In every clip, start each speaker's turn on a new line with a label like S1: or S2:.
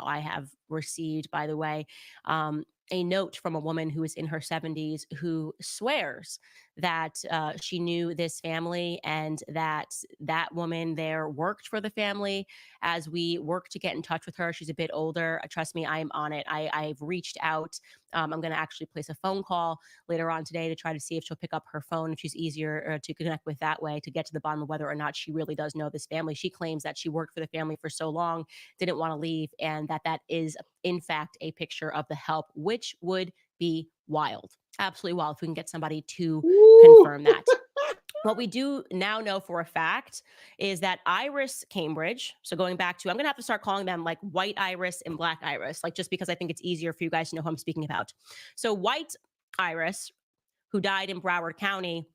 S1: now. I have received, by the way, a note from a woman who is in her 70s who swears that she knew this family and that that woman there worked for the family. As we work to get in touch with her, she's a bit older. Trust me, I am on it. I've reached out. I'm going to actually place a phone call later on today to try to see if she'll pick up her phone, if she's easier to connect with that way, to get to the bottom of whether or not she really does know this family. She claims that she worked for the family for so long, didn't want to leave, and that is in fact a picture of the help, which would be wild. Absolutely wild if we can get somebody to confirm that. What we do now know for a fact is that Iris Cambridge, so going back to, I'm going to have to start calling them like White Iris and Black Iris, like just because I think it's easier for you guys to know who I'm speaking about. So White Iris, who died in Broward County,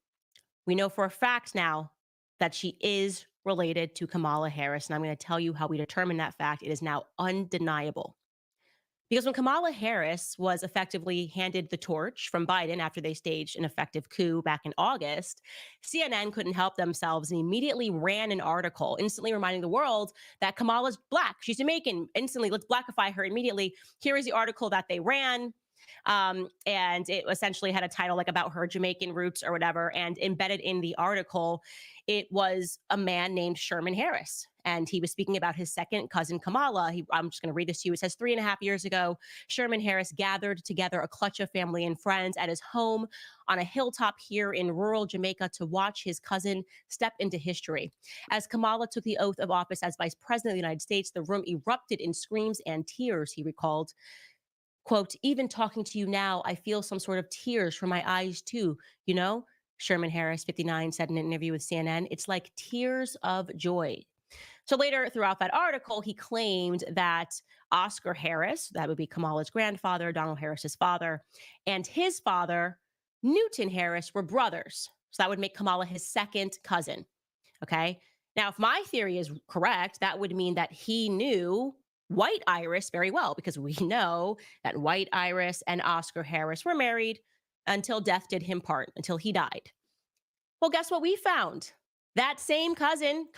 S1: we know for a fact now that she is related to Kamala Harris. And I'm going to tell you how we determine that fact. It is now undeniable. Because when Kamala Harris was effectively handed the torch from Biden after they staged an effective coup back in August, CNN couldn't help themselves and immediately ran an article, instantly reminding the world that Kamala's Black. She's Jamaican. Instantly, let's Blackify her immediately. Here is the article that they ran. And it essentially had a title like about her Jamaican roots or whatever. And embedded in the article, it was a man named Sherman Harris. And he was speaking about his second cousin, Kamala. I'm just going to read this to you. It says 3.5 years ago, Sherman Harris gathered together a clutch of family and friends at his home on a hilltop here in rural Jamaica to watch his cousin step into history. As Kamala took the oath of office as vice president of the United States, the room erupted in screams and tears, he recalled. Quote, even talking to you now, I feel some sort of tears from my eyes too. You know, Sherman Harris, 59, said in an interview with CNN, it's like tears of joy. So later throughout that article, he claimed that Oscar Harris, that would be Kamala's grandfather, Donald Harris's father, and his father, Newton Harris, were brothers. So that would make Kamala his second cousin. Okay. Now, if my theory is correct, that would mean that he knew White Iris very well, because we know that White Iris and Oscar Harris were married until death did him part, until he died. Well, guess what we found? That same cousin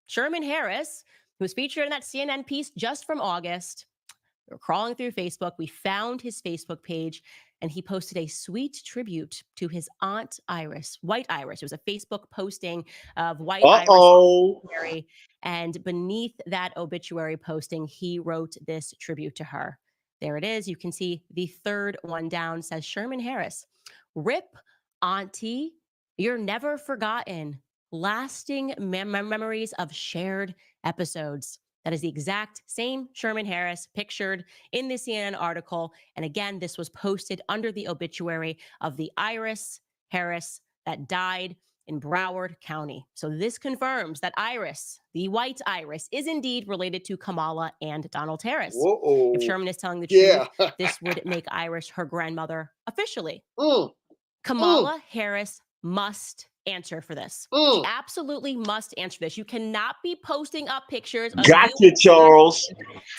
S1: Sherman Harris, who was featured in that CNN piece just from August. We were crawling through Facebook. We found his Facebook page, and he posted a sweet tribute to his aunt Iris, White Iris. It was a Facebook posting of White Iris obituary, and beneath that obituary posting, he wrote this tribute to her. There it is. You can see the third one down says Sherman Harris. Rip, Auntie, you're never forgotten. Lasting memories of shared episodes. That is the exact same Sherman Harris pictured in the CNN article. And again, this was posted under the obituary of the Iris Harris that died in Broward County. So this confirms that Iris, the White Iris, is indeed related to Kamala and Donald Harris.
S2: Whoa.
S1: If Sherman is telling the truth, this would make Iris her grandmother officially. Kamala Harris must answer for this. She absolutely must answer this. You cannot be posting up pictures of
S3: you, Charles,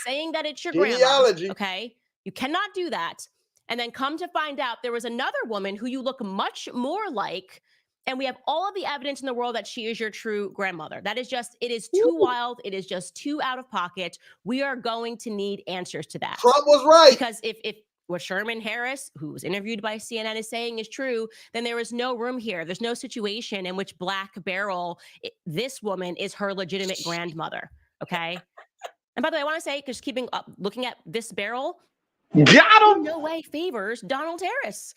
S1: saying that it's your
S2: Genealogy.
S1: grandma. Okay, you cannot do that. And then come to find out there was another woman who you look much more like, and we have all of the evidence in the world that she is your true grandmother. That is just, it is too wild. It is just too out of pocket. We are going to need answers to that.
S2: Trump was right.
S1: Because if what Sherman Harris, who was interviewed by CNN, is saying is true, then there is no room here. There's no situation in which Black Beryl, this woman, is her legitimate grandmother. Okay. And by the way, I want to say, because keeping up, looking at this Beryl,
S3: got him.
S1: In no way favors Donald Harris.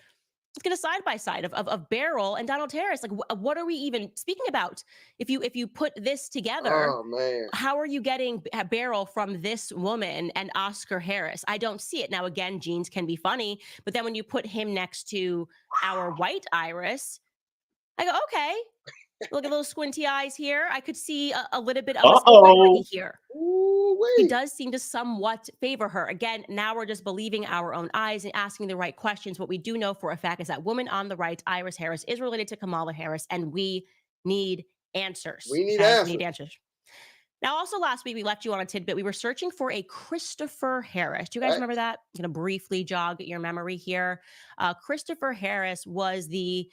S1: Let's get a side by side of Beryl and Donald Harris. Like, what are we even speaking about? If you put this together, how are you getting Beryl from this woman and Oscar Harris? I don't see it. Now, again, genes can be funny, but then when you put him next to our White Iris, I go, okay. Look at little squinty eyes here. I could see a little bit of a similarity here. He does seem to somewhat favor her. Again, now we're just believing our own eyes and asking the right questions. What we do know for a fact is that woman on the right, Iris Harris, is related to Kamala Harris, and we need answers.
S2: We need answers.
S1: We need answers. Now, also last week, we left you on a tidbit. We were searching for a Christopher Harris. Do you guys remember that? I'm going to briefly jog your memory here. Christopher Harris was the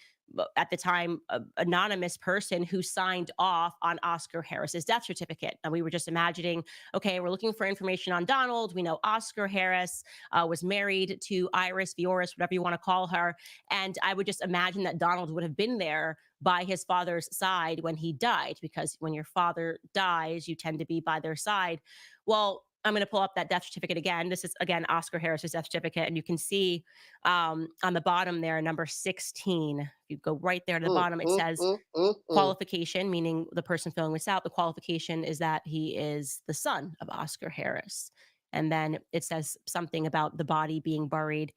S1: at the time, anonymous person who signed off on Oscar Harris's death certificate. And we were just imagining, okay, we're looking for information on Donald. We know Oscar Harris was married to Iris Vioris, whatever you want to call her. And I would just imagine that Donald would have been there by his father's side when he died, because when your father dies, you tend to be by their side. Well, I'm going to pull up that death certificate again. This is, again, Oscar Harris's death certificate. And you can see on the bottom there, number 16. If you go right there to the
S2: Mm,
S1: bottom, it
S2: mm,
S1: says
S2: mm, mm, mm.
S1: qualification, meaning the person filling this out. The qualification is that he is the son of Oscar Harris. And then it says something about the body being buried,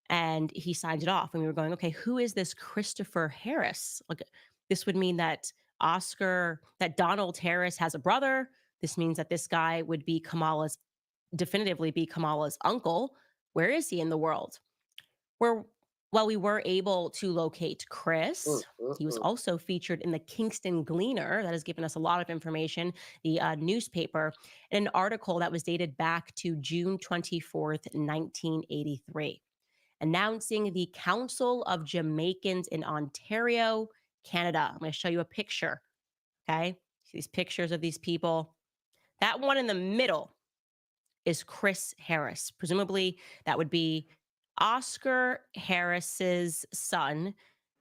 S1: and he signed it off. And we were going, okay, who is this Christopher Harris? Like, this would mean that that Donald Harris has a brother. This means that this guy would be definitively be Kamala's uncle. Where is he in the world? Where While we were able to locate
S2: Mm,
S1: Chris,
S2: mm,
S1: he was
S2: mm.
S1: also featured in the Kingston Gleaner. That has given us a lot of information, the newspaper, in an article that was dated back to June 24th, 1983, announcing the Council of Jamaicans in Ontario, Canada. I'm going to show you a picture. Okay. See these pictures of these people. That one in the middle is Chris Harris. Presumably, that would be Oscar Harris's son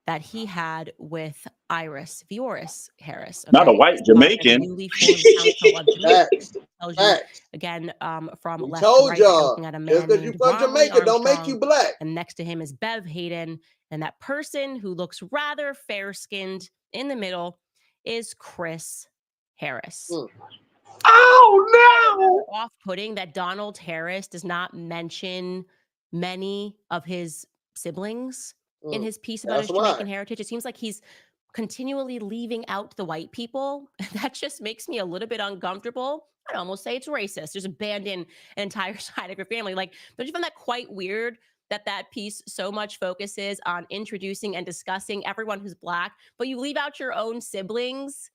S1: that he had with Iris Vioris Harris.
S3: Not a
S1: Okay.
S3: white
S1: The
S3: Jamaican.
S1: newly formed Council of Jamaica
S2: Facts.
S1: tells you,
S2: Facts.
S1: again, from
S2: We
S1: left to
S2: told
S1: right, that you're
S2: y'all.
S1: looking at a
S2: Just
S1: man
S2: because you
S1: named
S2: from
S1: Bromley
S2: Jamaica don't make you
S1: Armstrong,
S2: black.
S1: and next to him is Bev Hayden. And that person who looks rather fair skinned in the middle is Chris Harris.
S2: Mm,
S3: Oh no!
S1: Off-putting that Donald Harris does not mention many of his siblings in
S2: mm.
S1: his piece about
S2: That's
S1: his Jamaican
S2: why.
S1: heritage. It seems like he's continually leaving out the white people. That just makes me a little bit uncomfortable. I'd almost say it's racist. Just abandon an entire side of your family. Like, don't you find that quite weird that that piece so much focuses on introducing and discussing everyone who's black, but you leave out your own siblings?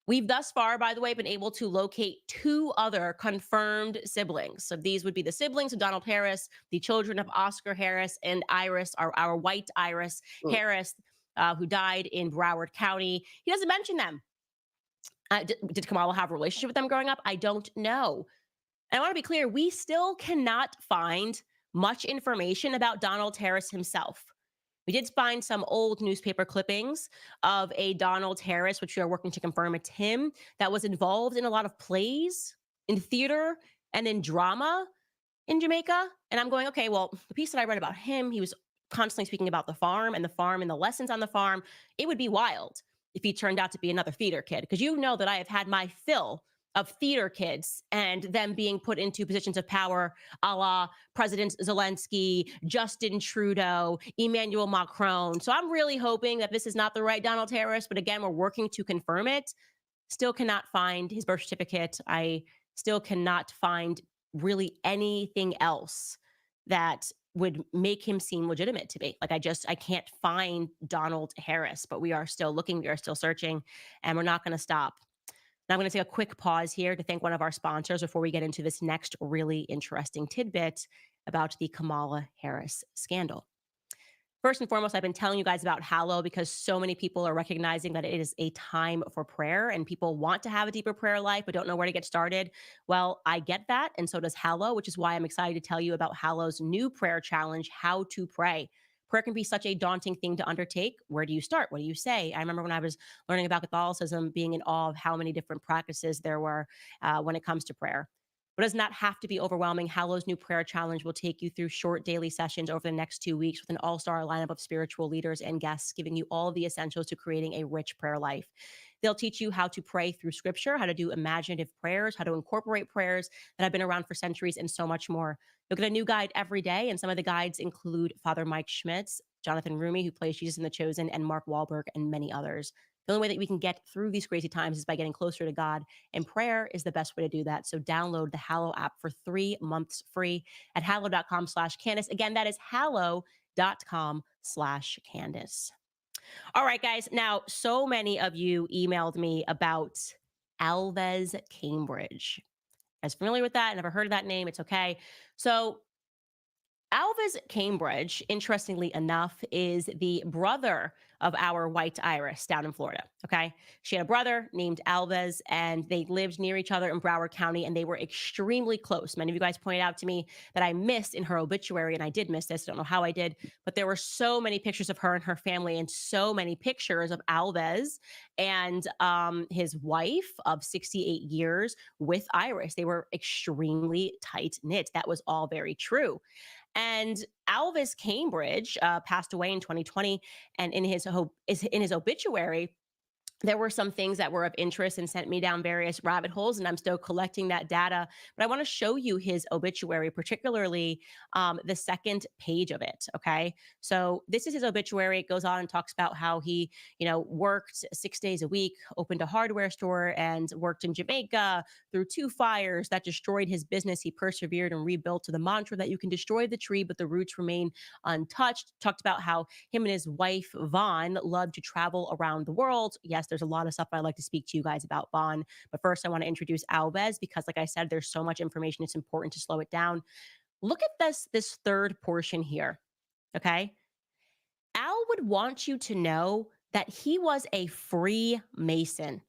S1: We've thus far, by the way, been able to locate two other confirmed siblings. So these would be the siblings of Donald Harris, the children of Oscar Harris and Iris, our white Iris
S2: Mm.
S1: Harris, who died in Broward County. He doesn't mention them. Did Kamala have a relationship with them growing up? I don't know. And I want to be clear, we still cannot find much information about Donald Harris himself. We did find some old newspaper clippings of a Donald Harris, which we are working to confirm it's him, that was involved in a lot of plays, in theater, and in drama in Jamaica. And I'm going, okay, well, the piece that I read about him, he was constantly speaking about the farm and the lessons on the farm. It would be wild if he turned out to be another theater kid, because you know that I have had my fill of theater kids and them being put into positions of power, a la President Zelensky, Justin Trudeau, Emmanuel Macron. So I'm really hoping that this is not the right Donald Harris, but again, we're working to confirm it. Still cannot find his birth certificate. I still cannot find really anything else that would make him seem legitimate to me. Like, I can't find Donald Harris, but we are still looking, we are still searching, and we're not going to stop. Now, I'm going to take a quick pause here to thank one of our sponsors before we get into this next really interesting tidbit about the Kamala Harris scandal. First and foremost, I've been telling you guys about Hallow because so many people are recognizing that it is a time for prayer and people want to have a deeper prayer life but don't know where to get started. Well, I get that, and so does Hallow, which is why I'm excited to tell you about Hallow's new prayer challenge, How to Pray. Prayer can be such a daunting thing to undertake. Where do you start? What do you say? I remember when I was learning about Catholicism, being in awe of how many different practices there were when it comes to prayer. But it does not have to be overwhelming. Hallow's new prayer challenge will take you through short daily sessions over the next 2 weeks with an all-star lineup of spiritual leaders and guests, giving you all the essentials to creating a rich prayer life. They'll teach you how to pray through scripture, how to do imaginative prayers, how to incorporate prayers that have been around for centuries, and so much more. You'll get a new guide every day, and some of the guides include Father Mike Schmitz, Jonathan Rumi, who plays Jesus in The Chosen, and Mark Wahlberg, and many others. The only way that we can get through these crazy times is by getting closer to God, and prayer is the best way to do that. So download the Hallow app for 3 months free at hallow.com/Candace. Again, that is hallow.com/Candace. All right, guys. Now, so many of you emailed me about Alves Cambridge. I was familiar with that. I never heard of that name. It's okay. So Alvis Cambridge, interestingly enough, is the brother of our white Iris down in Florida. Okay. She had a brother named Alves, and they lived near each other in Broward County, and they were extremely close. Many of you guys pointed out to me that I missed in her obituary, and I did miss this. I don't know how I did, but there were so many pictures of her and her family, and so many pictures of Alves and his wife of 68 years with Iris. They were extremely tight knit. That was all very true. And Alvis Cambridge passed away in 2020, and in his obituary, there were some things that were of interest and sent me down various rabbit holes, and I'm still collecting that data. But I want to show you his obituary, particularly the second page of it. Okay, so this is his obituary. It goes on and talks about how he, worked 6 days a week, opened a hardware store, and worked in Jamaica through two fires that destroyed his business. He persevered and rebuilt to the mantra that you can destroy the tree, but the roots remain untouched. Talked about how him and his wife Vaughn loved to travel around the world. Yes, there's a lot of stuff I'd like to speak to you guys about Vaughn, but first I want to introduce Alves because, like I said, there's so much information. It's important to slow it down. Look at this third portion here. Okay, Al would want you to know that he was a Freemason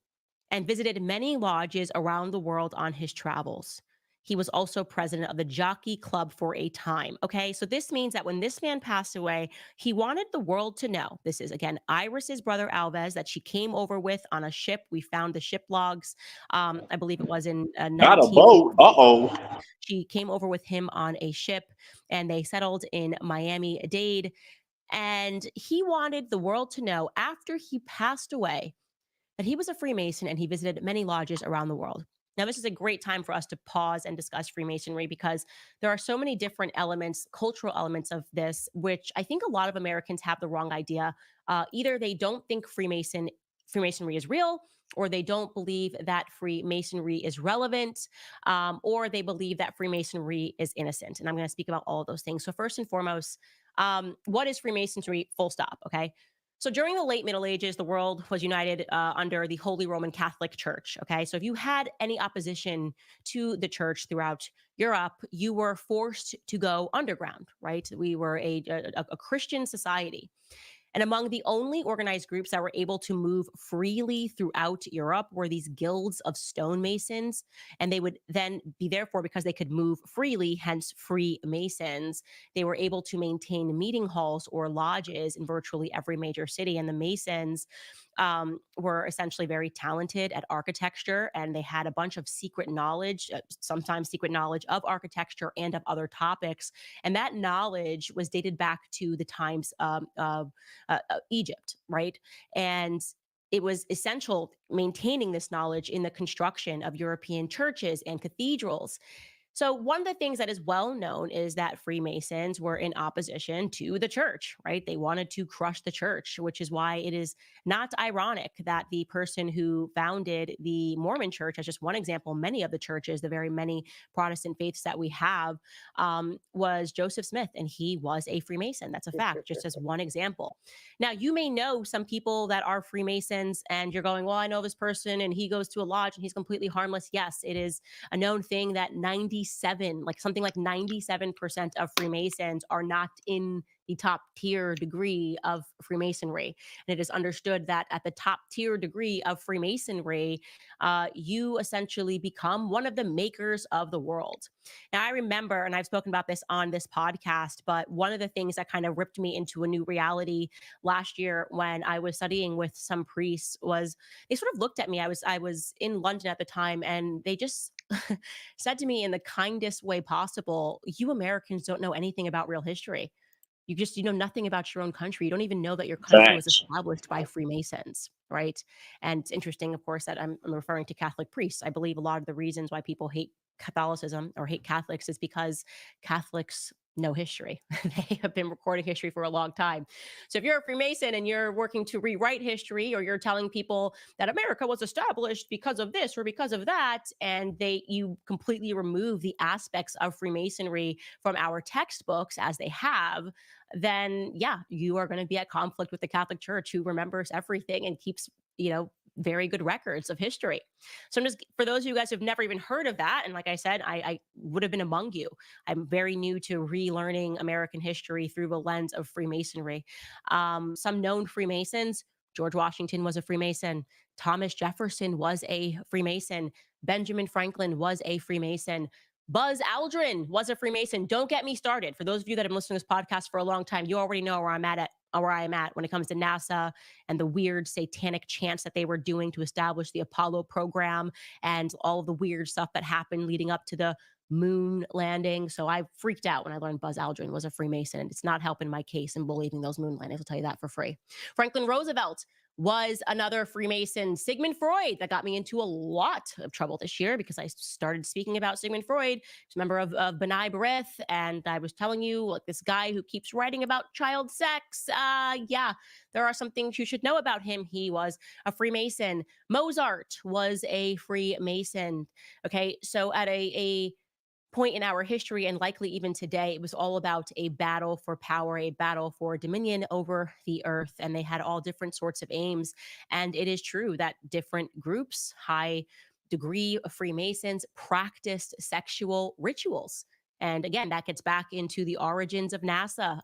S1: and visited many lodges around the world on his travels. He was also president of the Jockey Club for a time. Okay, so this means that when this man passed away, he wanted the world to know. This is again Iris's brother Alves that she came over with on a ship. We found the ship logs. I believe it was in
S3: Not a
S1: 19.
S3: boat. Uh-oh.
S1: She came over with him on a ship, and they settled in Miami Dade. And he wanted the world to know after he passed away that he was a Freemason and he visited many lodges around the world. Now, this is a great time for us to pause and discuss Freemasonry because there are so many different elements, cultural elements of this, which I think a lot of Americans have the wrong idea. Either they don't think Freemasonry is real, or they don't believe that Freemasonry is relevant, or they believe that Freemasonry is innocent. And I'm going to speak about all of those things. So, first and foremost, what is Freemasonry? Full stop. Okay. So during the late Middle Ages, the world was united under the Holy Roman Catholic Church. Okay. So if you had any opposition to the church throughout Europe, you were forced to go underground, right? We were a Christian society. And among the only organized groups that were able to move freely throughout Europe were these guilds of stonemasons. And they would then be, therefore, because they could move freely, hence Freemasons, they were able to maintain meeting halls or lodges in virtually every major city. And the Masons were essentially very talented at architecture, and they had a bunch of secret knowledge, sometimes secret knowledge of architecture and of other topics. And that knowledge was dated back to the times of Egypt, right? And it was essential maintaining this knowledge in the construction of European churches and cathedrals. So, one of the things that is well known is that Freemasons were in opposition to the church, right? They wanted to crush the church, which is why it is not ironic that the person who founded the Mormon church, as just one example, many of the churches, the very many Protestant faiths that we have, was Joseph Smith, and he was a Freemason. That's a fact, just as one example. Now, you may know some people that are Freemasons, and you're going, well, I know this person, and he goes to a lodge and he's completely harmless. Yes, it is a known thing that 97% of Freemasons are not in the top tier degree of Freemasonry. And it is understood that at the top tier degree of Freemasonry, you essentially become one of the makers of the world. Now, I remember, and I've spoken about this on this podcast, but one of the things that kind of ripped me into a new reality last year when I was studying with some priests was they sort of looked at me. I was in London at the time, and they just said to me in the kindest way possible, you Americans don't know anything about real history. You know nothing about your own country. You don't even know that your country was
S3: Facts.
S1: established by Freemasons, right? And it's interesting, of course, that I'm referring to Catholic priests. I believe a lot of the reasons why people hate Catholicism or hate Catholics is because Catholics know history. They have been recording history for a long time. So if you're a Freemason and you're working to rewrite history, or you're telling people that America was established because of this or because of that, and you completely remove the aspects of Freemasonry from our textbooks as they have, then yeah, you are going to be at conflict with the Catholic Church, who remembers everything and keeps, very good records of history. So I'm just, for those of you guys who've never even heard of that, and like I said, I would have been among you. I'm very new to relearning American history through the lens of Freemasonry. Some known Freemasons: George Washington was a Freemason. Thomas Jefferson was a Freemason. Benjamin Franklin was a Freemason. Buzz Aldrin was a Freemason. Don't get me started. For those of you that have been listening to this podcast for a long time, you already know where I am at when it comes to NASA and the weird satanic chants that they were doing to establish the Apollo program and all of the weird stuff that happened leading up to the moon landing. So I freaked out when I learned Buzz Aldrin was a Freemason, and it's not helping my case in believing those moon landings. I'll tell you that for free. Franklin Roosevelt was another Freemason. Sigmund Freud, that got me into a lot of trouble this year because I started speaking about Sigmund Freud. He's a member of B'nai B'rith, and I was telling you, like, this guy who keeps writing about child sex. Yeah, there are some things you should know about him. He was a Freemason. Mozart was a Freemason. Okay, so at a point in our history, and likely even today, it was all about a battle for power, a battle for dominion over the earth. And they had all different sorts of aims. And it is true that different groups, high degree of Freemasons, practiced sexual rituals. And again, that gets back into the origins of NASA.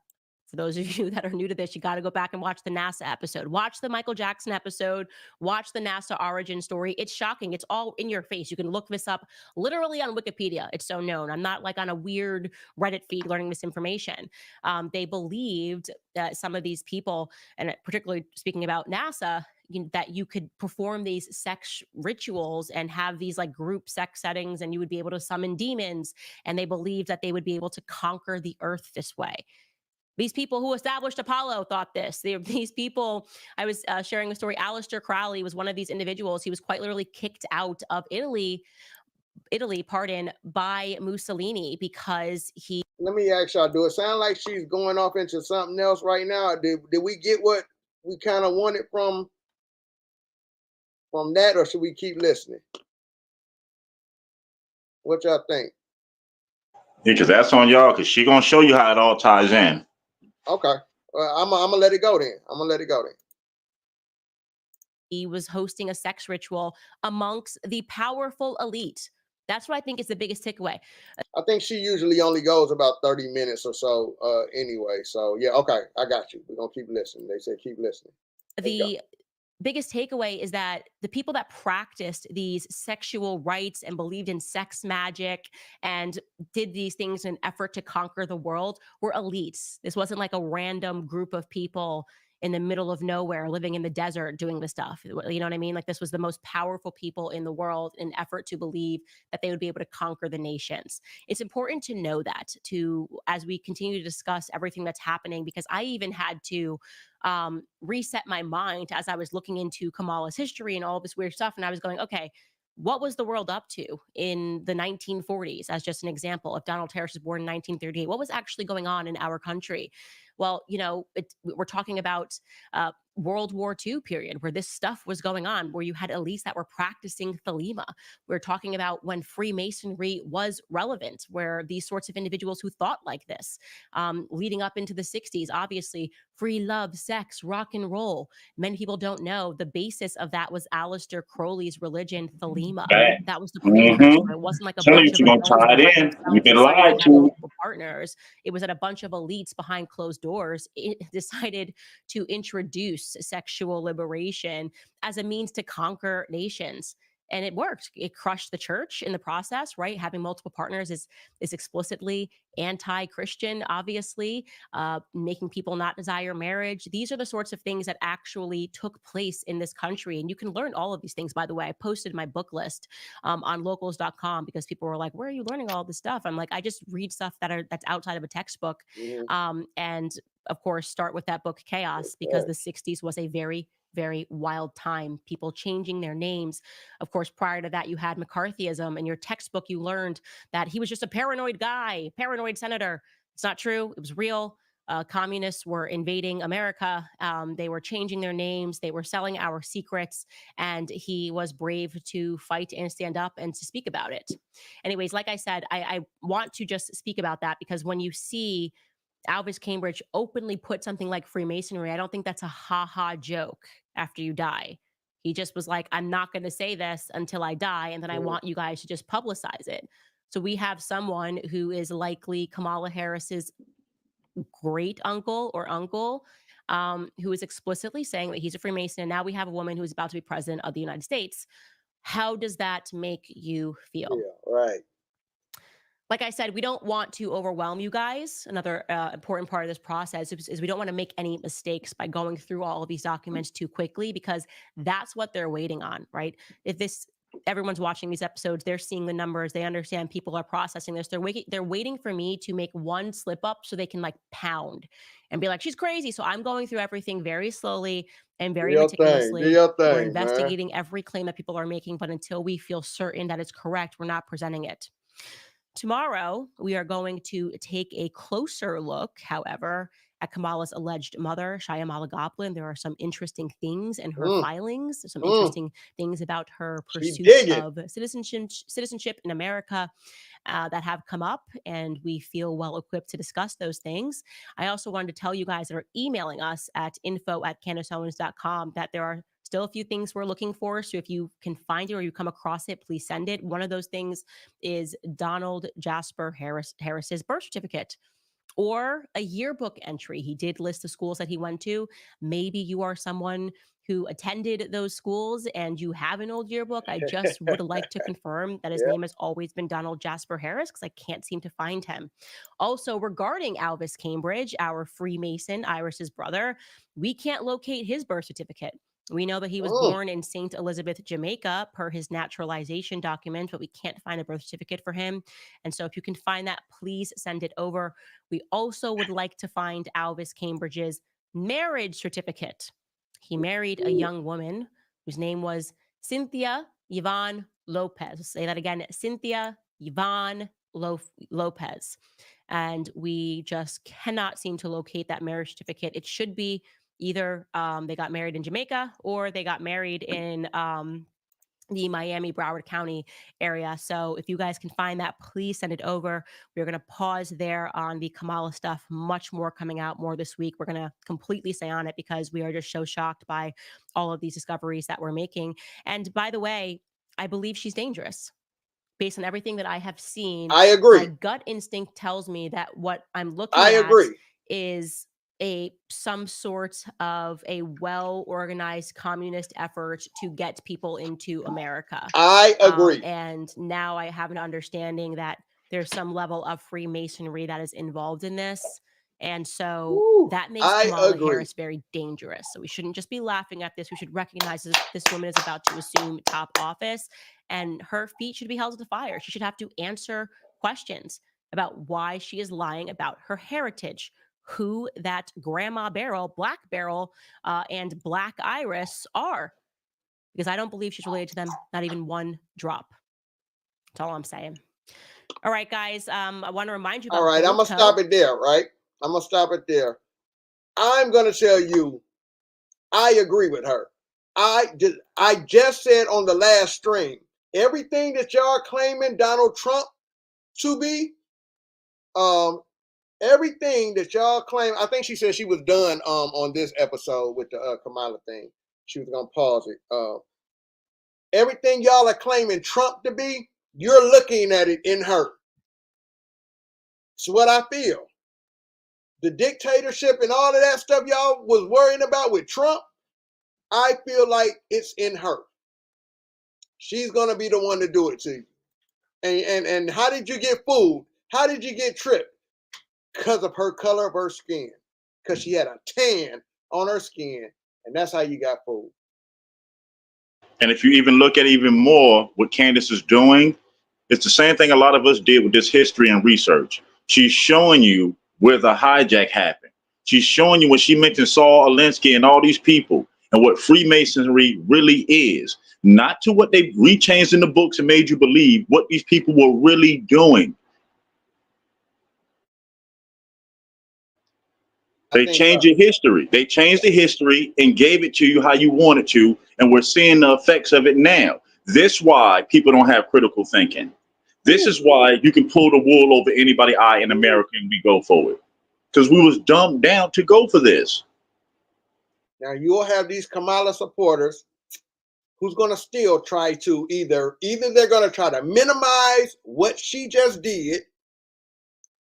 S1: For those of you that are new to this, you got to go back and watch the NASA episode. Watch the Michael Jackson episode. Watch the NASA origin story. It's shocking. It's all in your face. You can look this up literally on Wikipedia. It's so known. I'm not like on a weird Reddit feed learning this information. They believed that some of these people, and particularly speaking about NASA, that you could perform these sex rituals and have these like group sex settings, and you would be able to summon demons. And they believed that they would be able to conquer the earth this way. These people who established Apollo thought this. These people, I was sharing a story. Aleister Crowley was one of these individuals. He was quite literally kicked out of Italy, pardon, by Mussolini because he.
S3: Let me ask y'all, do it sound like she's going off into something else right now? Did we get what we kind of wanted from that, or should we keep listening? What y'all think?
S2: Yeah, because that's on y'all, because she going to show you how it all ties in.
S3: Okay. I'm going to let it go then.
S1: He was hosting a sex ritual amongst the powerful elite. That's what I think is the biggest takeaway.
S3: I think she usually only goes about 30 minutes or so anyway. So, yeah, okay, I got you. We're going to keep listening. They said keep listening.
S1: The biggest takeaway is that the people that practiced these sexual rites and believed in sex magic and did these things in an effort to conquer the world were elites. This wasn't like a random group of people in the middle of nowhere living in the desert doing this stuff. You know what I mean? Like, this was the most powerful people in the world in an effort to believe that they would be able to conquer the nations. It's important to know that, to as we continue to discuss everything that's happening, because I even had to reset my mind as I was looking into Kamala's history and all this weird stuff. And I was going, okay, what was the world up to in the 1940s? As just an example, if Donald Harris was born in 1938, what was actually going on in our country? Well, we're talking about World War II period, where this stuff was going on, where you had elites that were practicing thelema. We're talking about when Freemasonry was relevant, where these sorts of individuals who thought like this, leading up into the 60s, obviously, free love, sex, rock and roll. Many people don't know the basis of that was Aleister Crowley's religion, thelema. That was the precursor. It wasn't like a
S2: Tell you
S1: bunch of
S2: you're going to
S1: adults
S2: tie
S1: by
S2: it in. You've
S1: themselves
S2: been
S1: decided
S2: lied
S1: to have
S2: to.
S1: multiple partners. It was that a bunch of elites behind closed doors decided to introduce sexual liberation as a means to conquer nations. And it worked. It crushed the church in the process, right? Having multiple partners is explicitly anti-Christian, obviously, making people not desire marriage. These are the sorts of things that actually took place in this country. And you can learn all of these things, by the way. I posted my book list on locals.com because people were like, where are you learning all this stuff? I'm like, I just read stuff that's outside of a textbook. And of course, start with that book, Chaos, because the 60s was a very, very wild time. People changing their names. Of course, prior to that, you had McCarthyism. In your textbook, you learned that he was just a paranoid guy, paranoid senator. It's not true. It was real. Communists were invading America. They were changing their names. They were selling our secrets. And he was brave to fight and stand up and to speak about it. Anyways, like I said, I want to just speak about that because when you see Albus Cambridge openly put something like Freemasonry, I don't think that's a ha-ha joke after you die. He just was like, I'm not going to say this until I die. And then I want you guys to just publicize it. So we have someone who is likely Kamala Harris's great uncle or uncle, who is explicitly saying that he's a Freemason. And now we have a woman who's about to be president of the United States. How does that make you feel?
S3: Yeah, right.
S1: Like I said, we don't want to overwhelm you guys. Another important part of this process is we don't want to make any mistakes by going through all of these documents too quickly, because that's what they're waiting on, right? If everyone's watching these episodes, they're seeing the numbers, they understand people are processing this. They're waiting for me to make one slip up so they can like pound and be like, she's crazy. So I'm going through everything very slowly and very meticulously.
S3: Do your thing,
S1: We're
S3: man.
S1: investigating every claim that people are making, but until we feel certain that it's correct, we're not presenting it. Tomorrow, we are going to take a closer look, however, at Kamala's alleged mother, Shyamala Goblin. There are some interesting things in her filings, some interesting things about her pursuit of citizenship in America that have come up, and we feel well equipped to discuss those things. I also wanted to tell you guys that are emailing us at info@CandaceOwens.com that there are still a few things we're looking for. So if you can find it or you come across it, please send it. One of those things is Donald Jasper Harris's birth certificate or a yearbook entry. He did list the schools that he went to. Maybe you are someone who attended those schools and you have an old yearbook. I just would like to confirm that his name has always been Donald Jasper Harris, because I can't seem to find him. Also, regarding Alvis Cambridge, our Freemason, Iris's brother, we can't locate his birth certificate. We know that he was born in St. Elizabeth, Jamaica, per his naturalization document, but we can't find a birth certificate for him. And so if you can find that, please send it over. We also would like to find Alvis Cambridge's marriage certificate. He married a young woman whose name was Cynthia Yvonne Lopez. I'll say that again, Cynthia Yvonne Lopez. And we just cannot seem to locate that marriage certificate. It should be either they got married in Jamaica or they got married in the Miami, Broward County area. So if you guys can find that, please send it over. We're going to pause there on the Kamala stuff. Much more coming out more this week. We're going to completely stay on it because we are just so shocked by all of these discoveries that we're making. And by the way, I believe she's dangerous. Based on everything that I have seen,
S3: I agree.
S1: My gut instinct tells me that what I'm looking at is some sort of a well-organized communist effort to get people into America.
S3: I agree.
S1: And now I have an understanding that there's some level of Freemasonry that is involved in this. And so that makes Kamala Harris very dangerous. So we shouldn't just be laughing at this. We should recognize this woman is about to assume top office, and her feet should be held to the fire. She should have to answer questions about why she is lying about her heritage, who that Grandma Beryl, Black Beryl, and Black Iris are. Because I don't believe she's related to them, not even one drop. That's all I'm saying. All right, guys. I want to remind you about.
S3: All right, I'm gonna stop it there. Right, I'm gonna stop it there. I'm gonna tell you, I agree with her. I just said on the last stream, everything that y'all claiming Donald Trump to be, everything that y'all claim. I think she said she was done on this episode with the Kamala thing. She was gonna pause it. Everything y'all are claiming Trump to be, you're looking at it in her. It's what I feel. The dictatorship and all of that stuff y'all was worrying about with Trump, I feel like it's in her. She's gonna be the one to do it to you. And how did you get fooled? How did you get tripped? Because of her color of her skin. Because she had a tan on her skin, and that's how you got fooled.
S2: And if you even look at even more what Candace is doing, it's the same thing a lot of us did with this history and research. She's showing you where the hijack happened. She's showing you when she mentioned Saul Alinsky and all these people and what Freemasonry really is. Not to what they rechanged in the books and made you believe, what these people were really doing. They changed your history. They changed the history and gave it to you how you wanted to. And we're seeing the effects of it now. This is why people don't have critical thinking. This is why you can pull the wool over anybody's eye in America and we go forward. Because we was dumbed down to go for this.
S3: Now you'll have these Kamala supporters who's going to still try to either they're going to try to minimize what she just did.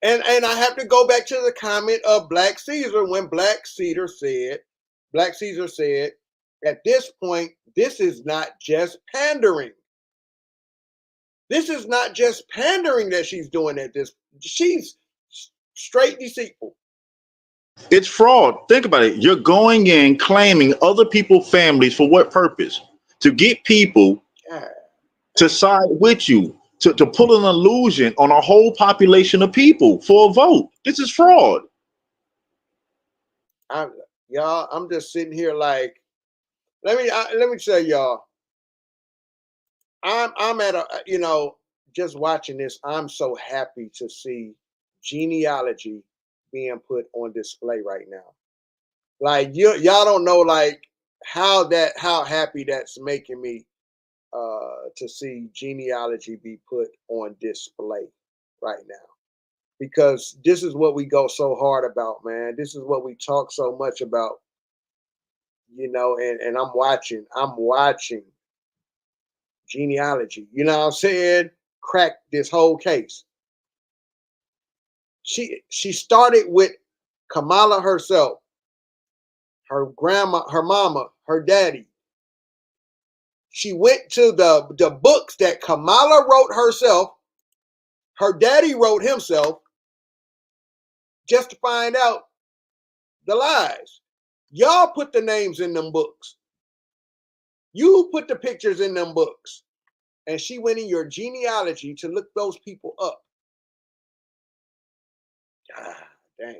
S3: And I have to go back to the comment of Black Caesar when Black Caesar said, at this point, this is not just pandering. This is not just pandering that she's doing at this. She's straight deceitful.
S2: It's fraud. Think about it. You're going in claiming other people's families for what purpose? To get people to side with you, to put an illusion on a whole population of people for a vote. This is fraud.
S3: Y'all, I'm just sitting here like, let me tell y'all, I'm at a, just watching this, I'm so happy to see genealogy being put on display right now. Like y'all don't know like how happy that's making me to see genealogy be put on display right now. Because this is what we go so hard about, man. This is what we talk so much about, and I'm watching genealogy, you know what I'm saying? Crack this whole case. She started with Kamala herself, her grandma, her mama, her daddy. She went to the books that Kamala wrote herself, her daddy wrote himself, just to find out the lies. Y'all put the names in them books. You put the pictures in them books. And she went in your genealogy to look those people up. God damn.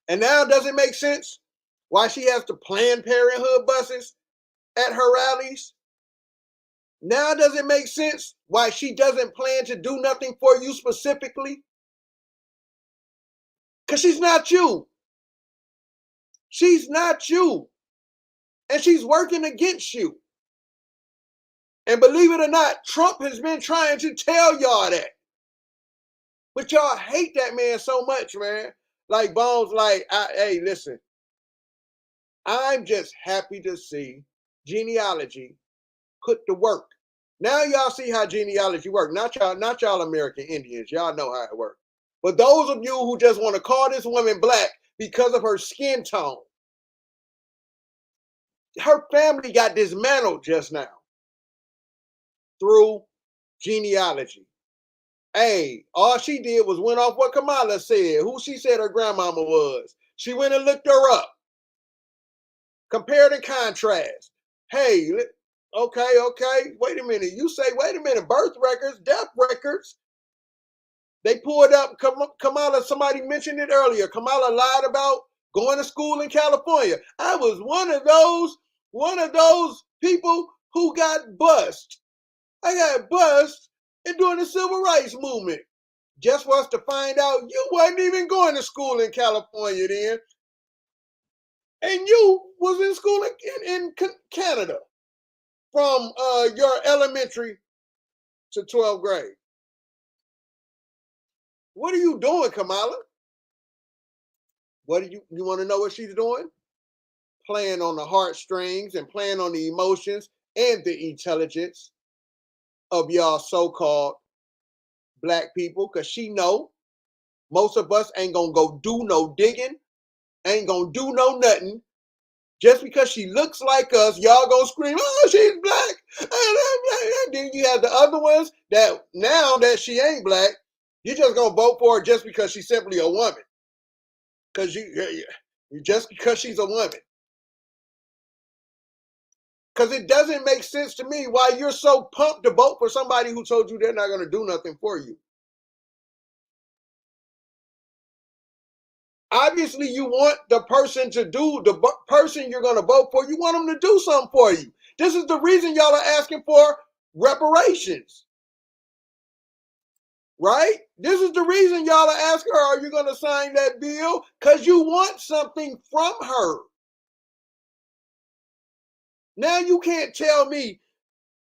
S3: And now does it make sense why she has the Planned Parenthood buses at her rallies? Now does it make sense why she doesn't plan to do nothing for you specifically? Because she's not you. She's not you. And she's working against you. And believe it or not, Trump has been trying to tell y'all that. But y'all hate that man so much, man. Like Bones, like, hey, listen. I'm just happy to see genealogy put to work. Now y'all see how genealogy works. Not y'all American Indians. Y'all know how it works. But those of you who just want to call this woman black because of her skin tone, her family got dismantled just now through genealogy. Hey, all she did was went off what Kamala said, who she said her grandmama was. She went and looked her up. Compared and contrast. Hey, okay. Wait a minute. You say, wait a minute, birth records, death records. They pulled up Kamala, somebody mentioned it earlier. Kamala lied about going to school in California. I was one of those people who got bust. I got bust during the civil rights movement. Just for us to find out you wasn't even going to school in California then. And you was in school in Canada from your elementary to 12th grade. What are you doing, Kamala? What do you want to know what she's doing? Playing on the heartstrings and playing on the emotions and the intelligence of y'all so-called black people, because she know most of us ain't gonna go do no digging, ain't gonna do no nothing. Just because she looks like us, y'all gonna scream, oh, she's black. And then you have the other ones that now that she ain't black, you just gonna vote for her just because she's simply a woman. Because you just because she's a woman. Because it doesn't make sense to me why you're so pumped to vote for somebody who told you they're not gonna do nothing for you. Obviously, you want the person you're going to vote for, you want them to do something for you. This is the reason y'all are asking for reparations. Right? This is the reason y'all are asking her, are you going to sign that bill? Because you want something from her. Now you can't tell me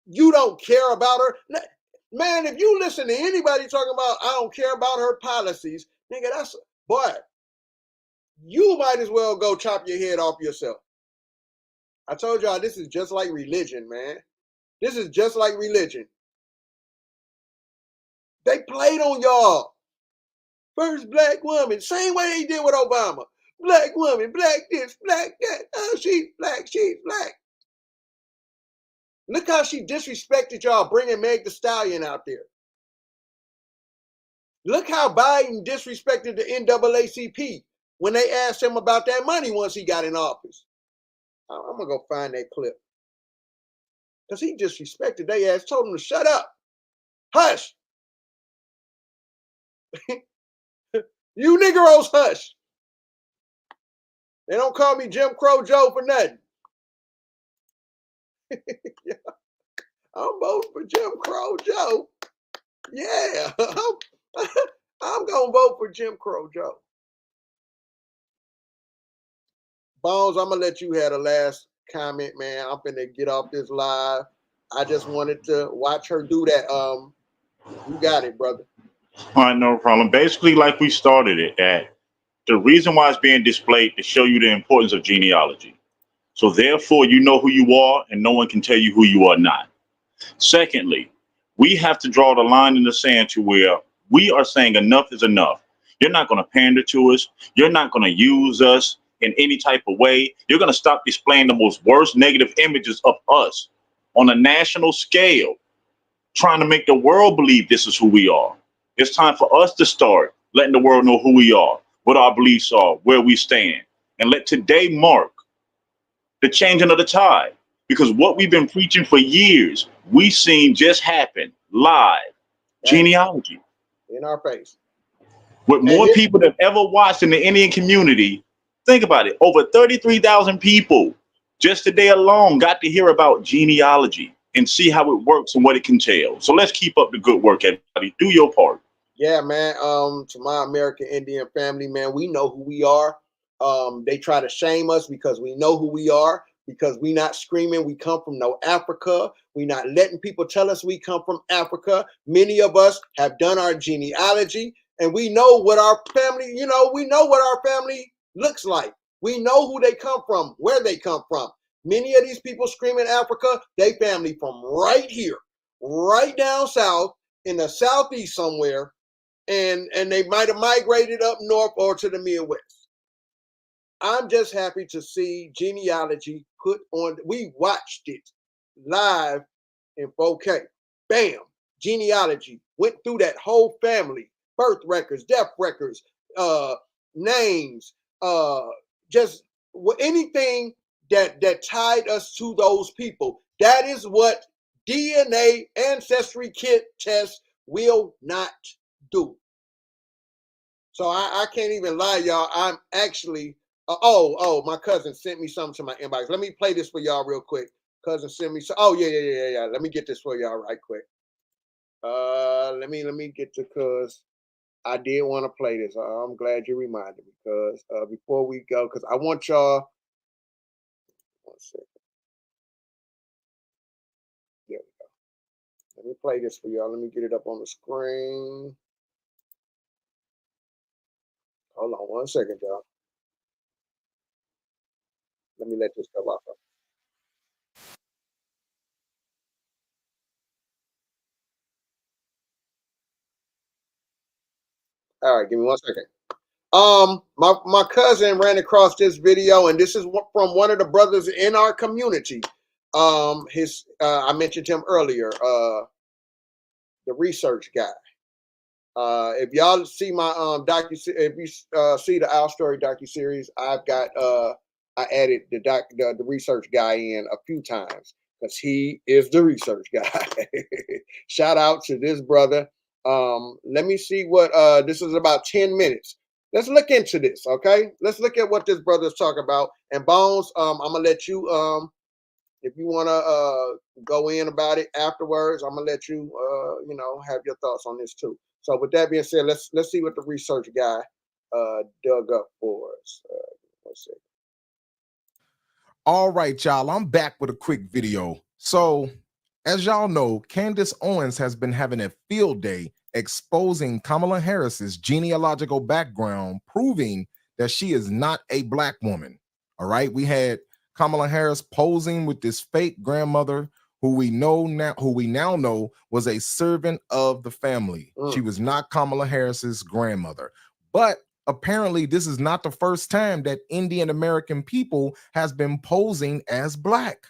S3: you don't care about her. Man, if you listen to anybody talking about, I don't care about her policies, nigga, boy, you might as well go chop your head off yourself. I told y'all this is just like religion, man. This is just like religion. They played on y'all. First black woman, same way they did with Obama. Black woman, black this, black that. Oh, she's black, she's black. Look how she disrespected y'all bringing Meg Thee Stallion out there. Look how Biden disrespected the NAACP when they asked him about that money once he got in office. I'm going to go find that clip. Because he disrespected their ass, told them to shut up. Hush. You Negroes, hush. They don't call me Jim Crow Joe for nothing. Yeah, I'm voting for Jim Crow Joe. Yeah, I'm going to vote for Jim Crow Joe. Bones, I'm going to let you have the last comment, man. I'm finna get off this live. I just wanted to watch her do that. You got it, brother.
S2: All right, no problem. Basically, like we started it at, the reason why it's being displayed to show you the importance of genealogy. So therefore, you know who you are, and no one can tell you who you are not. Secondly, we have to draw the line in the sand to where we are saying enough is enough. You're not going to pander to us. You're not going to use us in any type of way. You're going to stop displaying the most worst negative images of us on a national scale, trying to make the world believe this is who we are. It's time for us to start letting the world know who we are, what our beliefs are, where we stand, and let today mark the changing of the tide. Because what we've been preaching for years, we seen just happen live. Genealogy.
S3: In our face.
S2: With more people than ever watched in the Indian community. Think about it. Over 33,000 people just today alone got to hear about genealogy and see how it works and what it can tell. So let's keep up the good work, everybody. Do your part.
S3: Yeah, man. To my American Indian family, man, we know who we are. They try to shame us because we know who we are, because we not screaming we come from no Africa. We not letting people tell us we come from Africa. Many of us have done our genealogy, and we know what our family, we know what our family looks like. We know who they come from, where they come from. Many of these people screaming Africa, they family from right here, right down south, in the southeast somewhere, and they might have migrated up north or to the Midwest. I'm just happy to see genealogy put on. We watched it live in 4K. Bam! Genealogy went through that whole family, birth records, death records, names, just anything that tied us to those people. That is what DNA ancestry kit tests will not do. So I can't even lie, y'all. I'm actually, my cousin sent me something to my inbox. Let me play this for y'all real quick. Cousin sent me some. Oh, yeah. Let me get this for y'all right quick. Let me get to, cause I did want to play this. I'm glad you reminded me, because before we go, because I want y'all. One second. There we go. Let me play this for y'all. Let me get it up on the screen. Hold on one second, y'all. Let me let this go off. All right, give me one second. My cousin ran across this video, and this is from one of the brothers in our community. I mentioned him earlier, the research guy. If y'all see my if you see the Our Story docuseries, I've got I added the research guy in a few times because he is the research guy. Shout out to this brother. Let me see what this is about 10 minutes. Let's look into this, okay? Let's look at what this brother's talking about. And Bones, I'm gonna let you if you wanna go in about it afterwards, I'm gonna let you have your thoughts on this too. So with that being said, let's see what the research guy dug up for us. Let's see.
S4: All right, y'all, I'm back with a quick video. So, as y'all know, Candace Owens has been having a field day exposing Kamala Harris's genealogical background, proving that she is not a black woman. All right, we had Kamala Harris posing with this fake grandmother who we now know was a servant of the family. She was not Kamala Harris's grandmother. But apparently this is not the first time that Indian American people has been posing as black.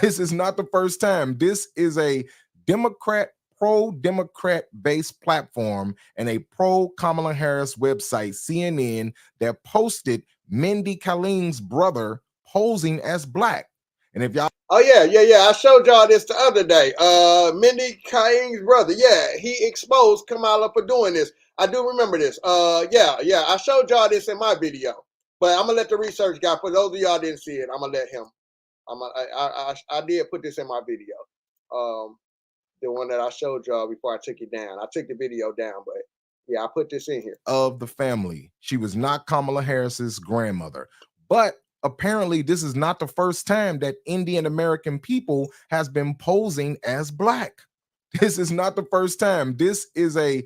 S4: This is not the first time. This is a pro-Democrat based platform and a pro-Kamala Harris website, CNN, that posted Mindy Kaling's brother posing as black. And if y'all
S3: I showed y'all this the other day. Mindy Kaling's brother. Yeah, he exposed Kamala for doing this. I do remember this. I showed y'all this in my video. But I'm gonna let the research guy, for those of y'all didn't see it, I'm gonna let him. I did put this in my video. The one that I showed y'all before I took it down. I took the video down, but yeah, I put this in here.
S4: Of the family. She was not Kamala Harris's grandmother. But apparently this is not the first time that Indian American people has been posing as black. This is not the first time. This is a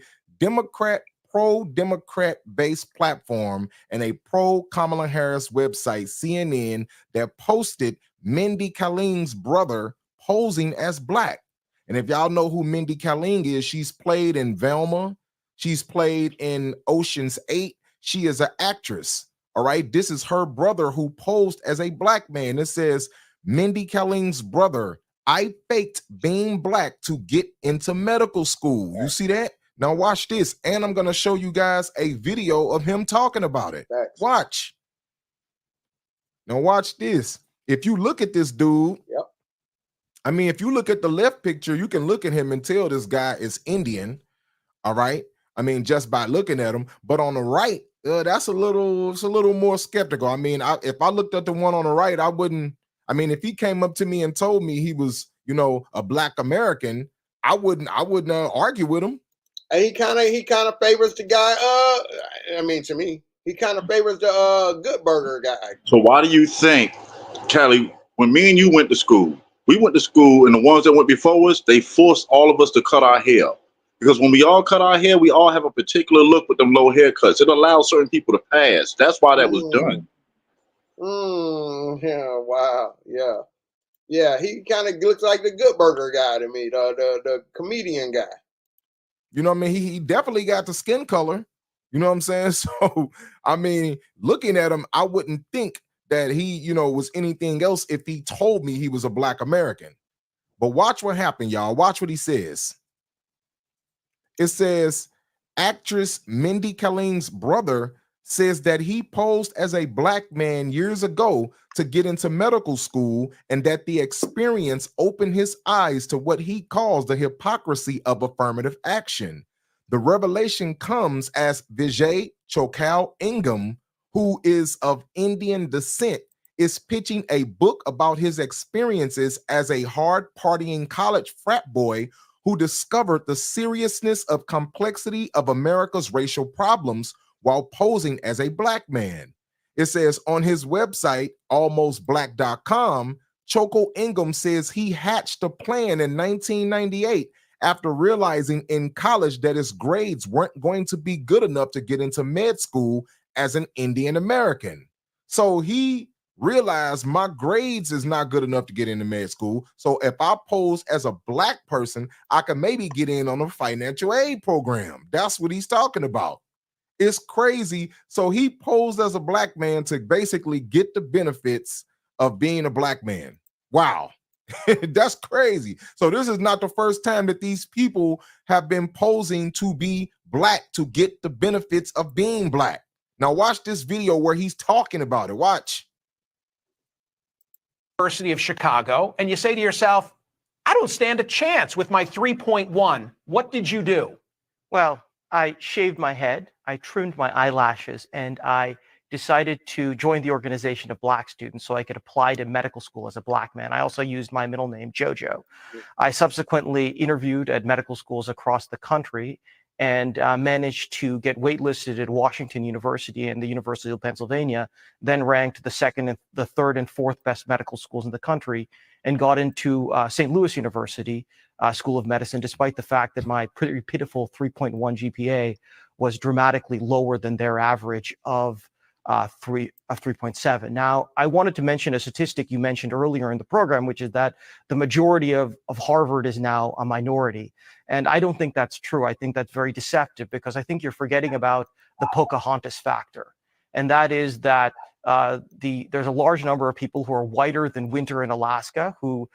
S4: pro-Democrat based platform and a pro-Kamala Harris website, CNN, that posted Mindy Kaling's brother posing as black. And if y'all know who Mindy Kaling is, she's played in Velma. She's played in Ocean's 8. She is an actress. All right. This is her brother who posed as a black man. It says, Mindy Kaling's brother, I faked being black to get into medical school. You see that? Now watch this. And I'm going to show you guys a video of him talking about it. Watch. Now watch this. If you look at this dude, I mean, if you look at the left picture, you can look at him and tell this guy is Indian. All right. I mean, just by looking at him. But on the right, it's a little more skeptical. I mean, if I looked at the one on the right, I wouldn't. I mean, if he came up to me and told me he was, a black American, I wouldn't argue with him.
S3: And he kind of favors the guy. I mean, to me, he kind of favors the Good Burger guy.
S2: So why do you think, Kelly, when me and you went to school, we went to school, and the ones that went before us, they forced all of us to cut our hair. Because when we all cut our hair, we all have a particular look with them low haircuts. It allows certain people to pass. That's why that was done.
S3: Yeah, wow. Yeah. Yeah, he kind of looks like the Good Burger guy to me, the comedian guy.
S4: You know what I mean? He definitely got the skin color. You know what I'm saying? So, I mean, looking at him, I wouldn't think that he, was anything else if he told me he was a black American. But watch what happened, y'all. Watch what he says. It says, actress Mindy Kaling's brother says that he posed as a black man years ago to get into medical school and that the experience opened his eyes to what he calls the hypocrisy of affirmative action. The revelation comes as Vijay Chokal Ingham, who is of Indian descent, is pitching a book about his experiences as a hard-partying college frat boy who discovered the seriousness of complexity of America's racial problems while posing as a black man. It says on his website, almostblack.com, Chokal Ingham says he hatched a plan in 1998 after realizing in college that his grades weren't going to be good enough to get into med school as an Indian American. So he realized my grades is not good enough to get into med school. So if I pose as a black person, I can maybe get in on a financial aid program. That's what he's talking about. It's crazy. So he posed as a black man to basically get the benefits of being a black man. Wow. That's crazy. So this is not the first time that these people have been posing to be black to get the benefits of being black. Now watch this video where he's talking about it. Watch.
S5: University of Chicago, and you say to yourself, I don't stand a chance with my 3.1. What did you do?
S6: Well, I shaved my head, I trimmed my eyelashes, and I decided to join the organization of black students so I could apply to medical school as a black man. I also used my middle name, Jojo. I subsequently interviewed at medical schools across the country and managed to get waitlisted at Washington University and the University of Pennsylvania, then ranked the second and the third and fourth best medical schools in the country, and got into St. Louis University School of Medicine, despite the fact that my pretty pitiful 3.1 GPA was dramatically lower than their average of 3.7. Now, I wanted to mention a statistic you mentioned earlier in the program, which is that the majority of Harvard is now a minority. And I don't think that's true. I think that's very deceptive, because I think you're forgetting about the Pocahontas factor. And that is that there's a large number of people who are whiter than winter in Alaska who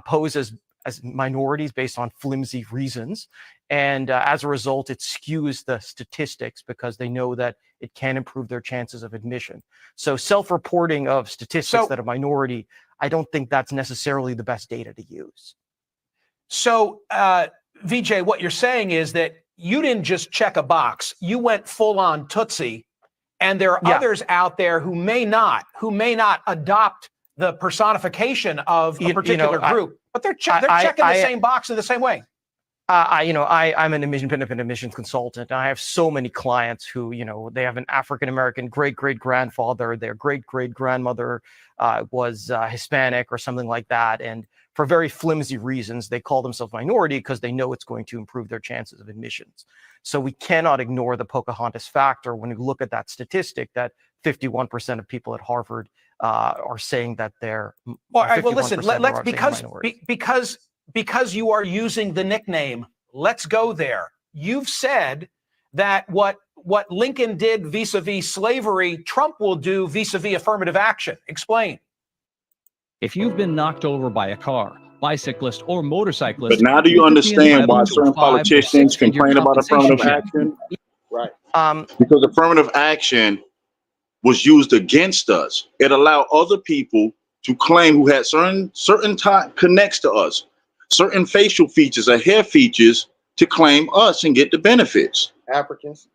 S6: pose as minorities based on flimsy reasons. And as a result, it skews the statistics because they know that it can improve their chances of admission. So self-reporting of statistics that are minority, I don't think that's necessarily the best data to use.
S5: So, VJ, what you're saying is that you didn't just check a box. You went full on Tootsie, and there are others out there who may not adopt the personification of a particular group, but they're checking the same box in the same way.
S6: I'm an independent admissions consultant. And I have so many clients who, they have an African-American great-great-grandfather, their great-great-grandmother was Hispanic or something like that. And for very flimsy reasons, they call themselves minority because they know it's going to improve their chances of admissions. So we cannot ignore the Pocahontas factor when you look at that statistic that 51% of people at Harvard are saying that they're.
S5: All right, well, listen, because you are using the nickname, let's go there. You've said that what Lincoln did vis-a-vis slavery, Trump will do vis-a-vis affirmative action. Explain.
S7: If you've been knocked over by a car, bicyclist, or motorcyclist,
S2: But now do you understand why certain politicians complain about affirmative action?
S3: Right.
S2: Because affirmative action was used against us. It allowed other people to claim who had certain type connects to us, certain facial features or hair features, to claim us and get the benefits.
S3: Africans.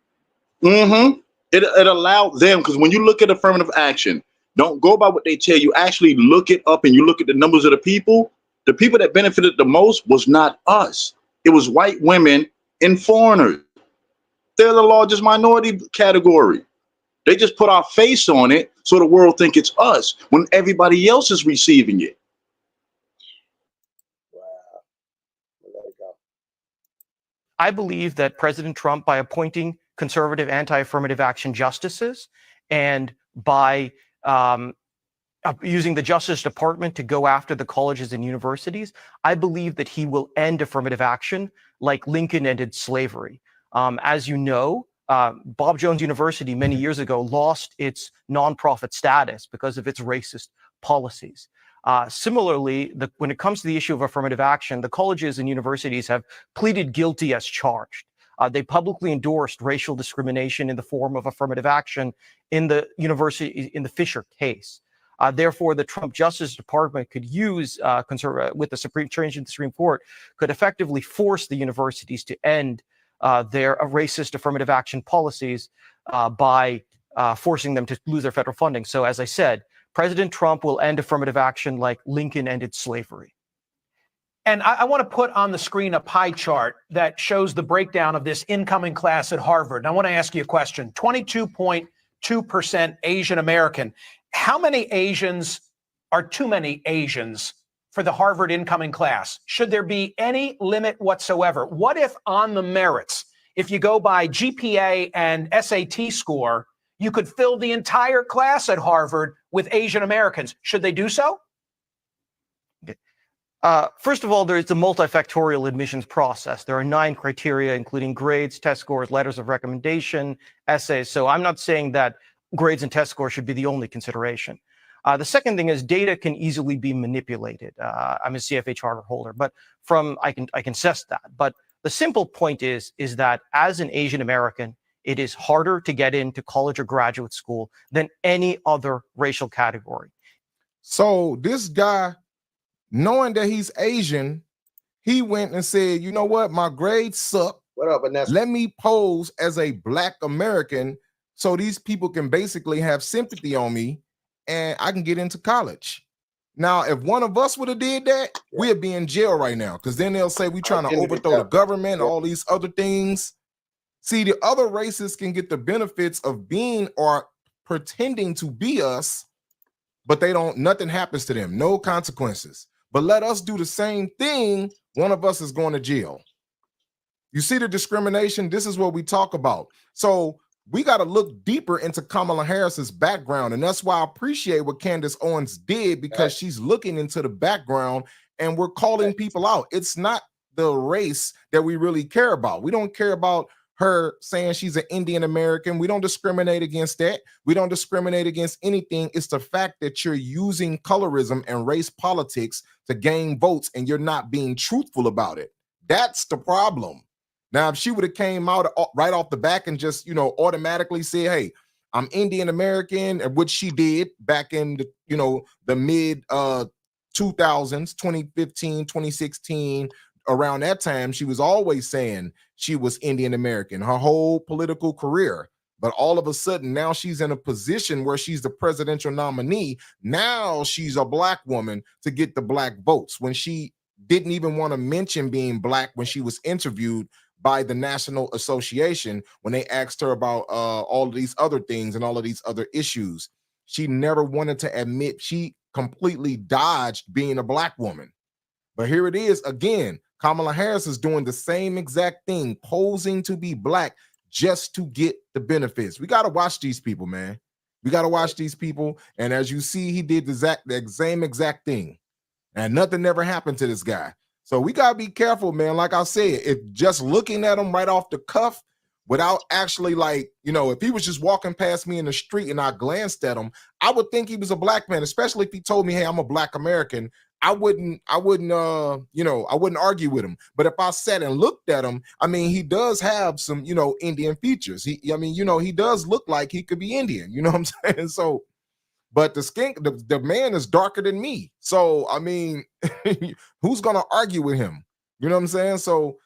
S2: It allowed them, because when you look at affirmative action, don't go by what they tell you. Actually look it up, and you look at the numbers of the people. The people that benefited the most was not us. It was white women and foreigners. They're the largest minority category. They just put our face on it so the world think it's us when everybody else is receiving it.
S3: Wow. Let it go.
S6: I believe that President Trump, by appointing conservative anti-affirmative action justices and by using the Justice Department to go after the colleges and universities, I believe that he will end affirmative action like Lincoln ended slavery. As you know, Bob Jones University many years ago lost its nonprofit status because of its racist policies. Similarly, when it comes to the issue of affirmative action, the colleges and universities have pleaded guilty as charged. They publicly endorsed racial discrimination in the form of affirmative action in the Fisher case. Therefore, the Trump Justice Department could use with the Supreme Court could effectively force the universities to end their racist affirmative action policies by forcing them to lose their federal funding. So, as I said, President Trump will end affirmative action like Lincoln ended slavery.
S5: And I want to put on the screen a pie chart that shows the breakdown of this incoming class at Harvard. And I want to ask you a question. 22.2% Asian American. How many Asians are too many Asians for the Harvard incoming class? Should there be any limit whatsoever? What if on the merits, if you go by GPA and SAT score, you could fill the entire class at Harvard with Asian Americans? Should they do so?
S6: First of all, there's the multifactorial admissions process. There are 9 criteria, including grades, test scores, letters of recommendation, essays. So I'm not saying that grades and test scores should be the only consideration. The second thing is data can easily be manipulated. I'm a CFA charter holder, but I can assess that. But the simple point is that as an Asian American, it is harder to get into college or graduate school than any other racial category.
S4: So this guy, knowing that he's Asian, he went and said, you know what, my grades suck.
S3: What up, Vanessa?
S4: Let me pose as a Black American so these people can basically have sympathy on me and I can get into college. Now, if one of us would have did that, we'd be in jail right now, because then they'll say we're trying to overthrow the government and all these other things. See, the other races can get the benefits of being or pretending to be us, but nothing happens to them, no consequences. But let us do the same thing, one of us is going to jail. You see the discrimination? This is what we talk about. So we got to look deeper into Kamala Harris's background. And that's why I appreciate what Candace Owens did, because she's looking into the background and we're calling people out. It's not the race that we really care about. We don't care about her saying she's an Indian American. We don't discriminate against that. We don't discriminate against anything. It's the fact that you're using colorism and race politics to gain votes and you're not being truthful about it. That's the problem. Now, if she would have came out right off the back and just, automatically said, hey, I'm Indian American, which she did back in the mid 2000s, 2015, 2016, around that time, she was always saying she was Indian American her whole political career. But all of a sudden, now she's in a position where she's the presidential nominee. Now she's a black woman to get the black votes, when she didn't even want to mention being black when she was interviewed by the National Association when they asked her about all of these other things and all of these other issues. She never wanted to admit. She completely dodged being a black woman. But here it is again. Kamala Harris is doing the same exact thing, posing to be black just to get the benefits. We got to watch these people, man. We got to watch these people. And as you see, he did the same exact thing. And nothing ever happened to this guy. So we got to be careful, man. Like I said, if just looking at him right off the cuff without actually, like, if he was just walking past me in the street and I glanced at him, I would think he was a black man, especially if he told me, hey, I'm a black American. I wouldn't argue with him. But if I sat and looked at him, I mean, he does have some, Indian features. He does look like he could be Indian. You know what I'm saying? So, but the man is darker than me. So, I mean, who's going to argue with him? You know what I'm saying? So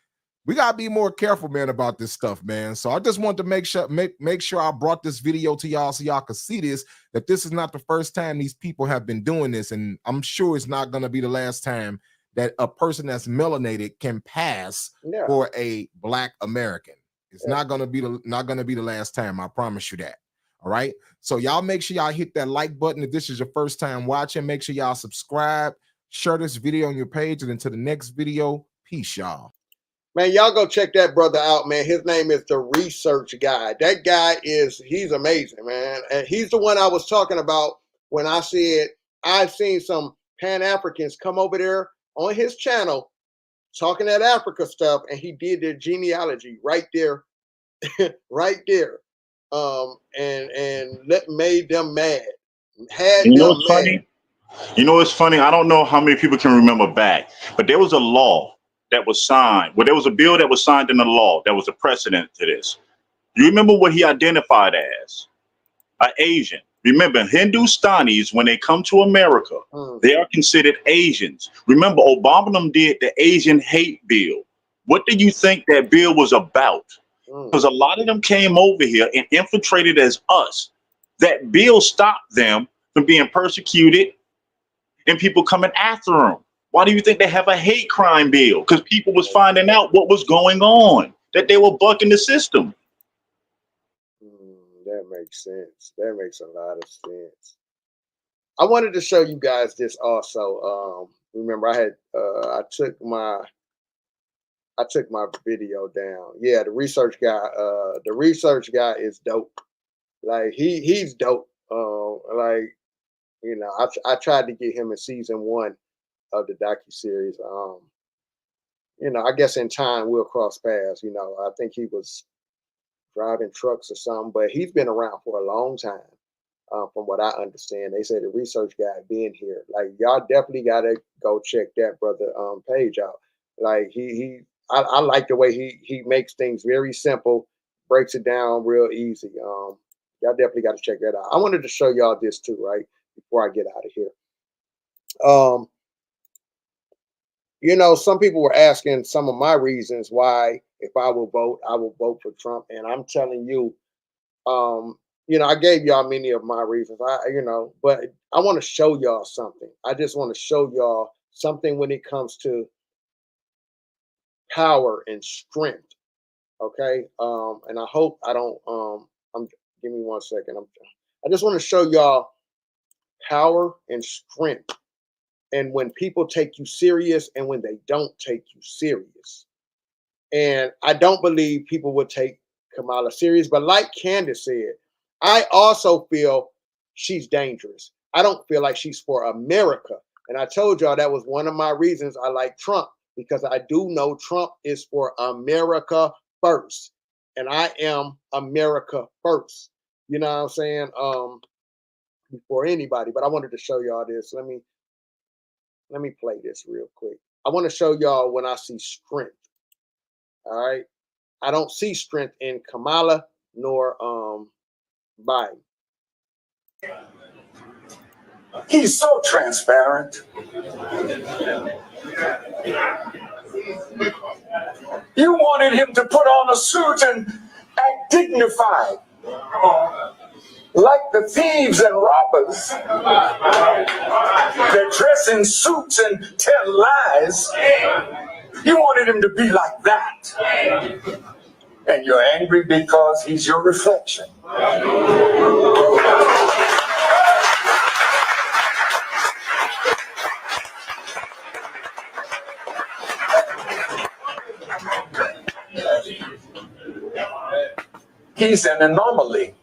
S4: we got to be more careful, man, about this stuff, man. So I just want to make sure I brought this video to y'all so y'all can see this, that this is not the first time these people have been doing this. And I'm sure it's not going to be the last time that a person that's melanated can pass for a black American. It's not going to be the last time. I promise you that. All right. So y'all make sure y'all hit that like button. If this is your first time watching, make sure y'all subscribe, share this video on your page, and until the next video, peace, y'all.
S3: Man, y'all go check that brother out, man. His name is the Research Guy. That guy he's amazing, man. And he's the one I was talking about when I said I've seen some Pan-Africans come over there on his channel talking that Africa stuff, and he did their genealogy right there, right there. And made them mad.
S2: What's funny? It's funny. I don't know how many people can remember back, but there was a law that was signed. Well, there was a bill that was signed into law that was a precedent to this. You remember what he identified as? An Asian. Remember, Hindustanis, when they come to America, they are considered Asians. Remember, Obama did the Asian hate bill. What do you think that bill was about? Because a lot of them came over here and infiltrated as us. That bill stopped them from being persecuted and people coming after them. Why do you think they have a hate crime bill? Because people was finding out what was going on, that they were bucking the system.
S3: That makes sense. That makes a lot of sense. I wanted to show you guys this also. Remember, I took my video down. Yeah, the research guy. The research guy is dope. Like he's dope. I tried to get him in season 1 of the docuseries. I guess in time we'll cross paths. I think he was driving trucks or something, but he's been around for a long time. From what I understand, they say the research guy being here. Like, y'all definitely gotta go check that brother page out. Like I like the way he makes things very simple, breaks it down real easy. Y'all definitely got to check that out. I wanted to show y'all this too, right, before I get out of here. Some people were asking some of my reasons why, if I will vote, I will vote for Trump. And I'm telling you, I gave y'all many of my reasons. But I want to show y'all something. I just want to show y'all something when it comes to power and strength. Okay. And I hope I don't, give me 1 second. I just want to show y'all power and strength. And when people take you serious and when they don't take you serious. And I don't believe people would take Kamala serious. But like Candace said, I also feel she's dangerous. I don't feel like she's for America. And I told y'all that was one of my reasons I like Trump, because I do know Trump is for America first. And I am America first. You know what I'm saying? Before anybody. But I wanted to show y'all this. Let me play this real quick. I want to show y'all when I see strength. All right. I don't see strength in Kamala nor Biden.
S8: He's so transparent. You wanted him to put on a suit and act dignified, like the thieves and robbers that dress in suits and tell lies. You wanted him to be like that. And you're angry because he's your reflection. He's an anomaly.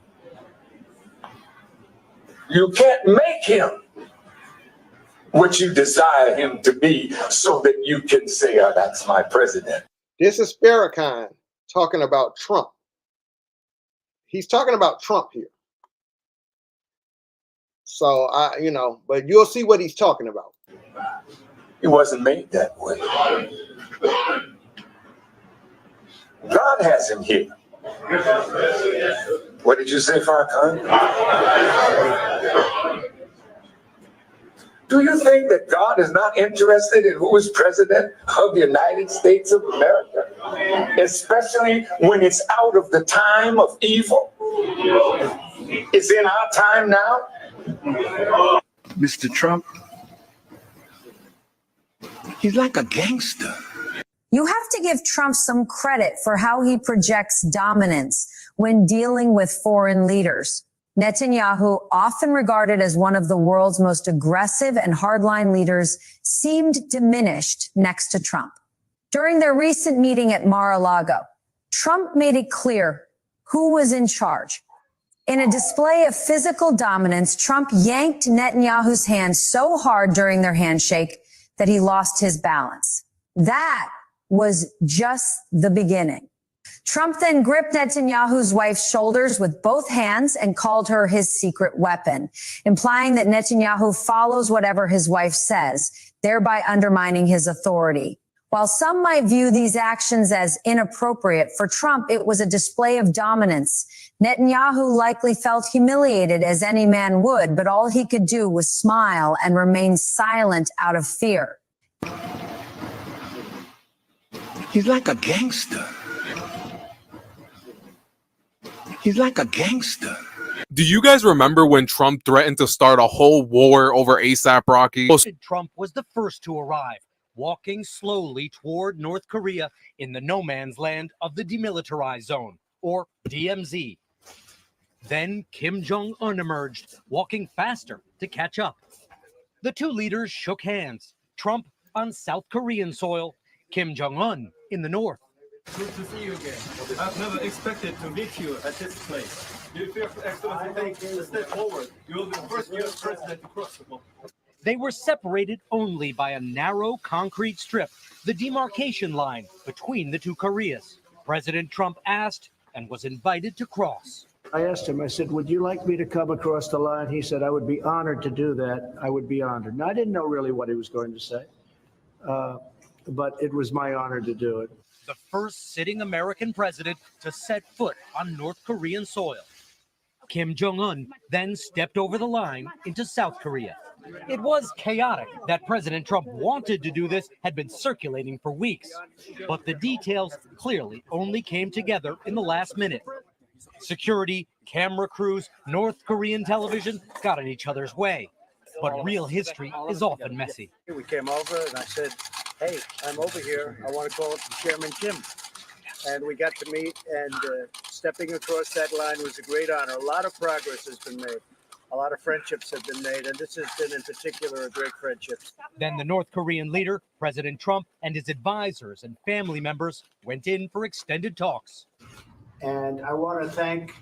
S8: You can't make him what you desire him to be so that you can say, oh, that's my president.
S3: This is Farrakhan talking about Trump. He's talking about Trump here. So, but you'll see what he's talking about.
S8: He wasn't made that way. God has him here. What did you say, Farrakhan? Do you think that God is not interested in who is president of the United States of America? Especially when it's out of the time of evil? It's in our time now. Mr. Trump, he's like a gangster.
S9: You have to give Trump some credit for how he projects dominance when dealing with foreign leaders. Netanyahu, often regarded as one of the world's most aggressive and hardline leaders, seemed diminished next to Trump. During their recent meeting at Mar-a-Lago, Trump made it clear who was in charge. In a display of physical dominance, Trump yanked Netanyahu's hand so hard during their handshake that he lost his balance. That was just the beginning. Trump then gripped Netanyahu's wife's shoulders with both hands and called her his secret weapon, implying that Netanyahu follows whatever his wife says, thereby undermining his authority. While some might view these actions as inappropriate, for Trump, it was a display of dominance. Netanyahu likely felt humiliated, as any man would, but all he could do was smile and remain silent out of fear.
S8: He's like a gangster. He's like a gangster.
S10: Do you guys remember when Trump threatened to start a whole war over ASAP Rocky?
S11: Trump was the first to arrive, walking slowly toward North Korea in the no man's land of the demilitarized zone, or DMZ. Then Kim Jong-un emerged, walking faster to catch up. The two leaders shook hands, Trump on South Korean soil, Kim Jong-un in the north.
S12: Good to see you again. I've never expected to meet you at this place. Do you feel Excellency take a step forward? You're the first U.S. president to cross the border.
S11: They were separated only by a narrow concrete strip, the demarcation line between the two Koreas. President Trump asked and was invited to cross.
S13: I asked him, I said, would you like me to come across the line? He said, I would be honored to do that. I would be honored. And I didn't know really what he was going to say, but it was my honor to do it.
S11: The first sitting American president to set foot on North Korean soil. Kim Jong-un then stepped over the line into South Korea. It was chaotic. That President Trump wanted to do this had been circulating for weeks. But the details clearly only came together in the last minute. Security, camera crews, North Korean television got in each other's way. But real history is often messy.
S13: We came over and I said, hey, I'm over here. I want to call Chairman Kim. And we got to meet, and stepping across that line was a great honor. A lot of progress has been made. A lot of friendships have been made, and this has been in particular a great friendship.
S11: Then the North Korean leader, President Trump, and his advisors and family members went in for extended talks.
S13: And I want to thank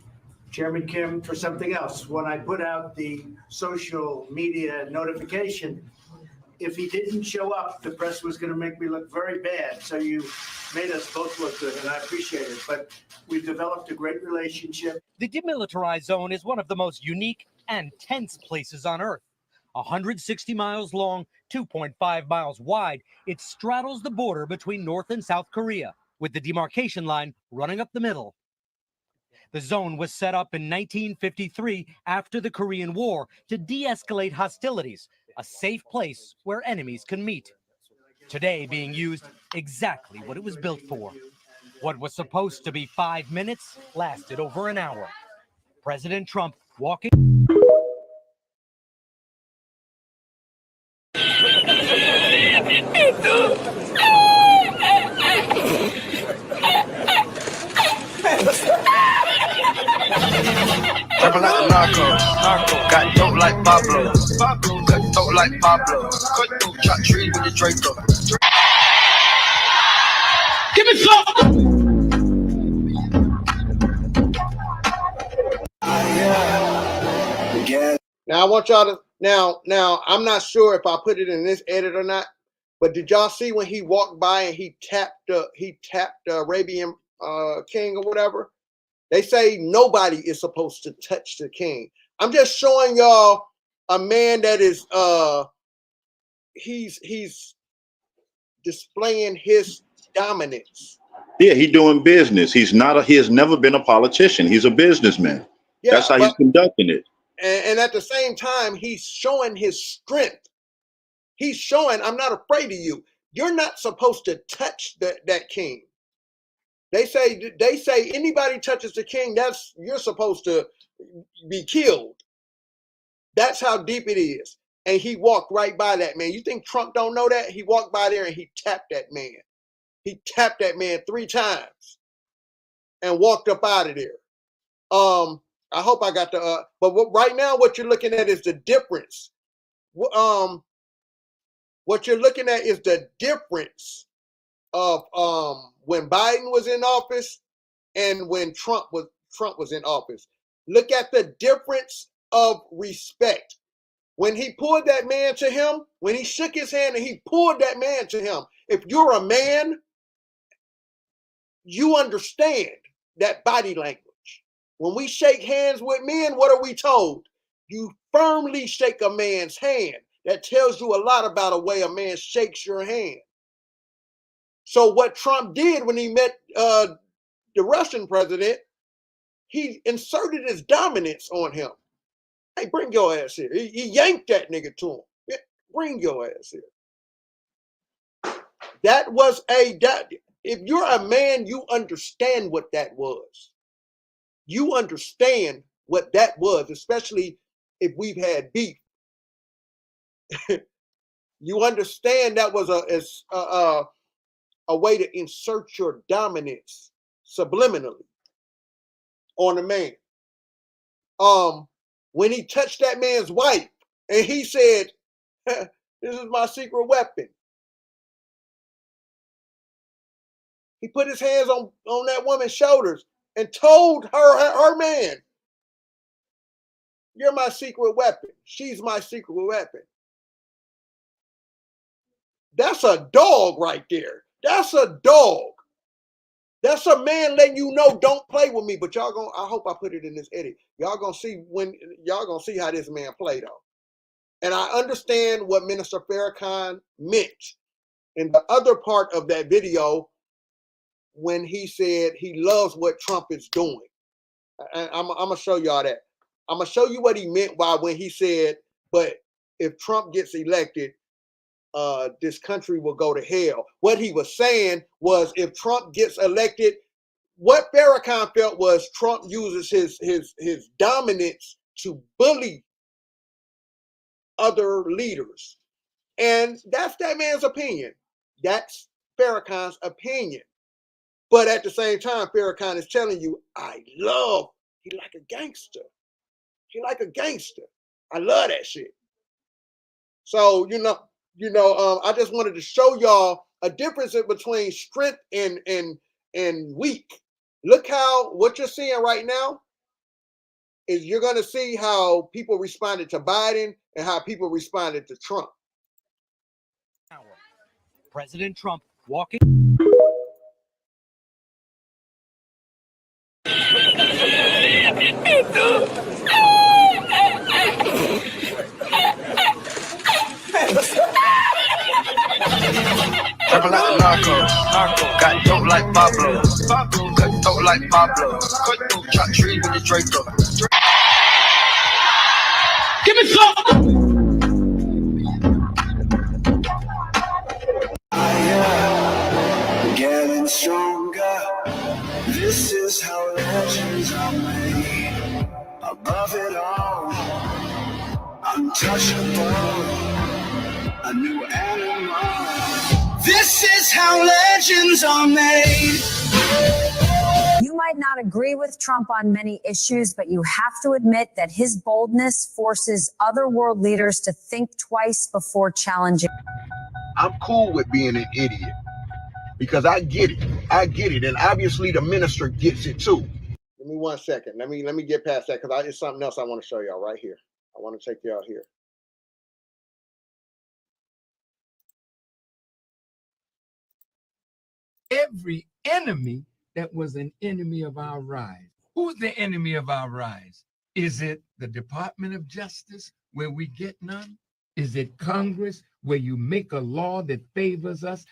S13: Chairman Kim for something else. When I put out the social media notification, if he didn't show up, the press was going to make me look very bad. So you made us both look good, and I appreciate it. But we've developed a great relationship.
S11: The demilitarized zone is one of the most unique and tense places on Earth. 160 miles long, 2.5 miles wide, it straddles the border between North and South Korea, with the demarcation line running up the middle. The zone was set up in 1953 after the Korean War to de-escalate hostilities, a safe place where enemies can meet. Today being used exactly what it was built for. What was supposed to be 5 minutes lasted over an hour. President Trump walking.
S14: Jumping like a narco, got dope like Pablo, got dope like Pablo, chop trees with the Draco. Give me some.
S3: Now I want y'all to now I'm not sure if I put it in this edit or not, but did y'all see when he walked by and he tapped the Arabian king or whatever? They say nobody is supposed to touch the king. I'm just showing y'all a man that is he's displaying his dominance.
S2: Yeah, he's doing business. He has never been a politician. He's a businessman.
S3: Yeah,
S2: that's how he's conducting it.
S3: And at the same time, he's showing his strength. He's showing, I'm not afraid of you. You're not supposed to touch that king. They say anybody touches the king, you're supposed to be killed. That's how deep it is. And he walked right by that man. You think Trump don't know that? He walked by there and he tapped that man. He tapped that man 3 times and walked up out of there. I hope I got the but right now what you're looking at is the difference. What you're looking at is the difference of when Biden was in office and when Trump was in office. Look at the difference of respect. When he pulled that man to him, when he shook his hand and he pulled that man to him, if you're a man, you understand that body language. When we shake hands with men, what are we told? You firmly shake a man's hand. That tells you a lot about a way a man shakes your hand. So what Trump did when he met the Russian president, he inserted his dominance on him. Hey, bring your ass here. He yanked that nigga to him. Yeah, bring your ass here. That was if you're a man, you understand what that was. You understand what that was, especially if we've had beef. You understand that was a way to insert your dominance subliminally on a man. When he touched that man's wife and he said, "This is my secret weapon." He put his hands on that woman's shoulders and told her man, "You're my secret weapon. She's my secret weapon." That's a dog right there. That's a dog. That's a man letting you know, don't play with me. But I hope I put it in this edit. Y'all gonna see how this man played though. And I understand what Minister Farrakhan meant in the other part of that video when he said he loves what Trump is doing. And I'm gonna show y'all that. I'm gonna show you what he meant when he said, but if Trump gets elected, this country will go to hell. What he was saying was, if Trump gets elected, what Farrakhan felt was Trump uses his dominance to bully other leaders. And that's that man's opinion. That's Farrakhan's opinion. But at the same time, Farrakhan is telling you, he like a gangster. He like a gangster. I love that shit. So, I just wanted to show y'all a difference between strength and weak. Look how what you're seeing right now is you're going to see how people responded to Biden and how people responded to Trump.
S11: President Trump walking.
S14: Trapping like a narco, got dope like Pablo, cut dope like Pablo, chop trees with the Draco. Give me some.
S15: Getting stronger. This is how legends are made. Above it all, untouchable. A new animal. This is how legends are made.
S9: You might not agree with Trump on many issues, but you have to admit that his boldness forces other world leaders to think twice before challenging.
S16: I'm cool with being an idiot because I get it. I get it. And obviously the minister gets it too.
S3: Give me 1 second. Let me get past that because it's something else I want to show y'all right here. I want to take y'all here.
S17: Every enemy that was an enemy of our rise. Who's the enemy of our rise? Is it the Department of Justice where we get none? Is it Congress where you make a law that favors us?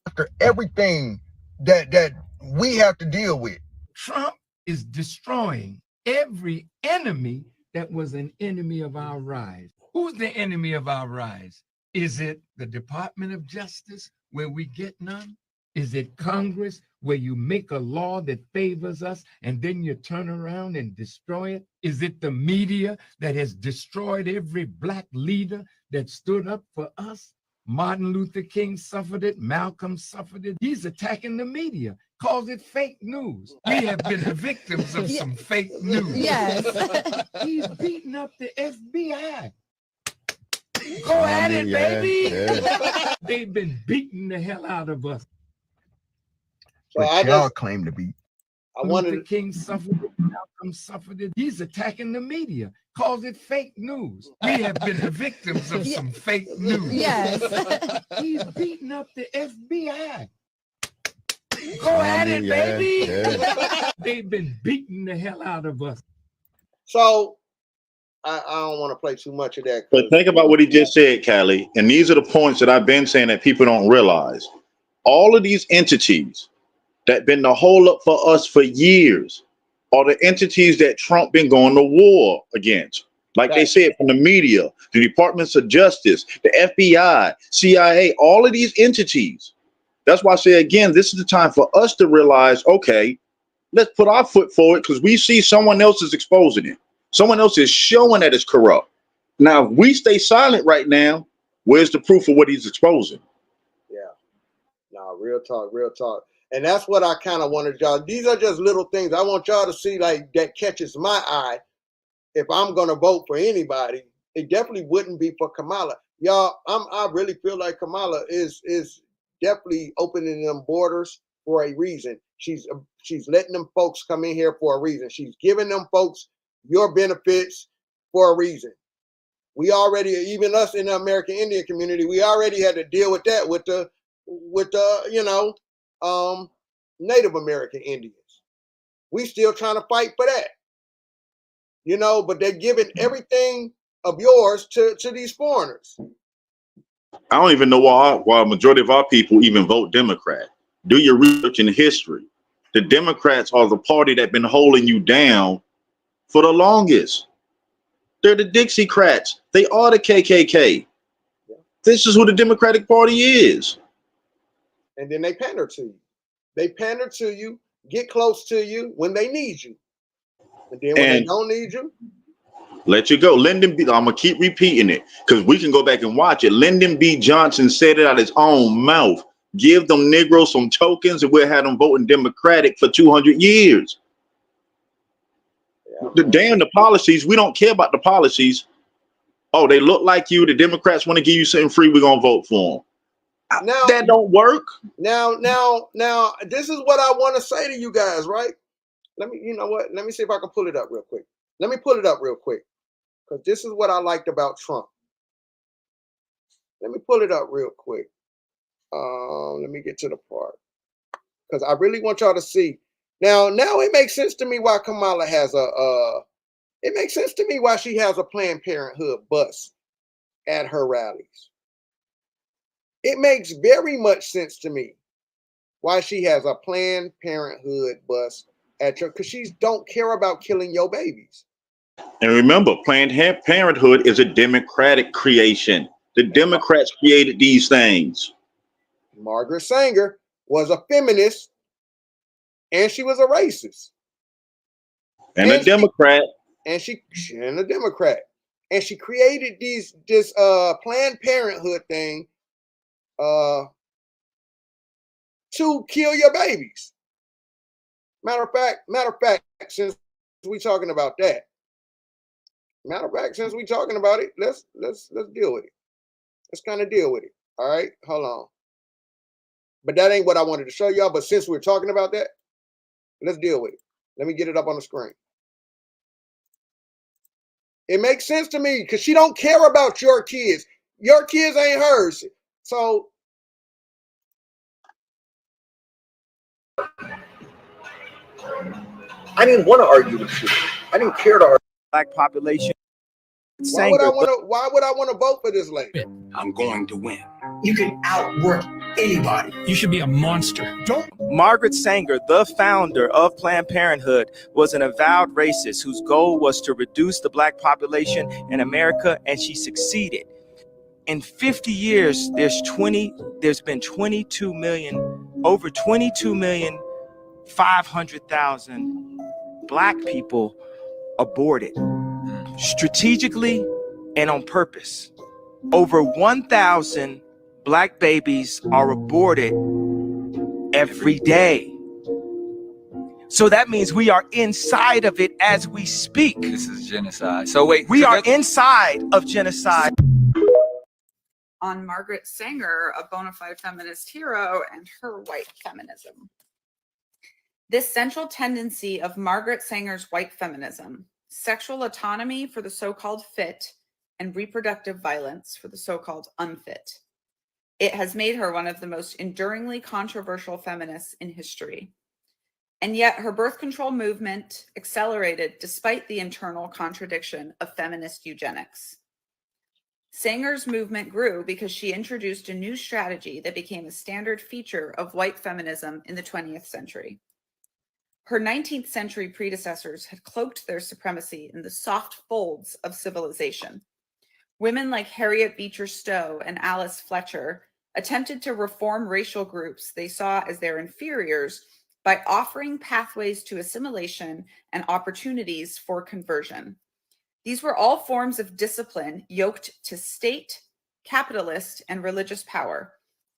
S16: After everything that we have to deal with.
S17: Trump is destroying every enemy that was an enemy of our rise. Who's the enemy of our rise? Is it the Department of Justice where we get none? Is it Congress where you make a law that favors us and then you turn around and destroy it? Is it the media that has destroyed every Black leader that stood up for us? Martin Luther King suffered it. Malcolm suffered it. He's attacking the media, calls it fake news. We have been the victims of some fake news.
S1: Yes.
S17: He's beating up the FBI. Go at it, baby. Yeah. They've been beating the hell out of us.
S16: So but y'all claim to be.
S17: I wanted the King suffered it, Malcolm suffered it. He's attacking the media, calls it fake news. We have been the victims of some fake news.
S1: Yes.
S17: He's beating up the FBI. Go at it, baby. Yeah. They've been beating the hell out of us.
S3: So I don't want to play too much of that.
S2: But think about what he just said, Callie. And these are the points that I've been saying that people don't realize. All of these entities that been the hold up for us for years are the entities that Trump been going to war against. Like they said, from the media, the Departments of Justice, the FBI, CIA, all of these entities. That's why I say again, this is the time for us to realize, okay, let's put our foot forward because we see someone else is exposing it. Someone else is showing that it's corrupt. Now, if we stay silent right now, where's the proof of what he's exposing?
S3: Yeah. No, real talk, real talk. And that's what I kind of wanted y'all. These are just little things I want y'all to see, like that catches my eye. If I'm gonna vote for anybody, it definitely wouldn't be for Kamala. Y'all, I really feel like Kamala is definitely opening them borders for a reason. She's letting them folks come in here for a reason. She's giving them folks your benefits for a reason. We already, even us in the American Indian community, we already had to deal with that with the Native American Indians. We still trying to fight for that. But they're giving everything of yours to these foreigners.
S2: I don't even know why a majority of our people even vote Democrat. Do your research in history. The Democrats are the party that been holding you down for the longest. They're the Dixiecrats. They are the KKK. Yeah. This is who the Democratic Party is.
S3: And then they pander to you. They pander to you, get close to you when they need you. And then when they don't need you,
S2: let you go. Lyndon B. I'm going to keep repeating it because we can go back and watch it. Lyndon B. Johnson said it out of his own mouth. Give them Negroes some tokens and we'll have them voting Democratic for 200 years. The policies, we don't care about the policies. Oh, they look like you. The Democrats want to give you something free. We're going to vote for them.
S3: Now
S2: that don't work.
S3: Now, this is what I want to say to you guys, right? You know what? Let me see if I can pull it up real quick. Let me pull it up real quick. Because this is what I liked about Trump. Let me pull it up real quick. Let me get to the part. Because I really want y'all to see. Now it makes sense to me why Kamala has it makes sense to me why she has a Planned Parenthood bus at her rallies. It makes very much sense to me why she has a Planned Parenthood bus at her, because she don't care about killing your babies.
S2: And remember, Planned Parenthood is a Democratic creation. The Democrats created these things.
S3: Margaret Sanger was a feminist, and she was a racist.
S2: And a Democrat.
S3: And a Democrat. And she created this Planned Parenthood thing to kill your babies. Matter of fact, since we talking about that, since we talking about it, let's deal with it. Let's kind of deal with it. All right, hold on. But that ain't what I wanted to show y'all. But since we're talking about that, let's deal with it. Let me get it up on the screen. It makes sense to me because she don't care about your kids. Your kids ain't hers. So
S16: I didn't want to argue the shit. I didn't care to argue.
S18: Black population.
S3: Why would I want to vote for this lady?
S18: I'm going to win. You can outwork anybody. You should be a monster. Margaret Sanger, the founder of Planned Parenthood, was an avowed racist whose goal was to reduce the Black population in America, and she succeeded. In 50 years, there's been 22 million, over 22,500,000 Black people aborted, strategically and on purpose. Over 1,000 Black babies are aborted every day. So that means we are inside of it as we speak.
S19: This is genocide. So wait,
S18: we are inside of genocide.
S20: On Margaret Sanger, a bona fide feminist hero, and her white feminism. This central tendency of Margaret Sanger's white feminism, sexual autonomy for the so-called fit, and reproductive violence for the so-called unfit. It has made her one of the most enduringly controversial feminists in history. And yet her birth control movement accelerated despite the internal contradiction of feminist eugenics. Sanger's movement grew because she introduced a new strategy that became a standard feature of white feminism in the 20th century. Her 19th century predecessors had cloaked their supremacy in the soft folds of civilization. Women like Harriet Beecher Stowe and Alice Fletcher attempted to reform racial groups they saw as their inferiors by offering pathways to assimilation and opportunities for conversion. These were all forms of discipline yoked to state, capitalist, and religious power,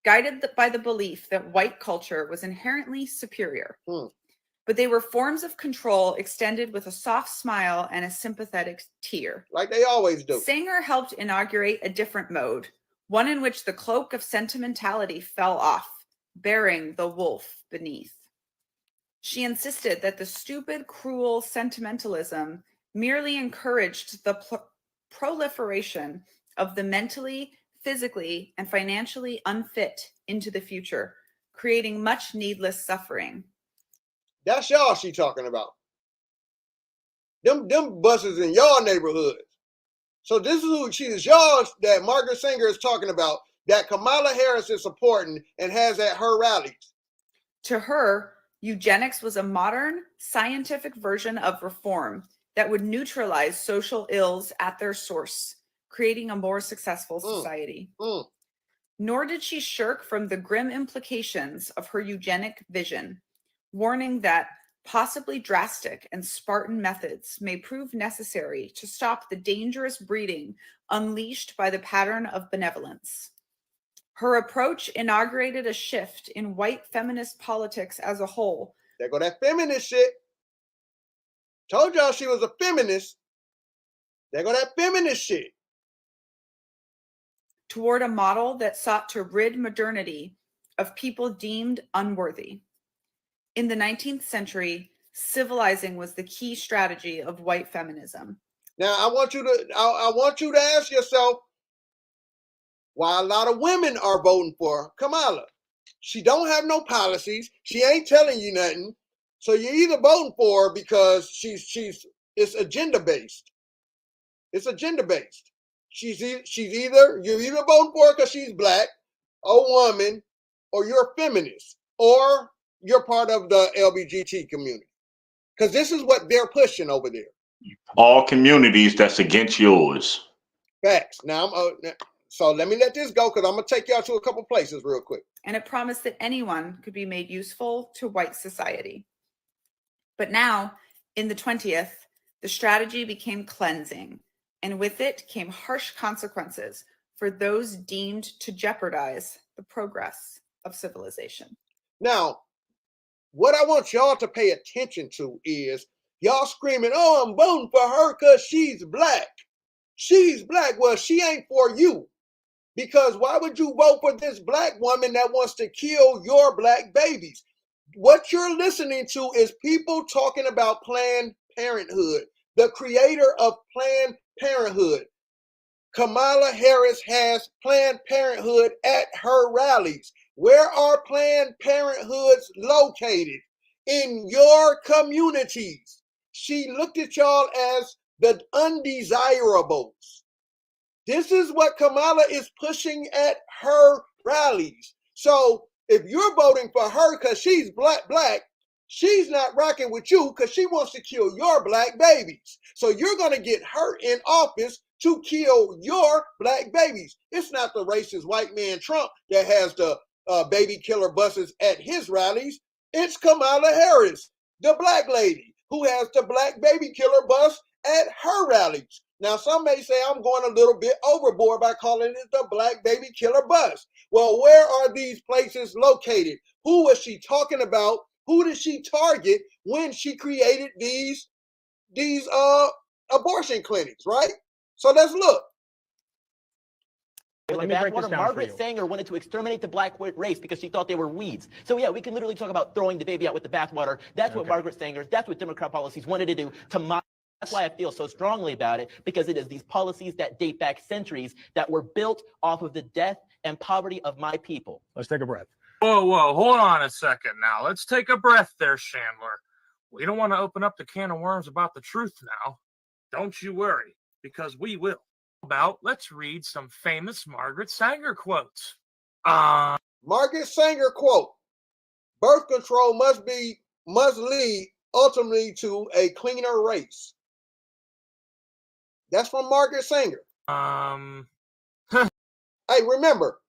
S20: guided by the belief that white culture was inherently superior. But they were forms of control extended with a soft smile and a sympathetic tear.
S3: Like they always do.
S20: Sanger helped inaugurate a different mode, one in which the cloak of sentimentality fell off, bearing the wolf beneath. She insisted that the stupid, cruel sentimentalism merely encouraged the proliferation of the mentally, physically, and financially unfit into the future, creating much needless suffering.
S3: That's y'all she talking about. Them buses in y'all neighborhoods. So this is who she is, y'all that Margaret Sanger is talking about, that Kamala Harris is supporting and has at her rallies.
S20: To her, eugenics was a modern, scientific version of reform that would neutralize social ills at their source, creating a more successful society. Nor did she shirk from the grim implications of her eugenic vision, warning that possibly drastic and Spartan methods may prove necessary to stop the dangerous breeding unleashed by the pattern of benevolence. Her approach inaugurated a shift in white feminist politics as a whole.
S3: There go that feminist shit. Told y'all she was a feminist. There go that feminist shit.
S20: toward a model that sought to rid modernity of people deemed unworthy. In the 19th century, civilizing was the key strategy of white feminism.
S3: Now, I want you to ask yourself why a lot of women are voting for Kamala. She don't have no policies. She ain't telling you nothing. So you're either voting for her because it's agenda based. It's agenda based. You're either voting for her because she's black, a woman, or you're a feminist, or you're part of the LGBT community. Because this is what they're pushing over there.
S2: All communities that's against yours.
S3: Facts. Now, so let me let this go because I'm going to take y'all to a couple places real quick.
S20: And it promised that anyone could be made useful to white society. But now, in the 20th, the strategy became cleansing, and with it came harsh consequences for those deemed to jeopardize the progress of civilization.
S3: Now, what I want y'all to pay attention to is y'all screaming, oh, I'm voting for her because she's black. She's black. Well, she ain't for you. Because why would you vote for this black woman that wants to kill your black babies? What you're listening to is people talking about Planned Parenthood, the creator of Planned Parenthood. Kamala Harris has Planned Parenthood at her rallies. Where are Planned Parenthoods located? In your communities. She looked at y'all as the undesirables. This is what Kamala is pushing at her rallies. So if you're voting for her because she's black, she's not rocking with you because she wants to kill your black babies. So you're going to get her in office to kill your black babies. It's not the racist white man Trump that has the baby killer buses at his rallies. It's Kamala Harris, the black lady, who has the black baby killer bus at her rallies. Now, some may say I'm going a little bit overboard by calling it the black baby killer bus. Well, where are these places located? Who was she talking about? Who did she target when she created these abortion clinics, right? So let's look.
S6: Let me break this down Margaret Sanger wanted to exterminate the black race because she thought they were weeds. So yeah, we can literally talk about throwing the baby out with the bathwater. That's what Margaret Sanger, that's what Democrat policies wanted to do to That's why I feel so strongly about it, because it is these policies that date back centuries that were built off of the death and poverty of my people.
S19: Let's take a breath. Whoa, hold on a second now. Let's take a breath there, Chandler. We don't want to open up the can of worms about the truth now. Don't you worry, because we will. Let's read some famous Margaret Sanger quotes.
S3: Margaret Sanger quote, birth control must lead ultimately to a cleaner race. That's from Margaret Sanger. Hey, remember,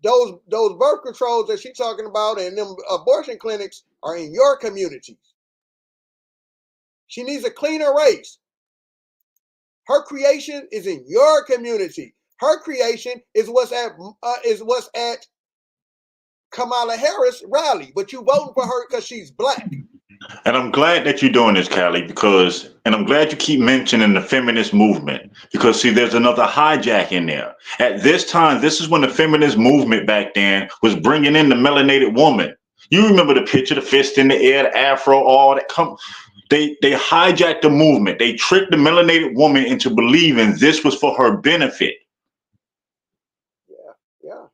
S3: those birth controls that she's talking about and them abortion clinics are in your communities. She needs a cleaner race. Her creation is in your community. Her creation is what's at Kamala Harris rally, but you voting for her because she's black.
S2: And I'm glad that you're doing this, Callie, and I'm glad you keep mentioning the feminist movement, because see, there's another hijack in there. At this time, this is when the feminist movement back then was bringing in the melanated woman. You remember the picture, the fist in the air, the afro, all that. They hijacked the movement. They tricked the melanated woman into believing this was for her benefit.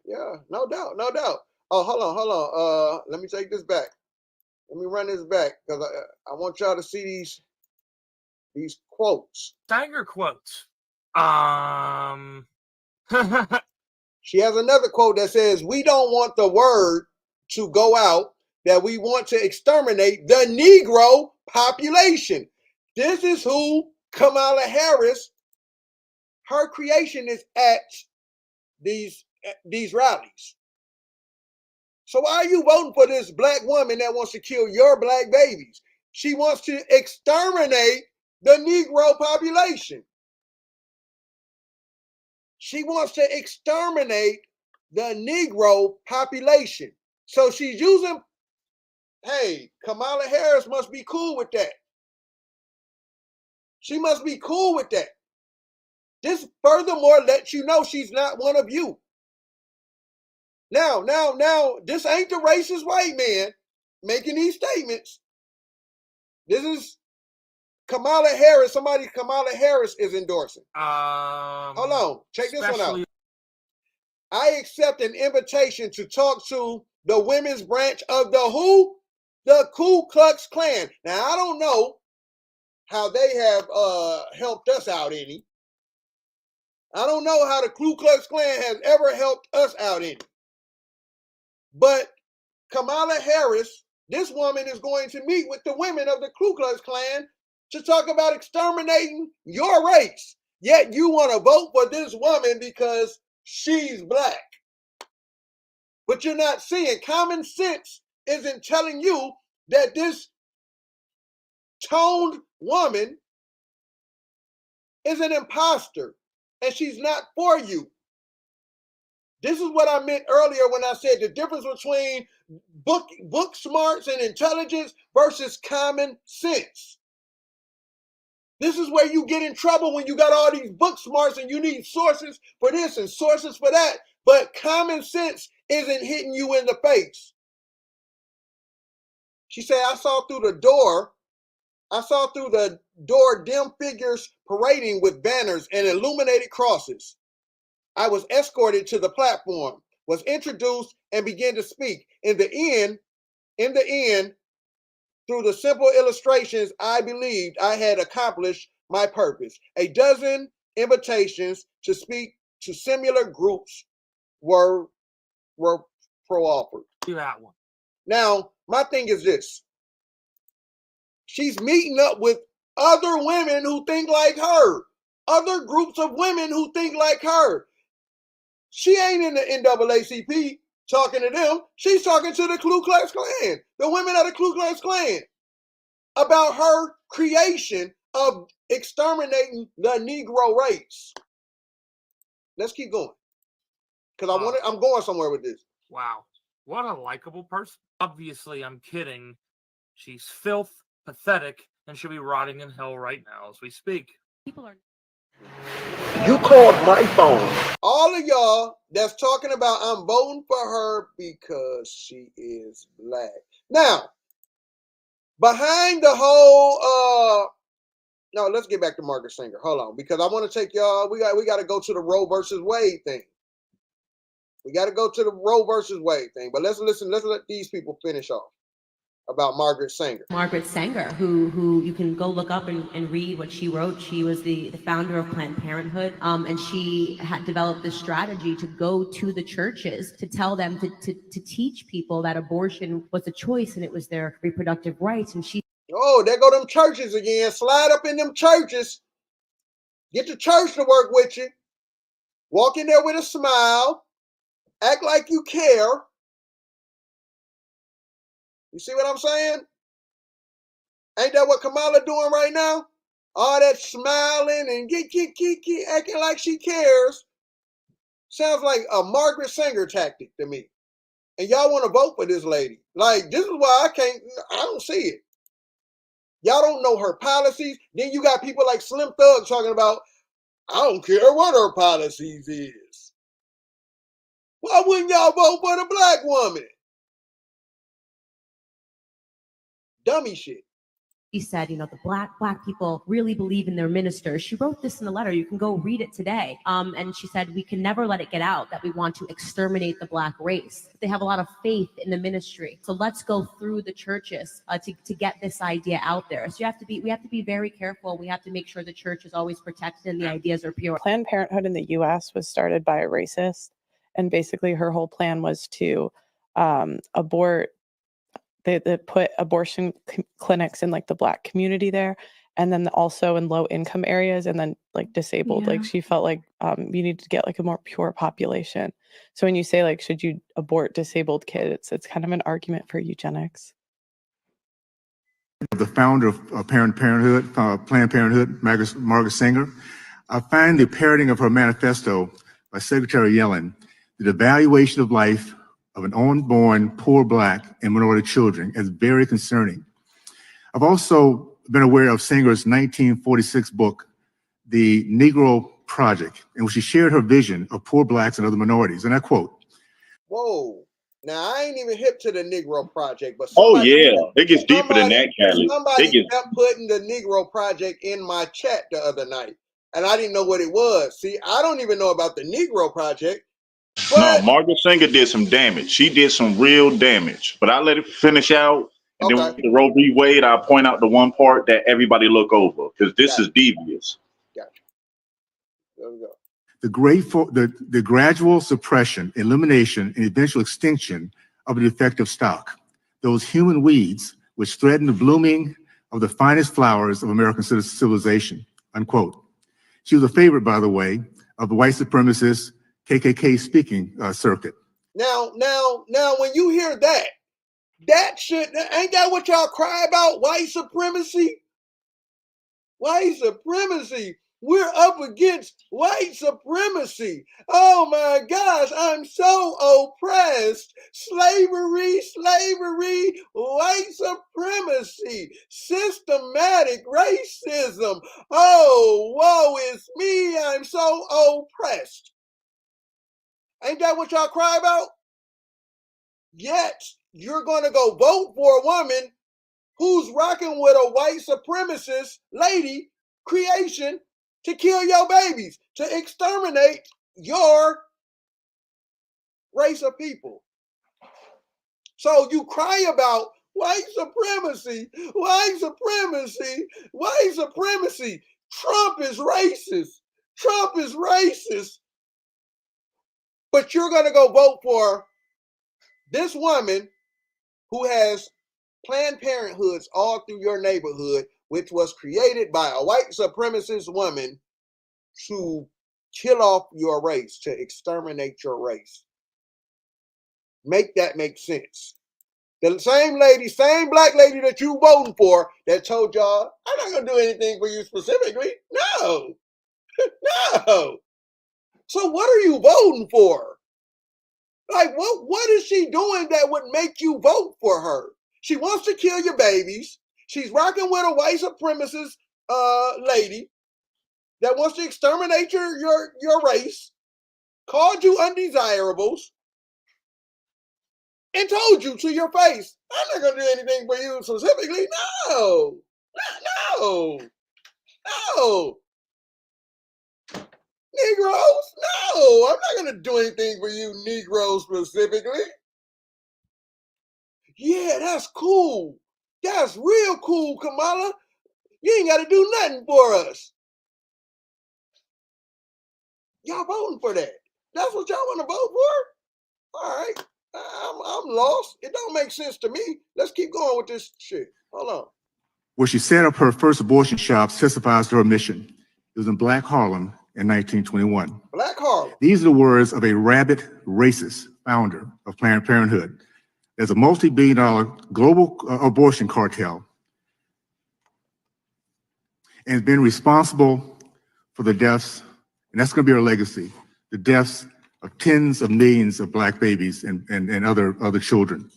S3: Yeah, no doubt. Oh, hold on. Let me take this back. Let me run this back because I want y'all to see these quotes.
S19: Sanger quotes.
S3: She has another quote that says, "We don't want the word to go out that we want to exterminate the Negro population." This is who Kamala Harris, her creation is at these rallies. So why are you voting for this black woman that wants to kill your black babies? She wants to exterminate the Negro population. She wants to exterminate the Negro population. So she's using, hey, Kamala Harris must be cool with that. She must be cool with that. This furthermore lets you know she's not one of you. Now, this ain't the racist white man making these statements. This is Kamala Harris. Somebody Kamala Harris is endorsing. Hold on. Check this one out. I accept an invitation to talk to the women's branch of the who? The Ku Klux Klan. Now, I don't know how they have helped us out any. I don't know how the Ku Klux Klan has ever helped us out any. But Kamala Harris, this woman is going to meet with the women of the Ku Klux Klan to talk about exterminating your race. Yet you want to vote for this woman because she's black. But you're not seeing common sense isn't telling you that this toned woman is an imposter and she's not for you. This is what I meant earlier when I said the difference between book smarts and intelligence versus common sense. This is where you get in trouble when you got all these book smarts and you need sources for this and sources for that, but common sense isn't hitting you in the face. She said, I saw through the door dim figures parading with banners and illuminated crosses. I was escorted to the platform, was introduced, and began to speak. In the end, through the simple illustrations, I believed I had accomplished my purpose. A dozen invitations to speak to similar groups were pro-offered.
S19: Do that one.
S3: Now, my thing is this. She's meeting up with other women who think like her, other groups of women who think like her. She ain't in the NAACP talking to them. She's talking to the Ku Klux Klan, the women of the Ku Klux Klan, about her creation of exterminating the Negro race. Let's keep going, because I'm going somewhere with this.
S19: Wow, what a likable person. Obviously, I'm kidding. She's filth, pathetic, and she'll be rotting in hell right now as we speak.
S1: People are.
S16: You called my phone.
S3: All of y'all that's talking about I'm voting for her because she is black. Now, behind the whole no, let's get back to Margaret Sanger. Hold on, because I want to take y'all. We got to go to the Roe versus Wade thing. We got to go to the Roe versus Wade thing. But let's listen. Let's let these people finish off about Margaret Sanger.
S1: Margaret Sanger, who you can go look up and read what she wrote. She was the founder of Planned Parenthood, and she had developed this strategy to go to the churches to tell them to teach people that abortion was a choice and it was their reproductive rights. And she.
S3: Oh, there go them churches again. Slide up in them churches. Get the church to work with you. Walk in there with a smile. Act like you care. You see what I'm saying? Ain't that what Kamala doing right now? All that smiling and acting like she cares. Sounds like a Margaret Sanger tactic to me. And y'all want to vote for this lady. Like, this is why I don't see it. Y'all don't know her policies. Then you got people like Slim Thug talking about, I don't care what her policies is. Why wouldn't y'all vote for the black woman? Dummy shit.
S1: She said, the black people really believe in their ministers. She wrote this in a letter. You can go read it today. And she said, we can never let it get out that we want to exterminate the black race. They have a lot of faith in the ministry. So let's go through the churches to get this idea out there. So we have to be very careful. We have to make sure the church is always protected and the ideas are pure.
S21: Planned Parenthood in the U.S. was started by a racist. And basically her whole plan was to abort. They put abortion clinics in like the black community there, and then also in low income areas, and then like disabled. Like she felt like you need to get like a more pure population. So when you say like, should you abort disabled kids, it's kind of an argument for eugenics.
S22: The founder of Planned Parenthood, Margaret Sanger, I find the parroting of her manifesto by Secretary Yellen, the devaluation of life of an unborn poor black and minority children, as very concerning. I've also been aware of Sanger's 1946 book, The Negro Project, in which she shared her vision of poor blacks and other minorities. And I quote,
S3: Whoa. Now I ain't even hip to the Negro Project, but
S2: Oh
S3: somebody
S2: yeah, it gets deeper than that, Callie. It gets
S3: kept putting the Negro Project in my chat the other night, and I didn't know what it was. See, I don't even know about the Negro Project.
S2: no. Margaret Sanger did some damage. She did some real damage. But I let it finish out, and then with the Roe v. Wade, I point out the one part that everybody look over because this is devious.
S3: Gotcha. There we go.
S22: The gradual suppression, elimination, and eventual extinction of a defective stock, those human weeds which threaten the blooming of the finest flowers of American civilization, unquote. She was a favorite, by the way, of the white supremacist KKK speaking circuit.
S3: Now, when you hear that, ain't that what y'all cry about? White supremacy? White supremacy. We're up against white supremacy. Oh my gosh, I'm so oppressed. Slavery, white supremacy, systematic racism. Oh, woe is me, I'm so oppressed. Ain't that what y'all cry about? Yet, you're going to go vote for a woman who's rocking with a white supremacist lady creation to kill your babies, to exterminate your race of people. So you cry about white supremacy, white supremacy, white supremacy. Trump is racist. Trump is racist. But you're going to go vote for this woman who has Planned Parenthoods all through your neighborhood, which was created by a white supremacist woman to kill off your race, to exterminate your race. Make that make sense. The same lady, same black lady that you voting for that told y'all, I'm not going to do anything for you specifically. No. No. So what are you voting for? Like, what is she doing that would make you vote for her? She wants to kill your babies. She's rocking with a white supremacist lady that wants to exterminate your race, called you undesirables, and told you to your face, I'm not going to do anything for you specifically. No. No. No. Negroes? No. I'm not going to do anything for you Negroes specifically. Yeah, that's cool. That's real cool, Kamala. You ain't got to do nothing for us. Y'all voting for that. That's what y'all want to vote for? All right. I'm lost. It don't make sense to me. Let's keep going with this shit. Hold on.
S22: Where she set up her first abortion shop testifies to her mission. It was in Black Harlem in 1921.
S3: Black Harlem.
S22: These are the words of a rabid racist founder of Planned Parenthood. There's a multi-billion-dollar global abortion cartel and has been responsible for the deaths, and that's going to be our legacy, the deaths of tens of millions of Black babies and other children.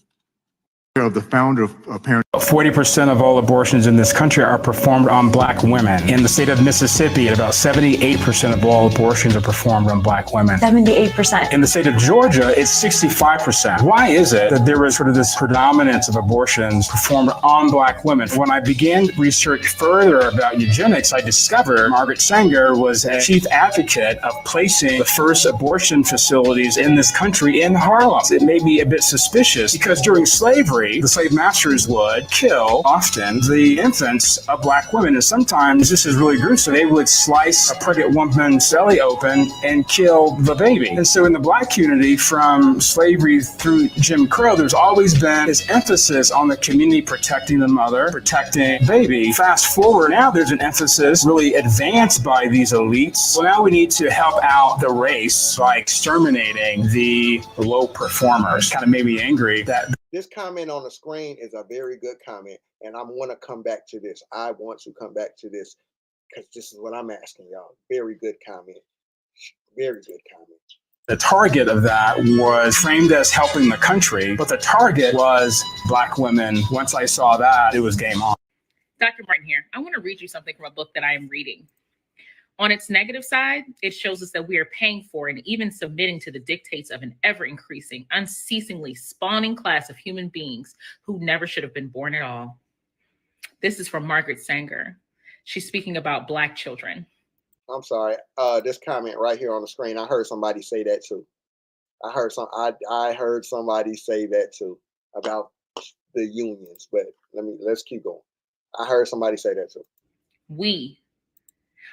S22: Of the founder of Parent.
S5: 40% of all abortions in this country are performed on Black women. In the state of Mississippi, about 78% of all abortions are performed on Black women. 78%. In the state of Georgia, it's 65%. Why is it that there is sort of this predominance of abortions performed on Black women? When I began research further about eugenics, I discovered Margaret Sanger was a chief advocate of placing the first abortion facilities in this country in Harlem. It made me a bit suspicious because during slavery, the slave masters would kill often the infants of Black women, and sometimes this is really gruesome. They would slice a pregnant woman's belly open and kill the baby. And so in the Black community, from slavery through Jim Crow, there's always been this emphasis on the community protecting the mother, protecting the baby. Fast forward, now there's an emphasis really advanced by these elites. So now we need to help out the race by exterminating the low performers. Kind of made me angry that
S3: this comment on the screen is a very good comment, and I want to come back to this. I want to come back to this because this is what I'm asking y'all. Very good comment. Very good comment.
S5: the target of that was framed as helping the country, but the target was Black women. Once I saw that, it was game on.
S7: Dr. Martin here. I want to read you something from a book that I am reading.
S4: On its negative side, it shows us that we are paying for and even submitting to the dictates of an ever-increasing, unceasingly spawning class of human beings who never should have been born at all. This is from Margaret Sanger. She's speaking about Black children.
S3: I'm sorry. This comment right here on the screen. I heard somebody say that too. I heard somebody say that too about the unions. But let's keep going. I heard somebody say that too.
S4: We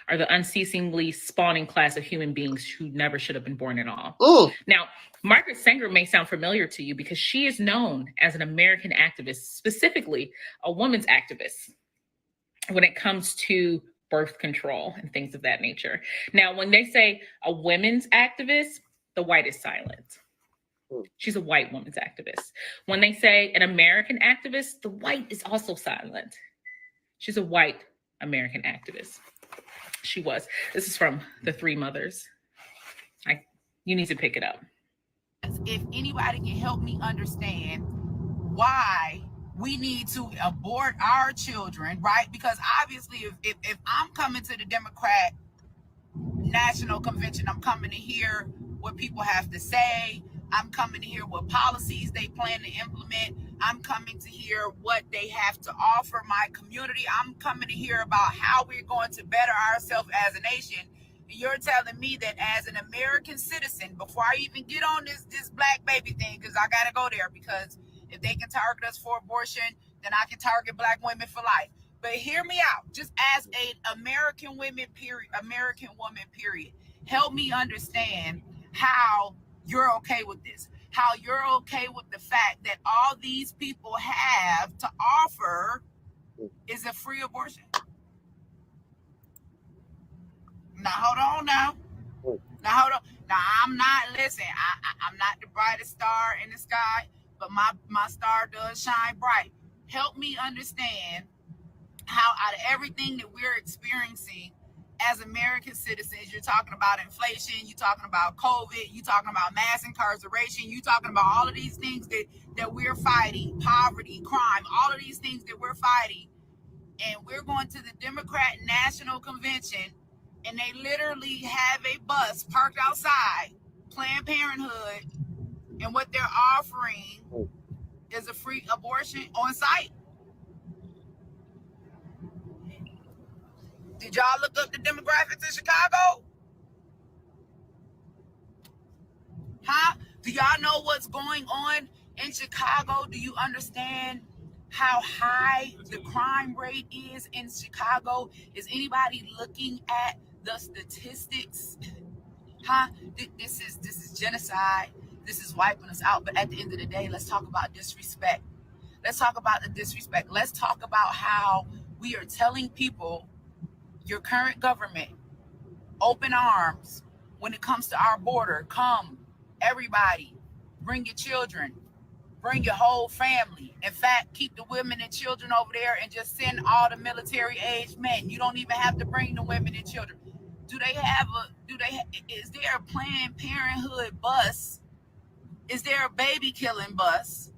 S4: are the unceasingly spawning class of human beings who never should have been born at all. Now, Margaret Sanger may sound familiar to you because she is known as an American activist, specifically a woman's activist, when it comes to birth control and things of that nature. Now, when they say a women's activist, the white is silent. She's a white woman's activist. When they say an American activist, the white is also silent. She's a white American activist. She was. This is from The Three Mothers. You need to pick it up.
S7: If anybody can help me understand why we need to abort our children, right? Because obviously if I'm coming to the Democrat National Convention, I'm coming to hear what people have to say. I'm coming to hear what policies they plan to implement. I'm coming to hear what they have to offer my community. I'm coming to hear about how we're going to better ourselves as a nation. And you're telling me that as an American citizen, before I even get on this black baby thing, because I got to go there, because if they can target us for abortion, then I can target Black women for life. But hear me out, just as an American woman, period. Help me understand how you're okay with this, how you're okay with the fact that all these people have to offer is a free abortion. Now, hold on now. Now, I'm not the brightest star in the sky, but my star does shine bright. Help me understand how out of everything that we're experiencing as American citizens, you're talking about inflation, you're talking about COVID, you're talking about mass incarceration, you're talking about all of these things that we're fighting, poverty, crime, all of these things that we're fighting. And we're going to the Democrat National Convention, and they literally have a bus parked outside Planned Parenthood, and what they're offering is a free abortion on site. Did y'all look up the demographics in Chicago? Huh? Do y'all know what's going on in Chicago? Do you understand how high the crime rate is in Chicago? Is anybody looking at the statistics? Huh? This is genocide. This is wiping us out. But at the end of the day, let's talk about disrespect. Let's talk about the disrespect. Let's talk about how we are telling people, your current government, open arms when it comes to our border. Come, everybody, bring your children, bring your whole family. In fact, keep the women and children over there and just send all the military-aged men. You don't even have to bring the women and children. Is there a Planned Parenthood bus? Is there a baby killing bus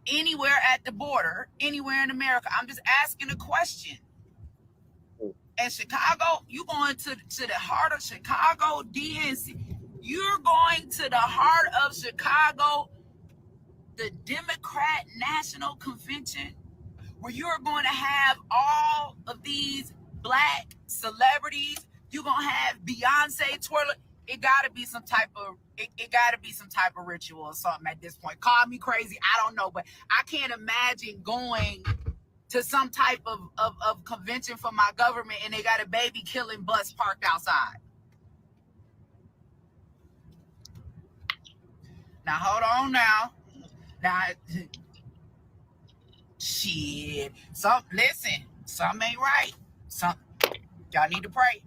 S7: anywhere at the border, anywhere in America? I'm just asking a question. In Chicago, you going to the heart of Chicago, DNC. You're going to the heart of Chicago, the Democrat National Convention, where you're going to have all of these Black celebrities. You're going to have Beyonce twirling. It got to be some type of ritual or something at this point. Call me crazy, I don't know, but I can't imagine going to some type of convention for my government and they got a baby killing bus parked outside. Now hold on now. Shit. Some ain't right. Y'all need to pray.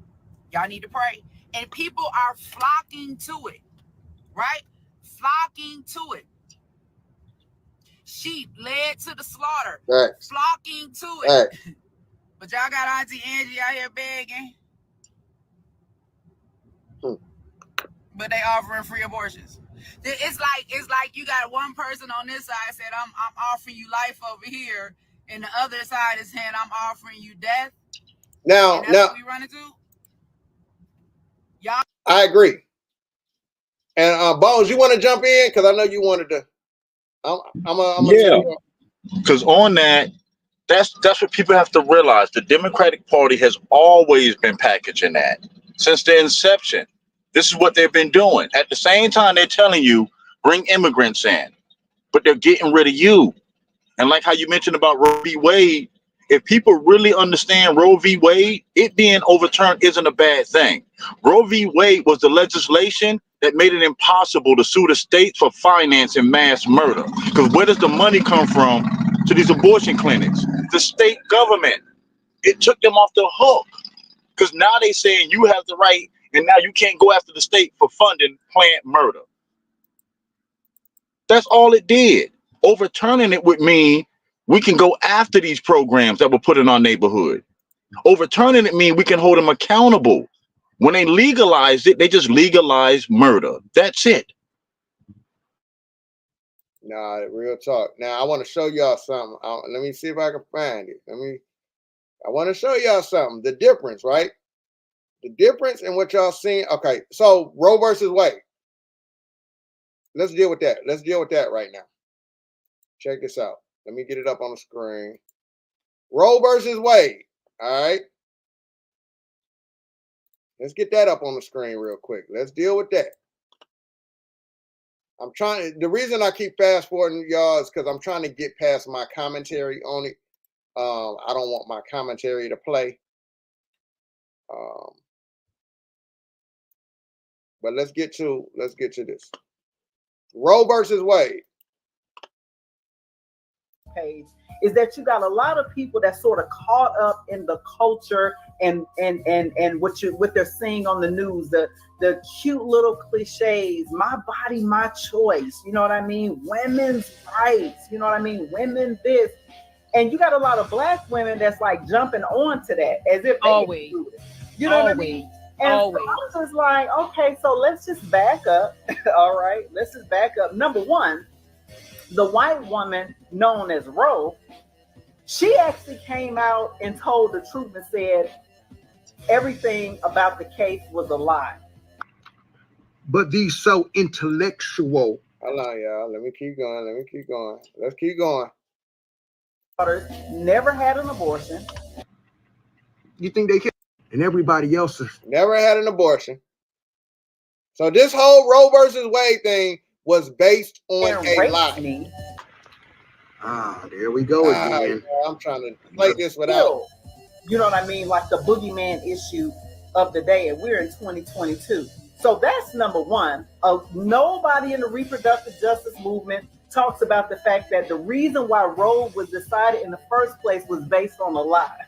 S7: And people are flocking to it, right? Flocking to it. Sheep led to the slaughter. Right. Flocking to it. Right. But y'all got Auntie Angie out here begging. But they offering free abortions. It's like you got one person on this side said, I'm offering you life over here, and the other side is saying, I'm offering you death.
S3: Now,
S7: what we run into? Y'all.
S3: I agree. And Bones, you want to jump in? Because I know you wanted to. I'm gonna tell
S2: Yeah,
S3: you.
S2: because on that, that's what people have to realize. The Democratic Party has always been packaging that since the inception. This is what they've been doing. At the same time, they're telling you bring immigrants in, but they're getting rid of you. And like how you mentioned about Roe v. Wade, if people really understand Roe v. Wade, it being overturned isn't a bad thing. Roe v. Wade was the legislation that made it impossible to sue the states for financing mass murder. Because where does the money come from to these abortion clinics? The state government. It took them off the hook. Because now they saying you have the right, and now you can't go after the state for funding planned murder. That's all it did. Overturning it would mean we can go after these programs that were put in our neighborhood. Overturning it means we can hold them accountable. When they legalized it, they just legalized murder. That's it.
S3: Nah, real talk. Now I want to show y'all something. Let me see if I can find it. I want to show y'all something. The difference, right? The difference in what y'all seen. Okay, so Roe versus Wade. Let's deal with that. Let's deal with that right now. Check this out. Let me get it up on the screen. Roe versus Wade. All right. Let's get that up on the screen real quick. Let's deal with that. The reason I keep fast forwarding y'all is because I'm trying to get past my commentary on it. I don't want my commentary to play. But let's get to this. Roe versus Wade.
S8: Page is that you got a lot of people that sort of caught up in the culture and what they're seeing on the news, the cute little cliches, my body, my choice, you know what I mean? Women's rights, you know what I mean? Women this. And you got a lot of Black women that's like jumping on to that as if they
S4: Always.
S8: You know what I mean? And
S4: Always.
S8: so I was just like, okay, so let's just back up. All right, let's just back up. Number one, the white woman known as Roe, she actually came out and told the truth and said everything about the case was a lie.
S16: But these so intellectual.
S3: Hold on, y'all. Let me keep going. Let's keep going.
S8: Daughters never had an abortion.
S16: You think they can? And everybody else
S3: never had an abortion. So this whole Roe versus Wade thing was based on a lie.
S16: There we go again.
S3: I'm trying to play this without.
S8: You know what I mean? Like the boogeyman issue of the day, and we're in 2022. So that's number one. Nobody in the reproductive justice movement talks about the fact that the reason why Roe was decided in the first place was based on a lie.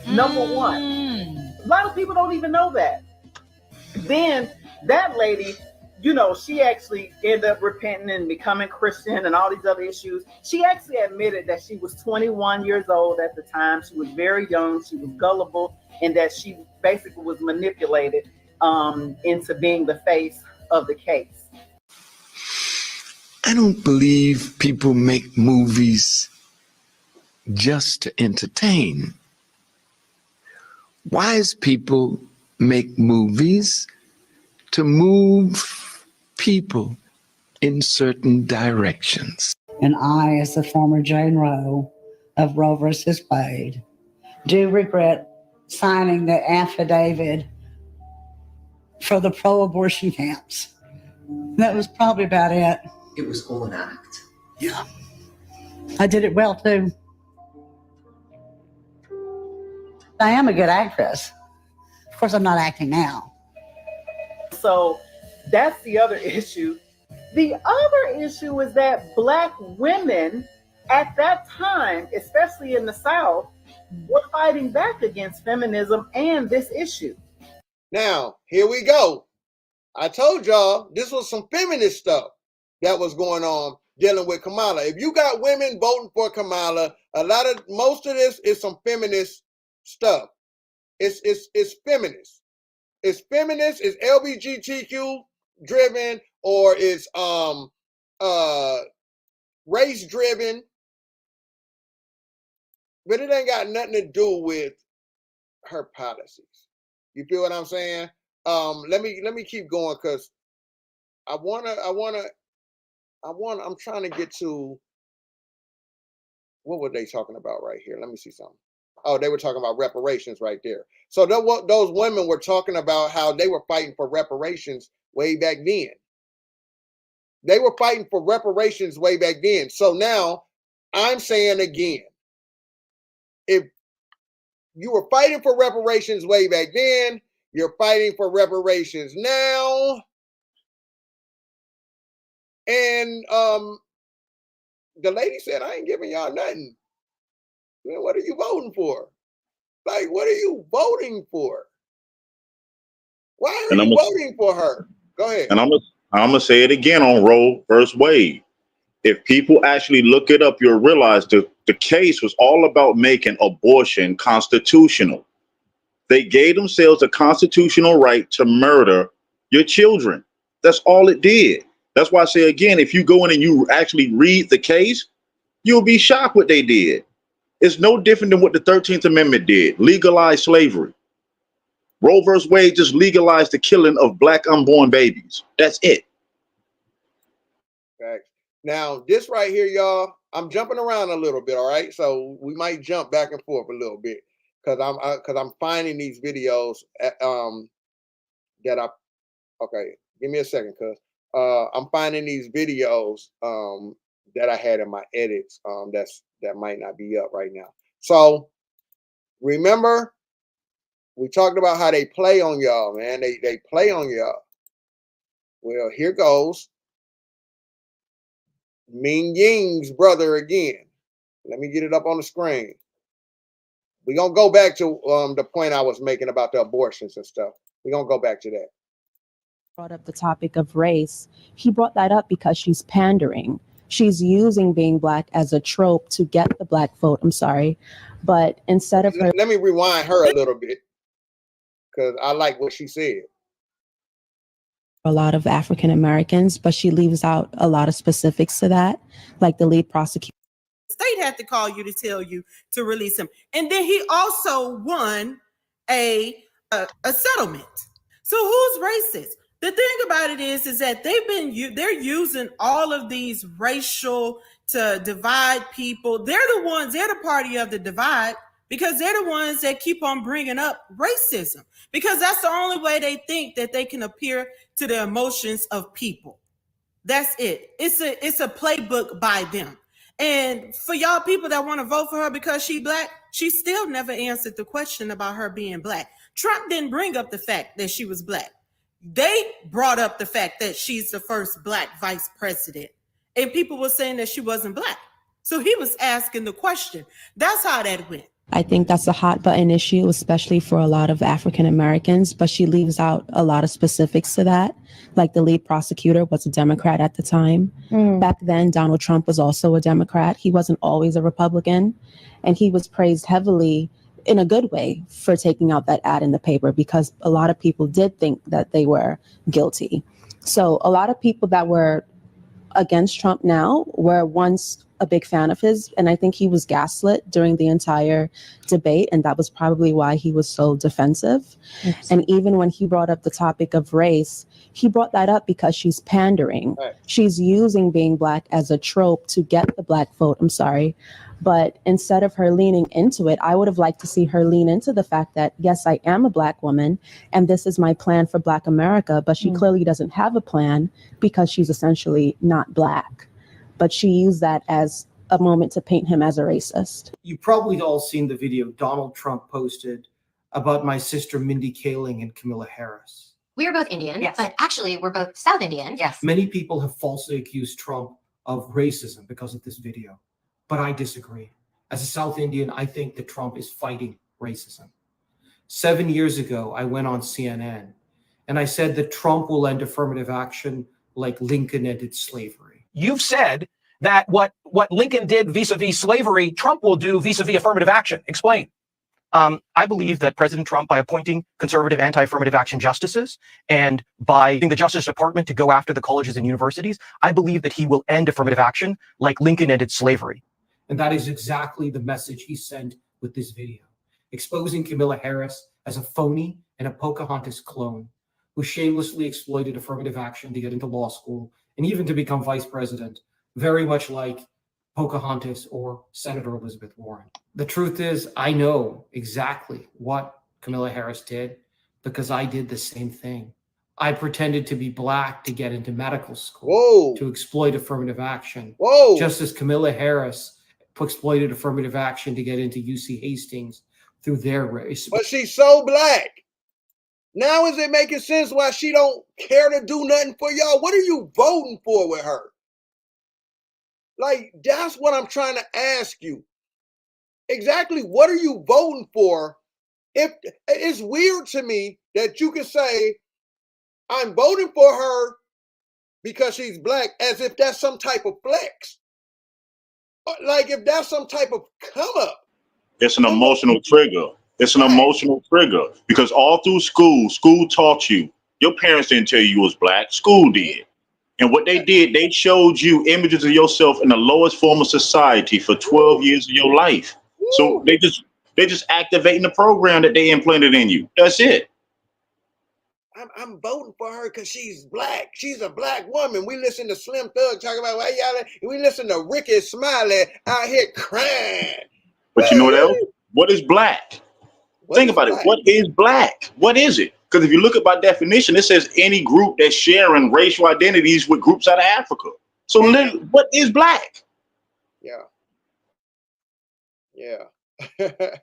S8: Number one. A lot of people don't even know that. Then that lady, you know, she actually ended up repenting and becoming Christian and all these other issues. She actually admitted that she was 21 years old at the time. She was very young. She was gullible, and that she basically was manipulated into being the face of the case.
S10: I don't believe people make movies just to entertain. Wise people make movies to move people in certain directions.
S23: And I, as the former Jane Roe of Roe versus Wade, do regret signing the affidavit for the pro-abortion camps. That was probably about it.
S24: It was all an act.
S23: Yeah. I did it well, too. I am a good actress. Of course, I'm not acting now.
S8: So that's the other issue. The other issue is that Black women at that time, especially in the South, were fighting back against feminism and this issue.
S3: Now, here we go. I told y'all this was some feminist stuff that was going on dealing with Kamala. If you got women voting for Kamala, most of this is some feminist stuff. It's feminist. It's feminist, it's LGBTQ driven, or it's race driven. But it ain't got nothing to do with her policies. You feel what I'm saying? let me keep going because I'm trying to get to what were they talking about right here? Let me see something. Oh, they were talking about reparations right there. So those women were talking about how they were fighting for reparations way back then. They were fighting for reparations way back then. So now I'm saying again, if you were fighting for reparations way back then, you're fighting for reparations now. And the lady said, I ain't giving y'all nothing. Man, what are you voting for? Like, what are you voting for? Why are you voting for her? Go ahead.
S2: And I'm gonna say it again on Roe versus Wade. If people actually look it up, you'll realize the case was all about making abortion constitutional. They gave themselves a constitutional right to murder your children. That's all it did. That's why I say again, if you go in and you actually read the case, you'll be shocked what they did. It's no different than what the 13th Amendment did, legalize slavery. Roe versus Wade just legalized the killing of black unborn babies. That's it.
S3: Okay. Now, this right here, y'all, I'm jumping around a little bit, all right? So we might jump back and forth a little bit because I'm finding these videos okay, give me a second, cuz I'm finding these videos that I had in my edits that might not be up right now. So remember, we talked about how they play on y'all, man. They play on y'all. Well, here goes Ming Ying's brother again. Let me get it up on the screen. We're going to go back to the point I was making about the abortions and stuff. We're going to go back to that.
S11: Brought up the topic of race. He brought that up because she's pandering. She's using being black as a trope to get the black vote. I'm sorry. But instead of her...
S3: Let me rewind her a little bit because I like what she said.
S11: A lot of African Americans, but she leaves out a lot of specifics to that, like the lead prosecutor.
S12: State had to call you to tell you to release him. And then he also won a settlement. So who's racist? The thing about it is that they're using all of these racial to divide people. They're the party of the divide because they're the ones that keep on bringing up racism because that's the only way they think that they can appear to the emotions of people. That's it. It's a playbook by them. And for y'all people that want to vote for her because she's black, she still never answered the question about her being black. Trump didn't bring up the fact that she was black. They brought up the fact that she's the first black vice president. And people were saying that she wasn't black. So he was asking the question. That's how that went.
S11: I think that's a hot button issue, especially for a lot of African Americans, but she leaves out a lot of specifics to that. Like the lead prosecutor was a Democrat at the time. Back then, Donald Trump was also a Democrat. He wasn't always a Republican. And he was praised heavily in a good way for taking out that ad in the paper because a lot of people did think that they were guilty. So a lot of people that were against Trump now were once a big fan of his, and I think he was gaslit during the entire debate, and that was probably why he was so defensive. And even when he brought up the topic of race, he brought that up because she's pandering. Right. She's using being black as a trope to get the black vote. I'm sorry. But instead of her leaning into it, I would have liked to see her lean into the fact that, yes, I am a black woman, and this is my plan for Black America, but she clearly doesn't have a plan because she's essentially not black. But she used that as a moment to paint him as a racist.
S13: You probably all seen the video Donald Trump posted about my sister Mindy Kaling and Camilla Harris.
S24: We are both Indian, but actually we're both South Indian. Yes.
S13: Many people have falsely accused Trump of racism because of this video, but I disagree. As a South Indian, I think that Trump is fighting racism. 7 years ago, I went on CNN and I said that Trump will end affirmative action like Lincoln ended slavery.
S6: You've said that what Lincoln did vis-a-vis slavery, Trump will do vis-a-vis affirmative action. Explain. I believe that President Trump, by appointing conservative anti-affirmative action justices and by the Justice Department to go after the colleges and universities, I believe that he will end affirmative action like Lincoln ended slavery.
S13: And that is exactly the message he sent with this video, exposing Camilla Harris as a phony and a Pocahontas clone. who shamelessly exploited affirmative action to get into law school and even to become vice president, very much like Pocahontas or Senator Elizabeth Warren. The truth is, I know exactly what Camilla Harris did because I did the same thing. I pretended to be black to get into medical school, to exploit affirmative action, just as Camilla Harris exploited affirmative action to get into UC Hastings through their race.
S3: But she's so black. Now is it making sense why she don't care to do nothing for y'all? What are you voting for with her? Like, that's what I'm trying to ask you. Exactly what are you voting for? If it's weird to me that you can say, I'm voting for her because she's black, as if that's some type of flex. Like if that's some type of come up.
S2: It's an emotional trigger. It's an emotional trigger because all through school taught you. Your parents didn't tell you was black. School did. And what they did, they showed you images of yourself in the lowest form of society for 12 years of your life. So they just activating the program that they implanted in you. That's it.
S3: I'm voting for her because she's black. She's a black woman. We listen to Slim Thug talk about why y'all, and we listen to Ricky Smiley out here crying.
S2: But you know what else? What is black? Think about it. What is black? What is it? Because if you look at by definition, it says any group that's sharing racial identities with groups out of Africa. So literally, what is black?
S3: Yeah. And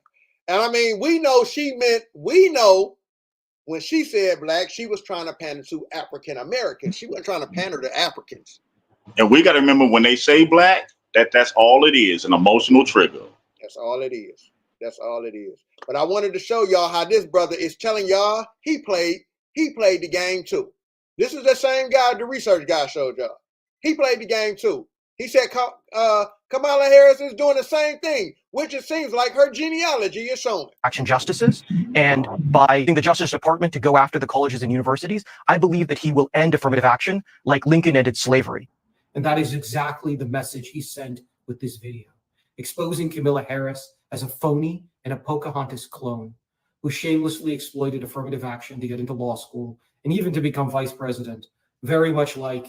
S3: I mean, we know when she said black, she was trying to pander to African Americans. She wasn't trying to pander to Africans.
S2: And we got to remember when they say black, that's all it is, an emotional trigger.
S3: That's all it is. That's all it is. But I wanted to show y'all how this brother is telling y'all he played the game too. This is the same guy the research guy showed y'all. He played the game too. He said Kamala Harris is doing the same thing, which it seems like her genealogy is showing.
S6: Action justices, and by using the Justice Department to go after the colleges and universities, I believe that he will end affirmative action like Lincoln ended slavery.
S13: And that is exactly the message he sent with this video, exposing Camilla Harris as a phony and a Pocahontas clone who shamelessly exploited affirmative action to get into law school and even to become vice president, very much like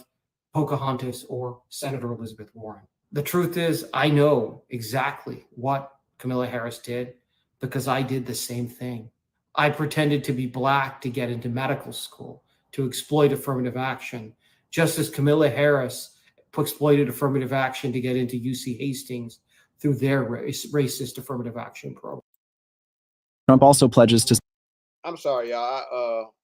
S13: Pocahontas or Senator Elizabeth Warren. The truth is, I know exactly what Camilla Harris did because I did the same thing. I pretended to be black to get into medical school, to exploit affirmative action, just as Camilla Harris exploited affirmative action to get into UC Hastings through their racist affirmative action program.
S9: Trump also pledges to...
S3: I'm sorry, y'all.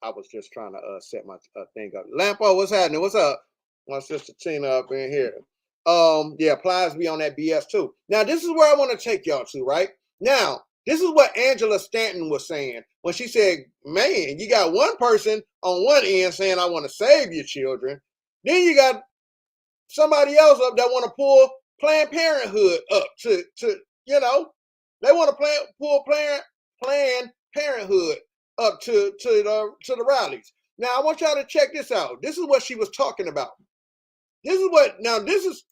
S3: I was just trying to set my thing up. Lampo, what's happening? What's up? My sister Tina up in here. Yeah, Plies be on that BS too. Now, this is where I want to take y'all to, right? Now, this is what Angela Stanton was saying when she said, man, you got one person on one end saying, I want to save your children. Then you got somebody else up that want to pull Planned Parenthood up to they want to pull Planned Parenthood up to the rallies. Now, I want y'all to check this out. This is what she was talking about. This is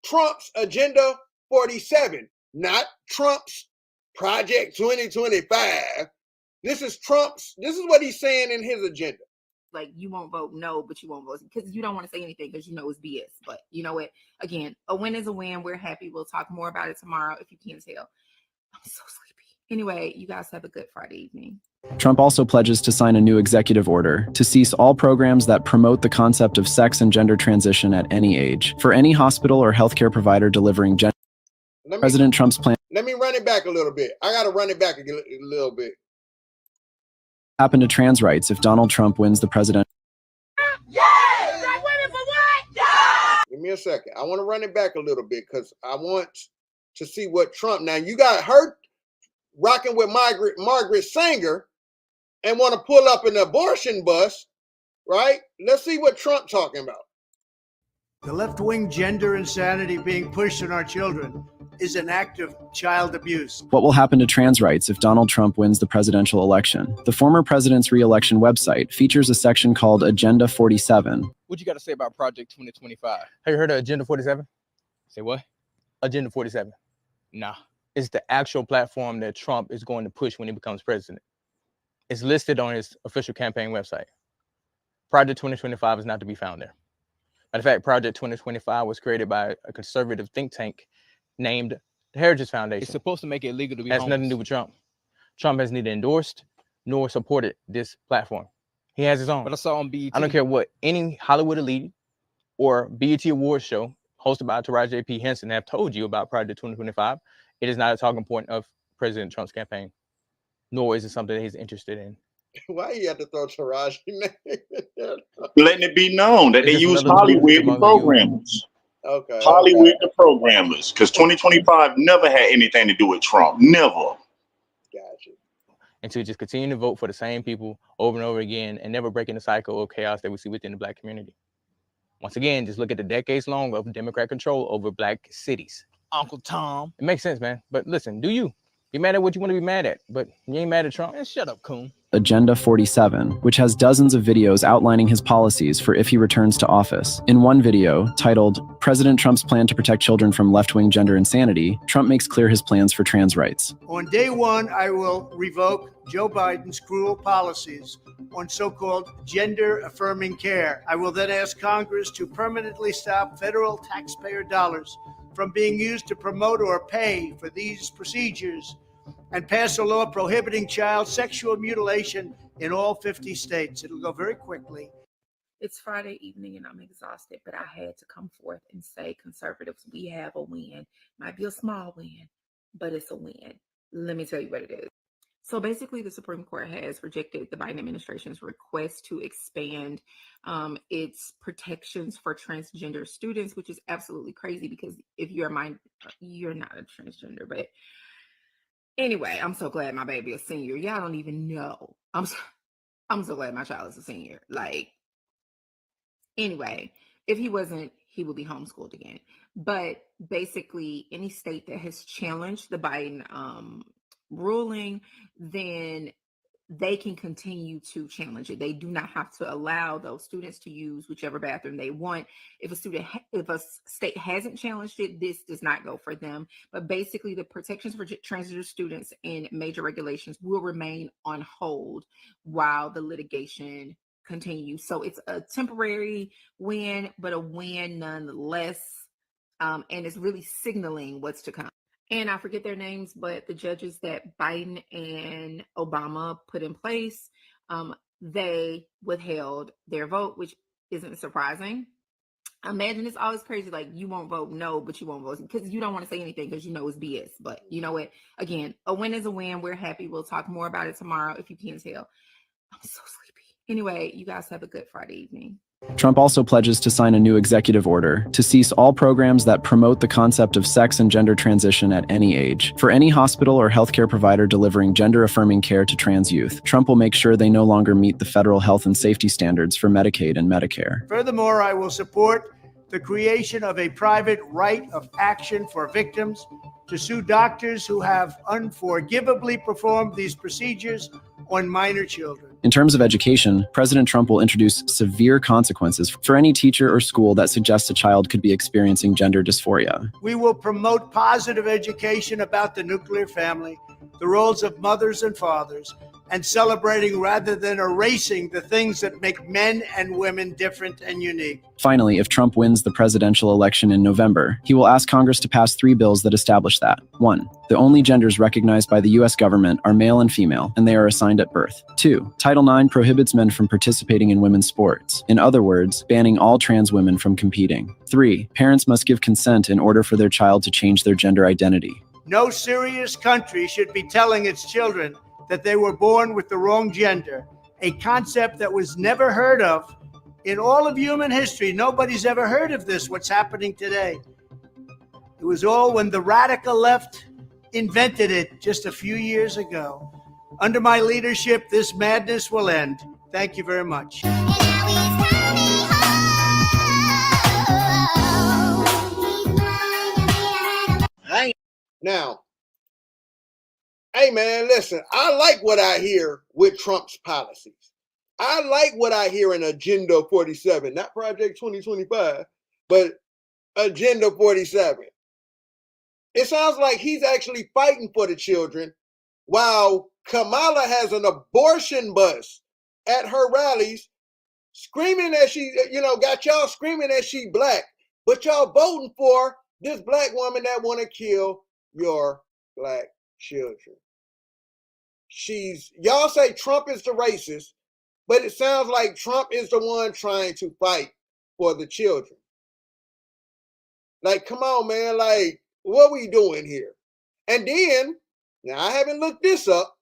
S3: Trump's Agenda 47, not Trump's Project 2025. This is what he's saying in his agenda.
S14: Like, you won't vote no, but you won't vote because you don't want to say anything because you know it's BS. But you know what? Again, a win is a win. We're happy. We'll talk more about it tomorrow if you can't tell. I'm so sleepy. Anyway, you guys have a good Friday evening.
S9: Trump also pledges to sign a new executive order to cease all programs that promote the concept of sex and gender transition at any age for any hospital or healthcare provider delivering gender. President Trump's plan.
S3: Let me run it back a little bit. I got to run it back a little bit.
S9: Happen to trans rights if Donald Trump wins the president.
S3: Give me a second. I want to run it back a little bit because I want to see what Trump. Now, you got her rocking with Margaret Sanger and want to pull up an abortion bus, right? Let's see what Trump talking about.
S15: The left-wing gender insanity being pushed on our children is an act of child abuse.
S9: What will happen to trans rights if Donald Trump wins the presidential election? The former president's re-election website features a section called Agenda 47.
S17: What you got to say about Project 2025? Have you heard of Agenda 47? Say what? Agenda 47. Nah. It's the actual platform that Trump is going to push when he becomes president. It's listed on his official campaign website. Project 2025 is not to be found there. Matter of fact, Project 2025 was created by a conservative think tank named the Heritage Foundation.
S1: It's supposed to make it illegal to be
S17: Has nothing to do with Trump. Trump has neither endorsed nor supported this platform. He has his own.
S1: But I saw on BET.
S17: I don't care what any Hollywood elite or BET Awards show hosted by Taraji P. Henson have told you about Project 2025. It is not a talking point of President Trump's campaign, nor is it something that he's interested in.
S3: Why you have to throw Taraji name in there?
S2: Letting it be known that they use Hollywood the programmers.
S3: Okay.
S2: Hollywood the programmers, because 2025 never had anything to do with Trump. Never.
S3: Gotcha.
S17: And to just continue to vote for the same people over and over again and never breaking the cycle of chaos that we see within the Black community. Once again, just look at the decades long of Democrat control over Black cities.
S1: Uncle Tom.
S17: It makes sense, man. But listen, do you? Be mad at what you want to be mad at, but you ain't mad at Trump.
S1: Man, shut up, coon.
S9: Agenda 47, which has dozens of videos outlining his policies for if he returns to office. In one video, titled President Trump's Plan to Protect Children from Left-Wing Gender Insanity, Trump makes clear his plans for trans rights.
S15: On day one, I will revoke Joe Biden's cruel policies on so-called gender-affirming care. I will then ask Congress to permanently stop federal taxpayer dollars from being used to promote or pay for these procedures and pass a law prohibiting child sexual mutilation in all 50 states. It'll go very quickly.
S14: It's Friday evening and I'm exhausted, but I had to come forth and say, conservatives, we have a win. Might be a small win, but it's a win. Let me tell you what it is. So basically, the Supreme Court has rejected the Biden administration's request to expand its protections for transgender students, which is absolutely crazy because if you're you're not a transgender. But anyway, I'm so glad my baby is a senior. Y'all don't even know. I'm so glad my child is a senior. Like, anyway, if he wasn't, he would be homeschooled again. But basically, any state that has challenged the Biden ruling, then they can continue to challenge it. They do not have to allow those students to use whichever bathroom they want. If a state hasn't challenged it, this does not go for them. But basically, the protections for transgender students and major regulations will remain on hold while the litigation continues. So it's a temporary win, but a win nonetheless. And it's really signaling what's to come. And I forget their names, but the judges that Biden and Obama put in place, they withheld their vote, which isn't surprising. Imagine it's always crazy, like you won't vote no, but you won't vote because you don't want to say anything because you know it's BS. But you know what? Again, a win is a win. We're happy. We'll talk more about it tomorrow if you can't tell. I'm so sleepy. Anyway, you guys have a good Friday evening.
S9: Trump also pledges to sign a new executive order to cease all programs that promote the concept of sex and gender transition at any age. For any hospital or healthcare provider delivering gender-affirming care to trans youth, Trump will make sure they no longer meet the federal health and safety standards for Medicaid and Medicare.
S15: Furthermore, I will support the creation of a private right of action for victims to sue doctors who have unforgivably performed these procedures on minor children.
S9: In terms of education, President Trump will introduce severe consequences for any teacher or school that suggests a child could be experiencing gender dysphoria.
S15: We will promote positive education about the nuclear family, the roles of mothers and fathers, and celebrating rather than erasing the things that make men and women different and unique.
S9: Finally, if Trump wins the presidential election in November, he will ask Congress to pass 3 bills that establish that. 1. The only genders recognized by the U.S. government are male and female, and they are assigned at birth. 2. Title IX prohibits men from participating in women's sports. In other words, banning all trans women from competing. 3. Parents must give consent in order for their child to change their gender identity.
S15: No serious country should be telling its children that they were born with the wrong gender, a concept that was never heard of in all of human history. Nobody's ever heard of this, what's happening today. It was all when the radical left invented it just a few years ago. Under my leadership, this madness will end. Thank you very much.
S3: Now, hey man, listen, I like what I hear with Trump's policies. I like what I hear in Agenda 47, not Project 2025, but Agenda 47. It sounds like he's actually fighting for the children while Kamala has an abortion bus at her rallies, screaming that she, got y'all screaming that she black, but y'all voting for this black woman that want to kill your black children. Y'all say Trump is the racist, but it sounds like Trump is the one trying to fight for the children. Like, come on, man. Like, what we doing here? And then, now I haven't looked this up.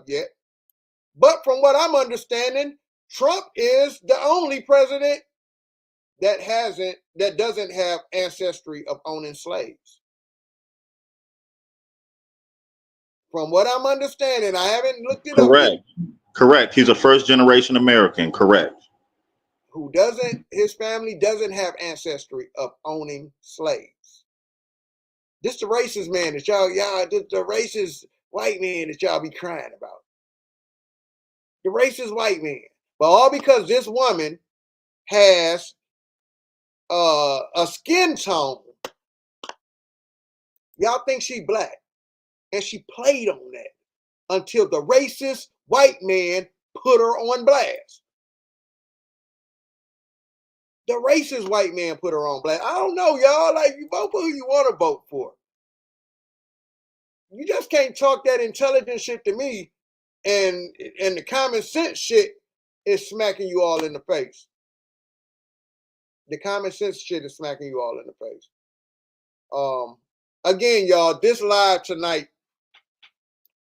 S3: Yet. But from what I'm understanding, Trump is the only president that doesn't have ancestry of owning slaves. From what I'm understanding, I haven't looked it up yet.
S2: Correct. He's a first generation American. Correct.
S3: His family doesn't have ancestry of owning slaves. This the racist man that the racist white man that y'all be crying about. The racist white man. But all because this woman has a skin tone, y'all think she black. And she played on that until the racist white man put her on blast. The racist white man put her on blast. I don't know, y'all. Like, you vote for who you want to vote for. You just can't talk that intelligent shit to me, and the common sense shit is smacking you all in the face. The common sense shit is smacking you all in the face. Again, y'all, this live tonight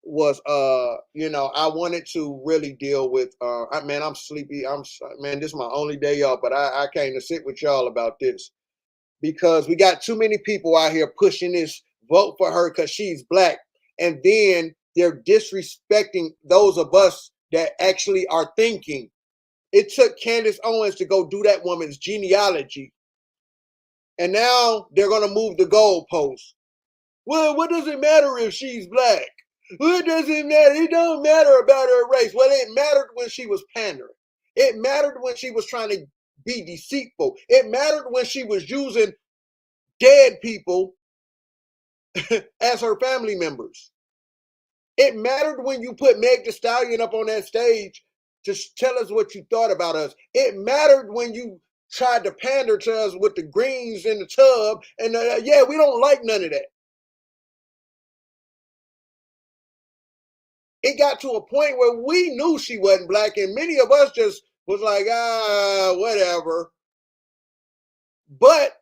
S3: was I wanted to really deal with I'm sleepy. This is my only day, y'all, but I came to sit with y'all about this because we got too many people out here pushing this vote for her because she's black, and then they're disrespecting those of us that actually are thinking. It took Candace Owens to go do that woman's genealogy, and now they're gonna move the goalposts. Well, what does it matter if she's black? What does it matter? It don't matter about her race. Well, it mattered when she was pandering. It mattered when she was trying to be deceitful. It mattered when she was using dead people as her family members. It mattered when you put Meg Thee Stallion up on that stage to tell us what you thought about us. It mattered when you tried to pander to us with the greens in the tub. And we don't like none of that. It got to a point where we knew she wasn't black, and many of us just was like, whatever. But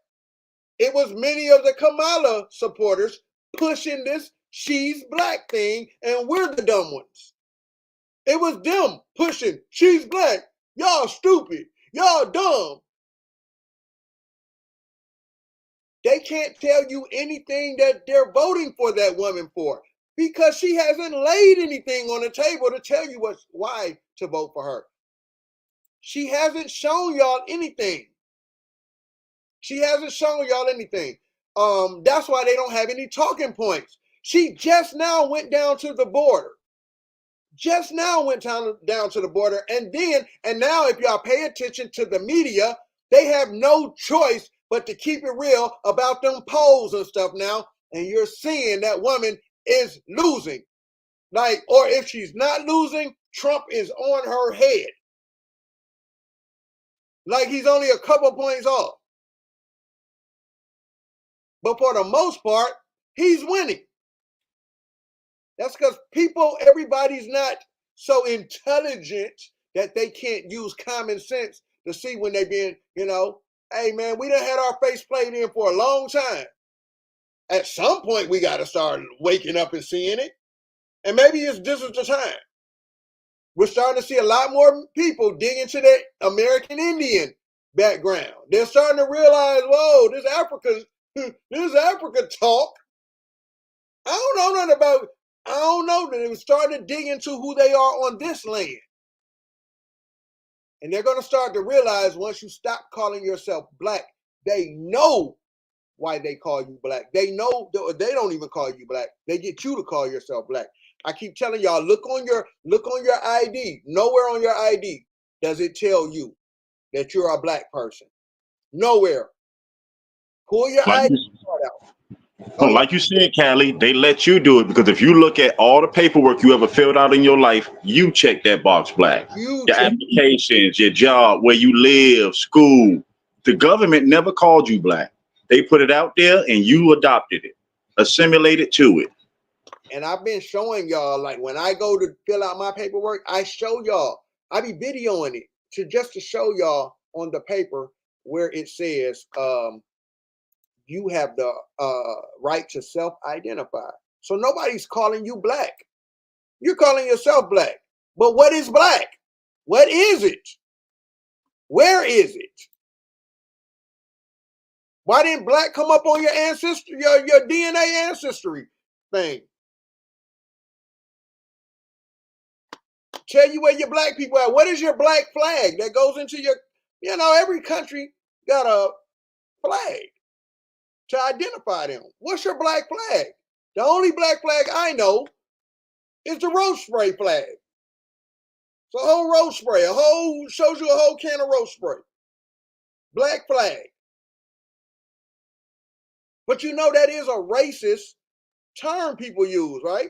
S3: it was many of the Kamala supporters pushing this she's black thing, and we're the dumb ones. It was them pushing she's black. Y'all stupid. Y'all dumb. They can't tell you anything that they're voting for that woman for, because she hasn't laid anything on the table to tell you why to vote for her. She hasn't shown y'all anything. That's why they don't have any talking points. She just now went down to the border. And now if y'all pay attention to the media, they have no choice but to keep it real about them polls and stuff now. And you're seeing that woman is losing. Or if she's not losing, Trump is on her head. Like he's only a couple points off. But for the most part, he's winning. That's because everybody's not so intelligent that they can't use common sense to see when they being, hey man, we done had our face played in for a long time. At some point, we got to start waking up and seeing it. And maybe this is the time. We're starting to see a lot more people dig into their American Indian background. They're starting to realize, whoa, this Africa talk. I don't know that they were starting to dig into who they are on this land. And they're going to start to realize once you stop calling yourself black, they know why they call you black. They know they don't even call you black. They get you to call yourself black. I keep telling y'all, look on your ID. Nowhere on your ID does it tell you that you're a black person. Nowhere. Pull your ID card out.
S2: Well, like you said, Callie, they let you do it because if you look at all the paperwork you ever filled out in your life, you check that box black. Your applications, your job, where you live, school. The government never called you black. They put it out there and you adopted it, assimilated to it.
S3: And I've been showing y'all, like when I go to fill out my paperwork, I show y'all. I be videoing it to show y'all on the paper where it says you have the right to self-identify. So nobody's calling you black. You're calling yourself black. But what is black? What is it? Where is it? Why didn't black come up on your ancestry, your DNA ancestry thing? Tell you where your black people are. What is your black flag that goes into your, every country got a flag to identify them. What's your black flag? The only black flag I know is the roach spray flag. So a whole roach spray, shows you a whole can of roach spray. Black flag. But that is a racist term people use, right?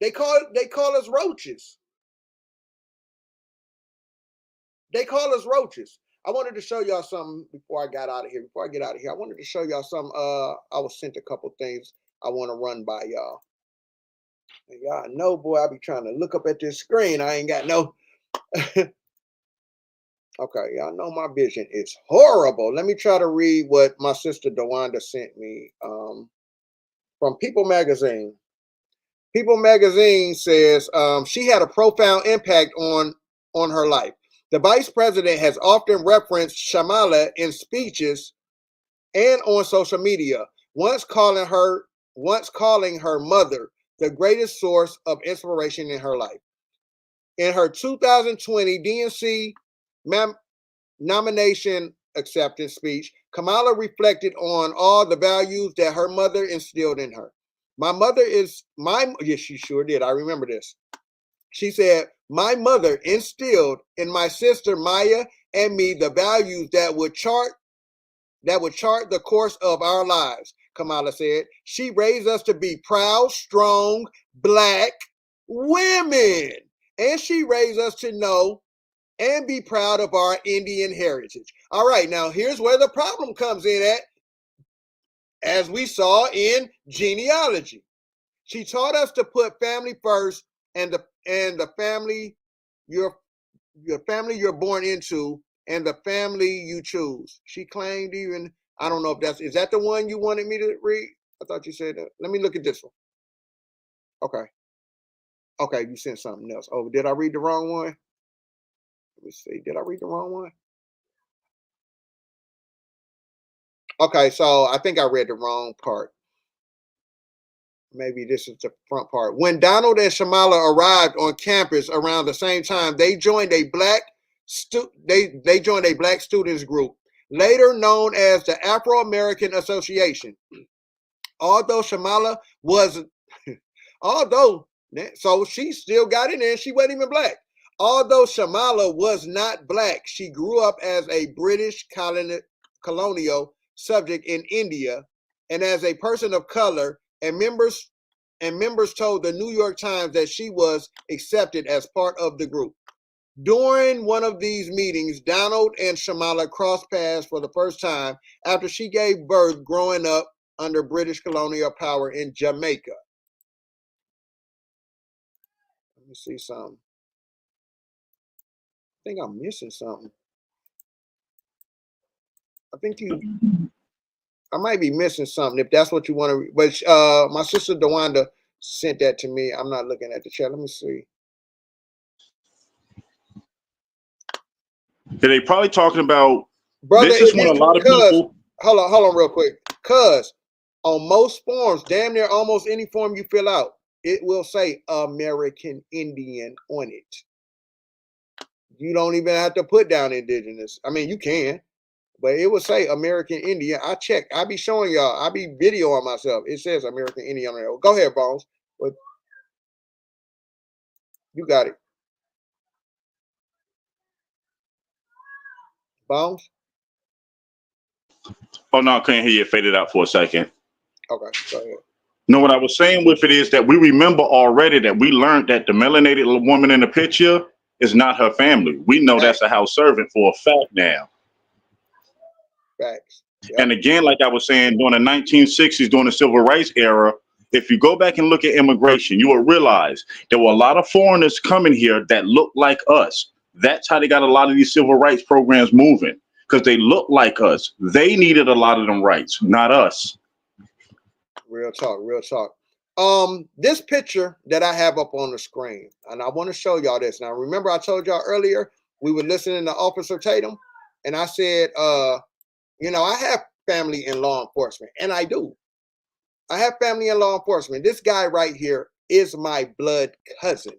S3: They call us roaches. They call us roaches. I wanted to show y'all something before I got out of here. Before I get out of here, I wanted to show y'all something. I was sent a couple things I want to run by y'all. And y'all know, boy, I be trying to look up at this screen. I ain't got no. Okay, y'all know my vision is horrible. Let me try to read what my sister DeWanda sent me from People Magazine. People Magazine says she had a profound impact on her life. The vice president has often referenced Scamala in speeches and on social media, once calling her mother the greatest source of inspiration in her life. In her 2020 DNC nomination acceptance speech, Kamala reflected on all the values that her mother instilled in her. Yes, she sure did. I remember this. She said, my mother instilled in my sister Maya and me the values that would chart the course of our lives, Kamala said. She raised us to be proud, strong, black women. And she raised us to know and be proud of our Indian heritage. All right, now here's where the problem comes in at, as we saw in Genealogy. She taught us to put family first and the family your family you're born into and the family you choose. She claimed even, I don't know if is that the one you wanted me to read? I thought you said that. Let me look at this one. Okay, you sent something else. Oh, did I read the wrong one? Let me see. Did I read the wrong one? Okay, so I think I read the wrong part. Maybe this is the front part. When Donald and Scamala arrived on campus around the same time, they joined a black students group, later known as the Afro-American Association. Although Scamala was, so she still got it in. She wasn't even black. Although Scamala was not black, she grew up as a British colonial subject in India, and as a person of color, and members told the New York Times that she was accepted as part of the group. During one of these meetings, Donald and Scamala crossed paths for the first time after she gave birth growing up under British colonial power in Jamaica. Let me see something. I think I'm missing something. I might be missing something if that's what you want to read. But my sister DeWanda sent that to me. I'm not looking at the chat. Let me see.
S2: They probably talking about,
S3: brother.
S2: This is when a lot of people.
S3: Hold on, real quick. Cause on most forms, damn near almost any form you fill out, it will say American Indian on it. You don't even have to put down indigenous. I mean, you can, but it will say American Indian. I check. I be showing y'all. I be videoing myself. It says American Indian on there. Go ahead, Bones. But you got it. Bones?
S2: Oh no, I couldn't hear you. It faded out for a second.
S3: Okay, go ahead.
S2: No, what I was saying with it is that we remember already that we learned that the melanated woman in the picture is not her family. We know that's a house servant for a fact now.
S3: Facts. Yep.
S2: And again, like I was saying, during the 1960s, during the civil rights era, if you go back and look at immigration, you will realize there were a lot of foreigners coming here that looked like us. That's how they got a lot of these civil rights programs moving, because they look like us. They needed a lot of them rights, not us.
S3: Real talk, real talk. This picture that I have up on the screen, and I want to show y'all this. Now, remember I told y'all earlier, we were listening to Officer Tatum, and I said, you know, I have family in law enforcement, and I do. I have family in law enforcement. This guy right here is my blood cousin.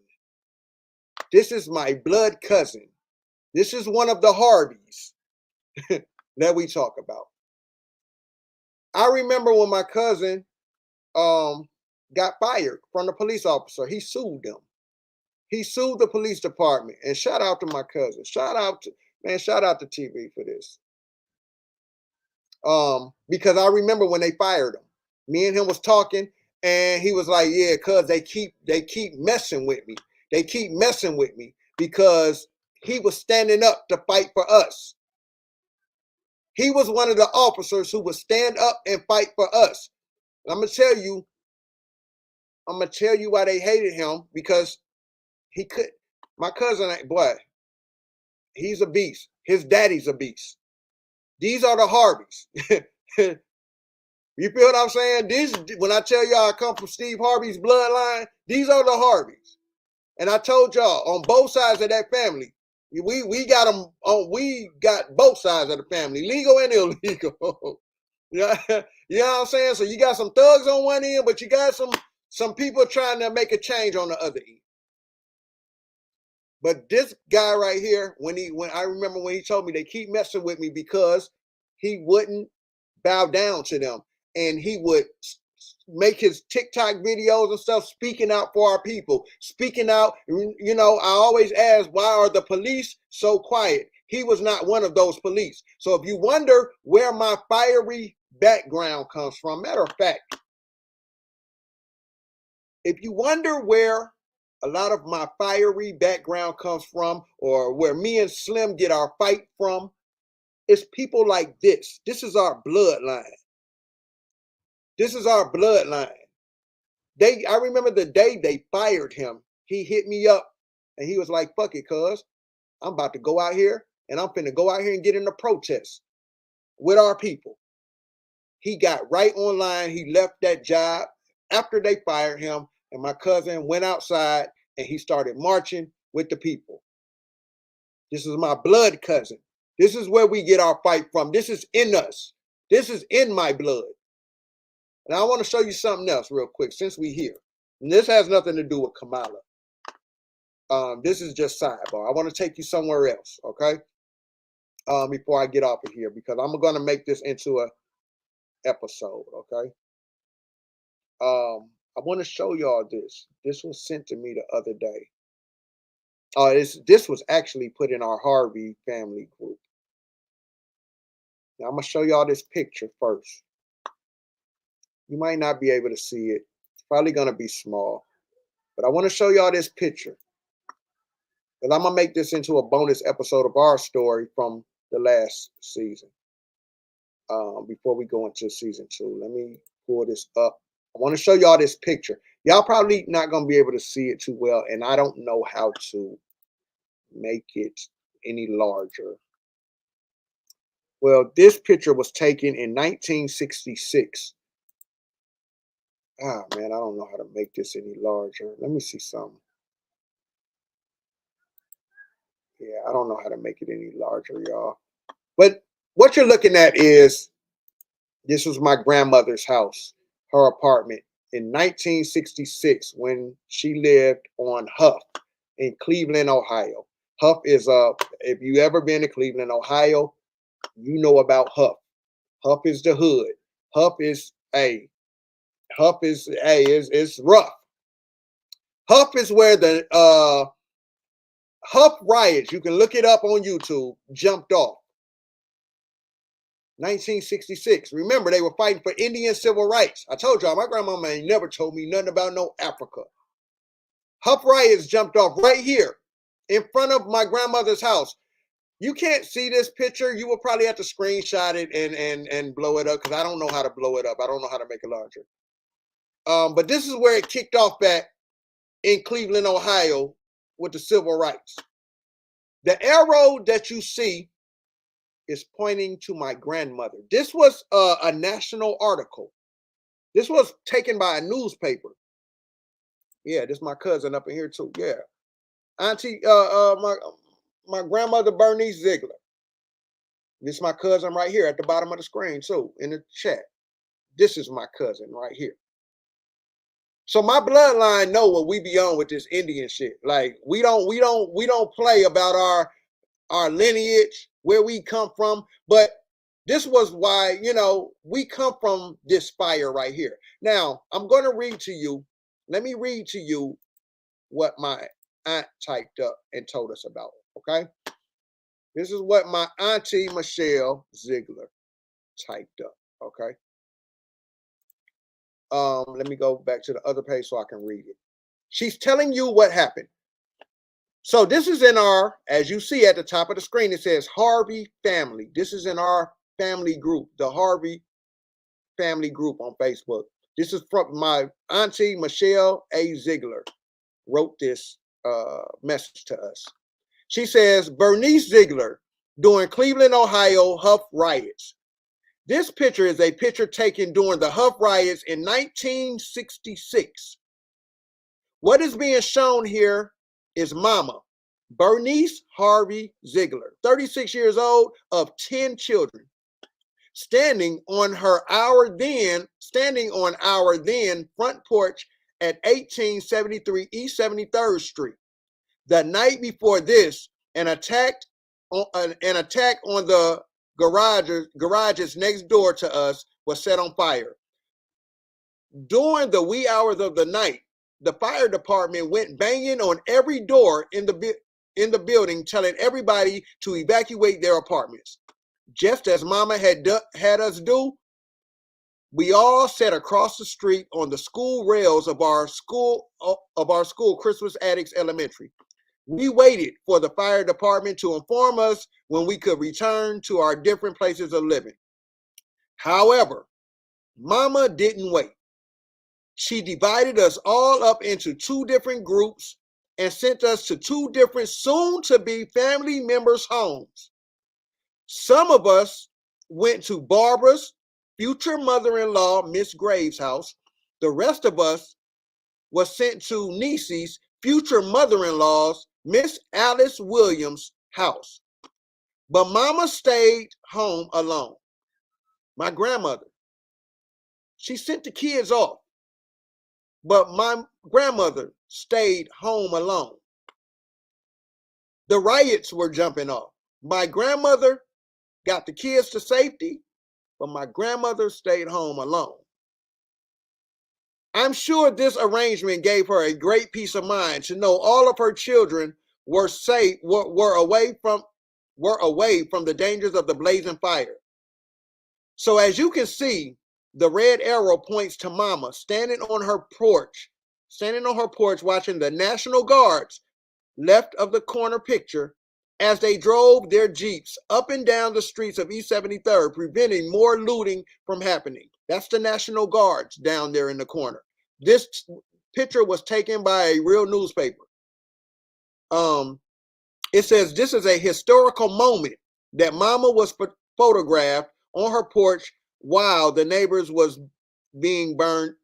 S3: This is my blood cousin. This is one of the Harveys that we talk about. I remember when my cousin got fired from the police officer. He sued them. He sued the police department. And shout out to my cousin. Shout out to TV for this. Because I remember when they fired him. Me and him was talking, and he was like, yeah, cuz they keep messing with me. They keep messing with me because he was standing up to fight for us. He was one of the officers who would stand up and fight for us. And I'm gonna tell you why they hated him, because he could. My cousin, boy, he's a beast. His daddy's a beast. These are the Harveys. You feel what I'm saying? When I tell y'all I come from Steve Harvey's bloodline, these are the Harveys. And I told y'all on both sides of that family, we got them on. We got both sides of the family, legal and illegal. Yeah, you know what I'm saying? So you got some thugs on one end, but you got some people trying to make a change on the other end. But this guy right here, when I remember when he told me they keep messing with me because he wouldn't bow down to them, and he would make his TikTok videos and stuff speaking out for our people, speaking out. You know, I always ask, why are the police so quiet? He was not one of those police. So if you wonder where my fiery background comes from, matter of fact, if you wonder where a lot of my fiery background comes from, or where me and Slim get our fight from, it's people like this. This is our bloodline. This is our bloodline. I remember the day they fired him, he hit me up and he was like, fuck it, cuz I'm about to go out here and I'm finna go out here and get in a protest with our people. He got right online. He left that job after they fired him, and my cousin went outside and he started marching with the people. This is my blood cousin. This is where we get our fight from. This is in us. This is in my blood. And I want to show you something else real quick since we're here. And this has nothing to do with Kamala. This is just sidebar. I want to take you somewhere else, okay? Before I get off of here, because I'm going to make this into a episode, okay? I want to show y'all this. This was sent to me the other day. This was actually put in our Harvey family group. Now I'm going to show y'all this picture first. You might not be able to see it. It's probably going to be small. But I want to show y'all this picture. And I'm going to make this into a bonus episode of our story from the last season. Before we go into season 2. Let me pull this up. I want to show y'all this picture. Y'all probably not going to be able to see it too well. And I don't know how to make it any larger. Well, this picture was taken in 1966. Ah, man, I don't know how to make this any larger. Let me see something. Yeah, I don't know how to make it any larger, y'all. But what you're looking at is, this was my grandmother's house, her apartment in 1966 when she lived on Huff in Cleveland, Ohio. Huff is if you ever been to Cleveland, Ohio, you know about Huff. Huff is the hood. Huff is it's rough. Huff is where the Huff riots, you can look it up on YouTube, jumped off. 1966. Remember, they were fighting for Indian civil rights. I told y'all, my grandmama ain't never told me nothing about no Africa. Huff riots jumped off right here in front of my grandmother's house. You can't see this picture. You will probably have to screenshot it and blow it up because I don't know how to blow it up. I don't know how to make it larger. But this is where it kicked off at in Cleveland, Ohio with the civil rights. The arrow that you see is pointing to my grandmother. This was a national article. This was taken by a newspaper. Yeah, this is my cousin up in here too. Yeah. Auntie, my grandmother, Bernice Ziegler. This is my cousin right here at the bottom of the screen too, in the chat. This is my cousin right here. So my bloodline know what we be on with this Indian shit. Like we don't play about our lineage, where we come from, but this was why, you know, we come from this fire right here. Now, I'm going to read to you. Let me read to you what my aunt typed up and told us about, okay? This is what my auntie Michelle Ziegler typed up, okay? Let me go back to the other page so I can read it. She's telling you what happened. So this is in our, as you see at the top of the screen, it says Harvey Family. This is in our family group, the Harvey Family Group on Facebook. This is from my auntie Michelle A. Ziegler wrote this message to us. She says, Bernice Ziegler during Cleveland, Ohio Huff riots. This picture is a picture taken during the Huff riots in 1966. What is being shown here is Mama, Bernice Harvey Ziegler, 36 years old, of 10 children, standing on our then front porch at 1873 East 73rd Street. The night before this, an attack on the garages next door to us was set on fire. During the wee hours of the night, the fire department went banging on every door in the building, telling everybody to evacuate their apartments. Just as Mama had us do, we all sat across the street on the school rails of our school, Christmas Addicts Elementary. We waited for the fire department to inform us when we could return to our different places of living. However, Mama didn't wait. She divided us all up into two different groups and sent us to two different soon-to-be family members' homes. Some of us went to Barbara's future mother-in-law, Miss Graves' house. The rest of us was sent to Niecy's future mother-in-law's, Miss Alice Williams' house. But Mama stayed home alone. My grandmother, she sent the kids off. But my grandmother stayed home alone. The riots were jumping off. My grandmother got the kids to safety, but my grandmother stayed home alone. I'm sure this arrangement gave her a great peace of mind to know all of her children were safe, were away from the dangers of the blazing fire. So as you can see, the red arrow points to Mama standing on her porch watching the National Guards left of the corner picture as they drove their Jeeps up and down the streets of East 73rd, preventing more looting from happening. That's the National Guards down there in the corner. This picture was taken by a real newspaper. It says this is a historical moment that Mama was photographed on her porch while the neighborhood was being burned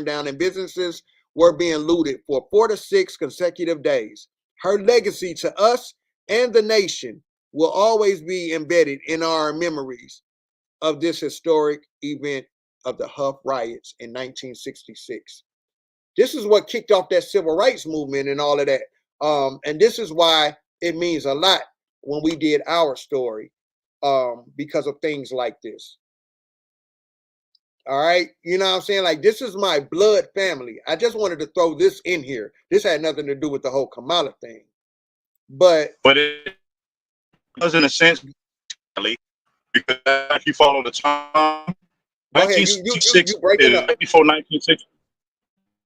S3: down and businesses were being looted for 4 to 6 consecutive days. Her legacy to us and the nation will always be embedded in our memories of this historic event of the Huff riots in 1966. This is what kicked off that civil rights movement and all of that. And this is why it means a lot when we did our story, because of things like this. All right. You know what I'm saying? Like, this is my blood family. I just wanted to throw this in here. This had nothing to do with the whole Kamala thing. But
S2: it was, in a sense, because if you follow the time,
S3: Go ahead. You breaking up.
S2: Right before 1960.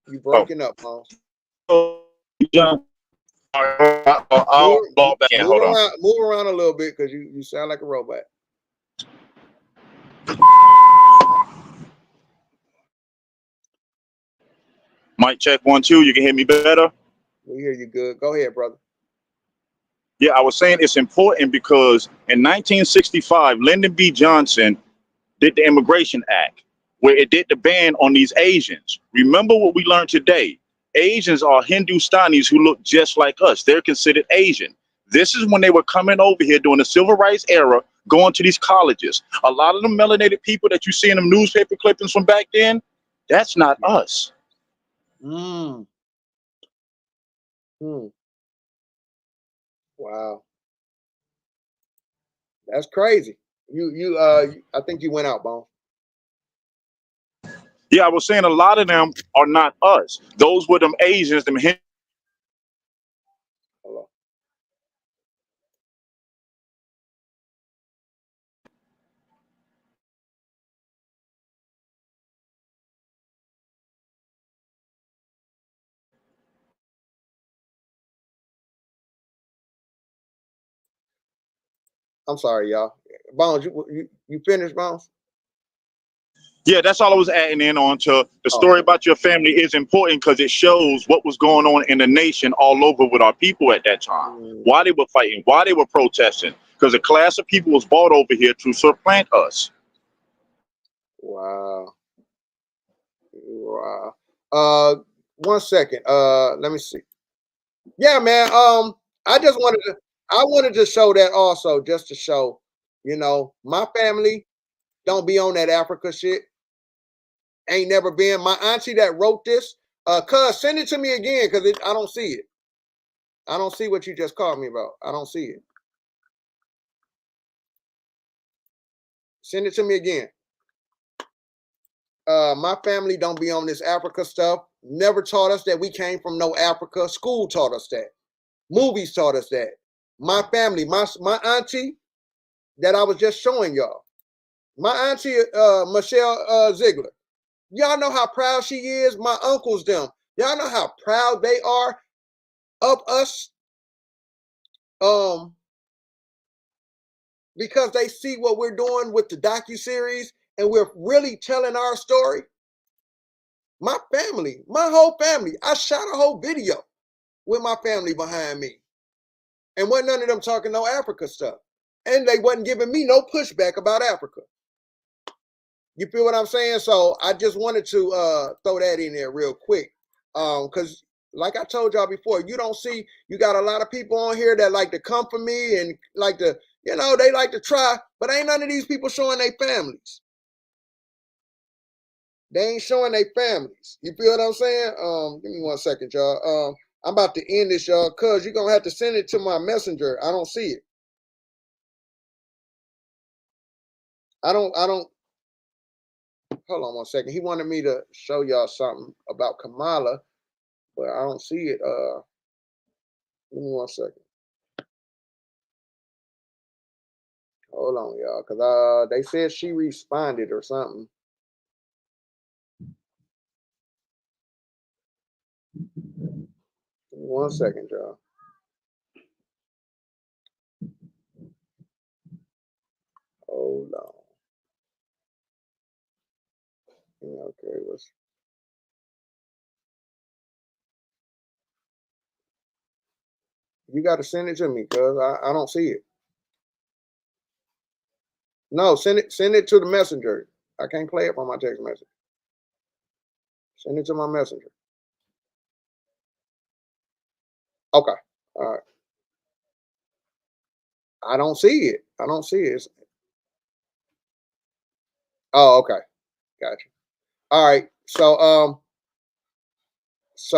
S3: You breaking up, Paul.
S2: I'll log back in. Hold on.
S3: Move around a little bit because you sound like a robot.
S2: Mic check 1 2. You can hear me better.
S3: We hear you good. Go ahead, brother.
S2: Yeah, I was saying it's important because in 1965, Lyndon B. Johnson did the Immigration Act, where it did the ban on these Asians. Remember what we learned today. Asians are Hindustanis who look just like us. They're considered Asian. This is when they were coming over here during the civil rights era, going to these colleges. A lot of the melanated people that you see in them newspaper clippings from back then, that's not us.
S3: Wow. That's crazy. I think you went out, Bone.
S2: Yeah, I was saying a lot of them are not us. Those were them Asians, them
S3: Hello. I'm sorry, y'all. Bones, you finished, Bones?
S2: Yeah, that's all I was adding in on to. The story about your family is important because it shows what was going on in the nation all over with our people at that time. Why they were fighting, why they were protesting. Because a class of people was brought over here to supplant us.
S3: Wow. Wow. 1 second. Let me see. Yeah, man. I wanted to show that also, just to show, my family don't be on that Africa shit. Ain't never been. My auntie that wrote this, cuz send it to me again because I don't see it. I don't see what you just called me about. I don't see it. Send it to me again. My family don't be on this Africa stuff. Never taught us that we came from no Africa. School taught us that. Movies taught us that. My family, my auntie that I was just showing y'all. My auntie, Michelle Ziegler. Y'all know how proud she is. My uncles, them. Y'all know how proud they are of us. Because they see what we're doing with the docuseries and we're really telling our story. My family, my whole family, I shot a whole video with my family behind me. And wasn't none of them talking no Africa stuff. And they wasn't giving me no pushback about Africa. You feel what I'm saying? So I just wanted to throw that in there real quick. Because like I told y'all before, you got a lot of people on here that like to come for me and like to, they like to try, but ain't none of these people showing their families. They ain't showing their families. You feel what I'm saying? Give me 1 second, y'all. I'm about to end this, y'all, because you're going to have to send it to my messenger. I don't see it. I don't, hold on 1 second. He wanted me to show y'all something about Kamala, but I don't see it. Give me 1 second. Hold on, y'all, because they said she responded or something. Give me 1 second, y'all. Hold on. Okay, you got to send it to me because I don't see it. No, send it to the messenger. I can't play it from my text message. Send it to my messenger. Okay. All right. I don't see it. I don't see it. Oh, okay. Gotcha. All right. So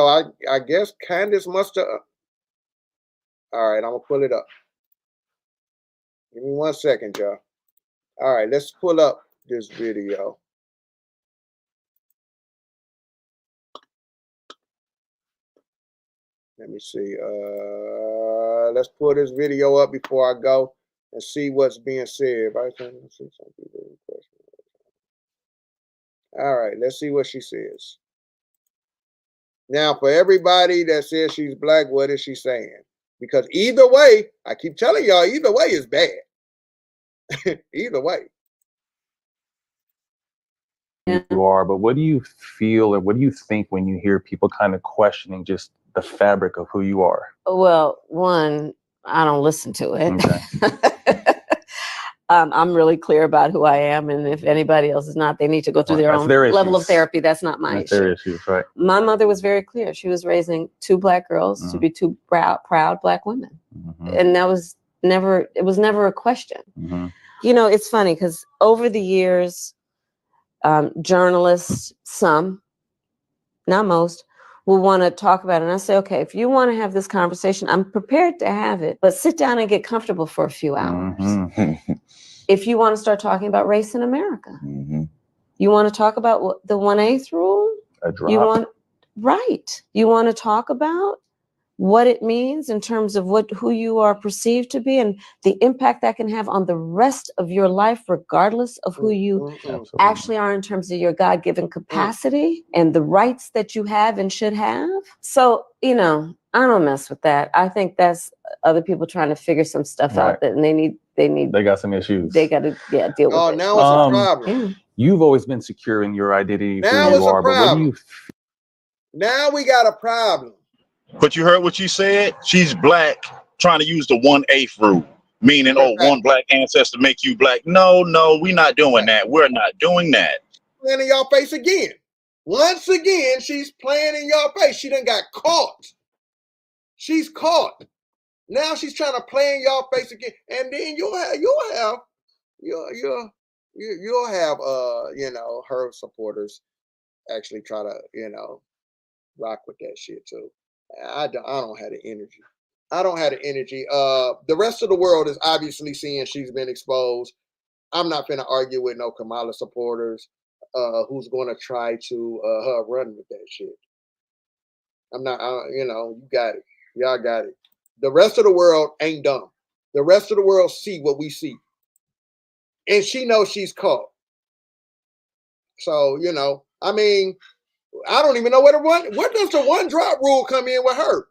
S3: I guess Candace must have. All right, I'm gonna pull it up. Give me 1 second, y'all. All right, let's pull up this video. Let me see. Let's pull this video up before I go. and see what's being said. Right? All right, let's see what she says. Now, for everybody that says she's black, what is she saying? Because either way, I keep telling y'all, either way is bad. Either way.
S18: You are, but what do you feel or what do you think when you hear people kind of questioning just the fabric of who you are?
S19: Well, one, I don't listen to it.
S18: Okay.
S19: I'm really clear about who I am, and if anybody else is not, they need to go through their
S18: That's
S19: own
S18: their
S19: level of
S18: issues.
S19: therapy. That's not my
S18: That's
S19: issue.
S18: their issues, right?
S19: My mother was very clear. She was raising two black girls to be two proud black women. And that was never a question. You know, it's funny because over the years, journalists, some, not most, will want to talk about it. And I say, okay, if you want to have this conversation, I'm prepared to have it, but sit down and get comfortable for a few hours. If you want to start talking about race in America, you want to talk about the 1/8 rule? You want to talk about what it means in terms of who you are perceived to be and the impact that can have on the rest of your life, regardless of who you actually are in terms of your God-given capacity and the rights that you have and should have. So, you know, I don't mess with that. I think that's other people trying to figure some stuff out that they
S18: got some issues.
S19: They got to deal with it.
S3: Now it's a problem.
S18: You've always been secure in your identity,
S3: Now
S18: who
S3: it's
S18: you
S3: a
S18: are, but what do you
S3: Now we got a problem.
S2: But you heard what she said? She's black, trying to use the 1/8 rule, meaning, oh, one black ancestor make you black. No, we're not doing that. We're not doing that.
S3: Playing in y'all face again. Once again, she's playing in y'all face. She done got caught. She's caught. Now she's trying to play in y'all face again, and then you'll have her supporters actually try to rock with that shit too. I don't have the energy. I don't have the energy. The rest of the world is obviously seeing she's been exposed. I'm not gonna argue with no Kamala supporters who's going to try to run with that shit. I'm not. You got it. Y'all got it. The rest of the world ain't dumb. The rest of the world see what we see, and she knows she's caught. So I mean, I don't even know where does the 1 drop rule come in with her?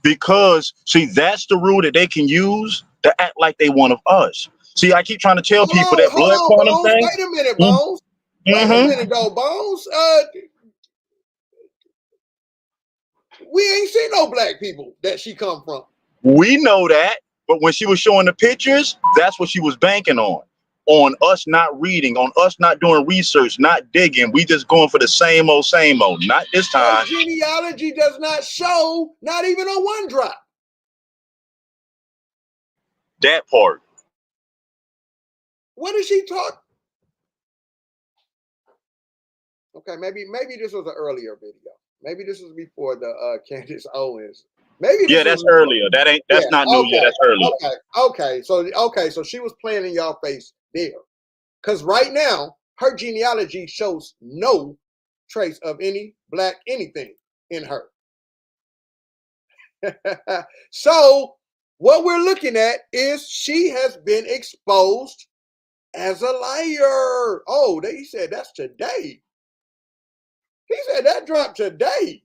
S2: Because, see, that's the rule that they can use to act like they one of us. See, I keep trying to tell people that blood quantum
S3: Bones.
S2: thing.
S3: Wait a minute, Bones. Wait a minute, though, Bones. We ain't seen no black people that she come from.
S2: We know that, but when she was showing the pictures, that's what she was banking on us not reading, on us not doing research, not digging. We just going for the same old, not this time.
S3: Her genealogy does not show, not even on 1 drop.
S2: That part.
S3: What did she talk? Okay, maybe this was an earlier video. Maybe this was before the Candace Owens. Maybe this
S2: that's
S3: was
S2: earlier. That's not new yet. That's earlier.
S3: Okay. So she was playing in y'all face there, because right now her genealogy shows no trace of any black anything in her. So what we're looking at is she has been exposed as a liar. Oh, he said that's today. He said that dropped today.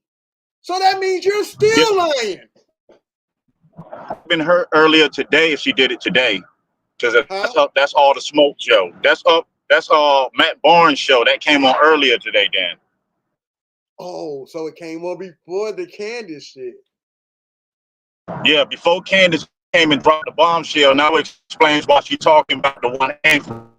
S3: So that means you're still lying.
S2: Been heard earlier today if she did it today, because that's all the smoke show. That's Matt Barnes' show that came on earlier today. Dan.
S3: Oh, so it came on before the Candace shit.
S2: Yeah, before Candace came and dropped the bombshell. Now it explains why she's talking about the 1/8.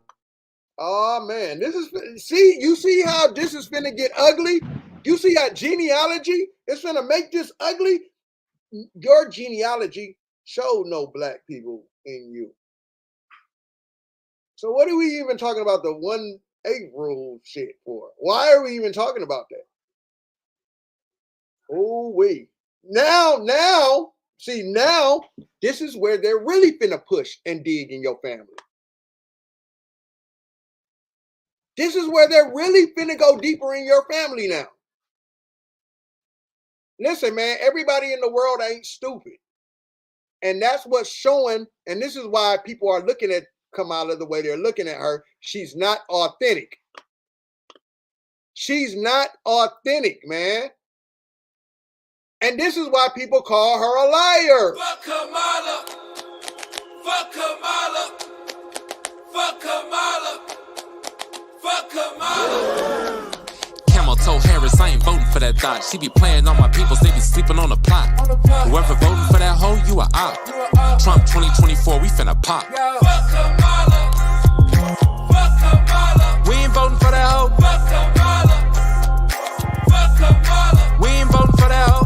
S3: Oh man, you see how this is finna get ugly? You see how genealogy is finna make this ugly? Your genealogy showed no black people in you. So what are we even talking about the 1/8 rule shit for? Why are we even talking about that? Oh wait. Now, this is where they're really finna push and dig in your family. This is where they're really finna go deeper in your family now. Listen, man, everybody in the world ain't stupid. And that's what's showing, and this is why people are looking at Kamala the way they're looking at her. She's not authentic. She's not authentic, man. And this is why people call her a liar.
S5: Fuck Kamala. Fuck Kamala. Fuck Kamala. Fuck Kamala. Camel toe Harris, I ain't voting for that thought. She be playing on my peoples, they be sleeping on the plot. Whoever voting for that hoe, you a op. Trump 2024, we finna pop. Fuck Kamala. Fuck Kamala. We ain't voting for that hoe. Fuck Kamala. Fuck Kamala. We ain't voting for that hoe.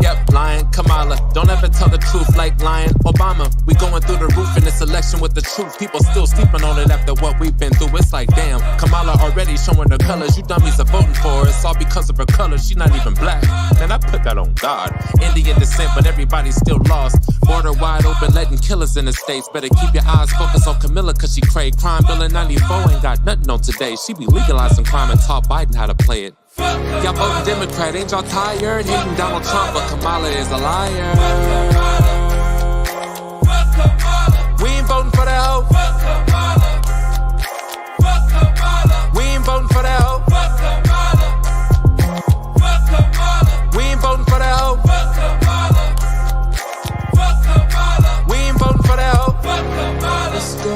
S5: Yep, lying Kamala. Don't ever tell the truth like lying Obama. We going through the roof in this election with the truth. People still sleeping on it after what we've been through. It's like, damn, Kamala already showing her colors. You dummies are voting for her. It's all because of her color. She's not even black. Man, I put that on God. Indian descent, but everybody's still lost. Border wide open, letting killers in the states. Better keep your eyes focused on Camilla, cause she crave crime bill in 94 ain't got nothing on today. She be legalizing crime and taught Biden how to play it. Y'all voting Democrat, ain't y'all tired? Hating Donald Trump, but Kamala is a liar. We ain't voting for that hoe. We ain't voting for that hoe. We ain't voting for that hoe. We ain't voting for that hoe. Let's go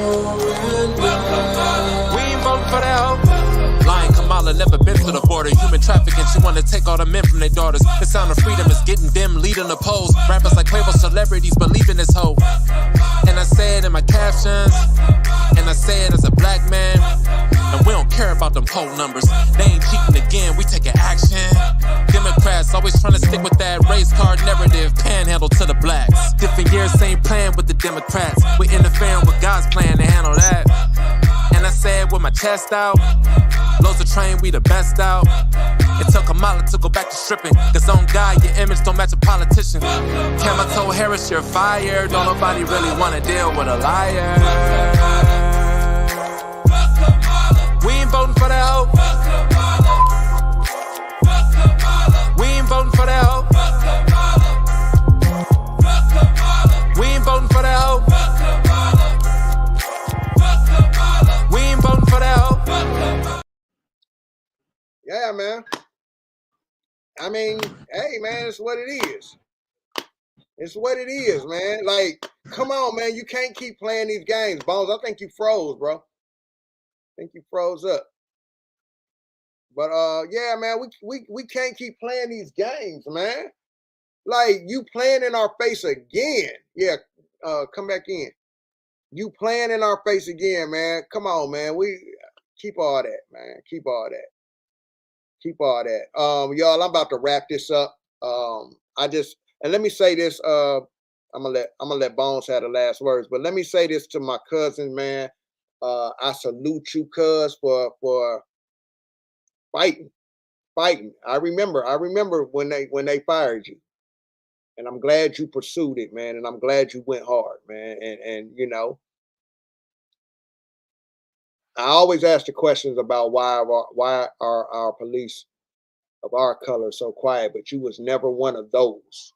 S5: and ride. We ain't voting for that hoe. Lying Kamala never been to the border. Human trafficking, she wanna take all the men from their daughters. The sound of freedom is getting dim, leading the polls. Rappers like Quavo, celebrities believe in this hoe. And I say it in my captions, and I say it as a black man. And we don't care about them poll numbers. They ain't cheating again, we taking action. Democrats always trying to stick with that race card narrative, panhandle to the blacks. Different years, same plan with the Democrats. We're interfering with God's plan to handle that. And I say it with my chest out. Loads of train, we the best out. It took Kamala to go back to stripping. Cause on God, your image don't match a politician. Camel toe Harris, you're fired. Don't nobody really wanna deal with a liar. We ain't voting for that hoe. We ain't voting for that hoe. We ain't voting for that hoe. We ain't voting for that hoe.
S3: Yeah, man. I mean, hey, man, it's what it is. It's what it is, man. Like, come on, man. You can't keep playing these games, Bones. I think you froze, bro. I think you froze up. But yeah, man, we can't keep playing these games, man. Like, you playing in our face again. Yeah, come back in. You playing in our face again, man. Come on, man. We keep all that, man. Keep all that. Keep all that. Y'all, I'm about to wrap this up. And let me say this, I'm gonna let Bones have the last words, but let me say this to my cousin, man. I salute you, cuz, for fighting. I remember when they fired you. And I'm glad you pursued it, man. And I'm glad you went hard, man. And you know, I always ask the questions about why are our police of our color so quiet, but you was never one of those.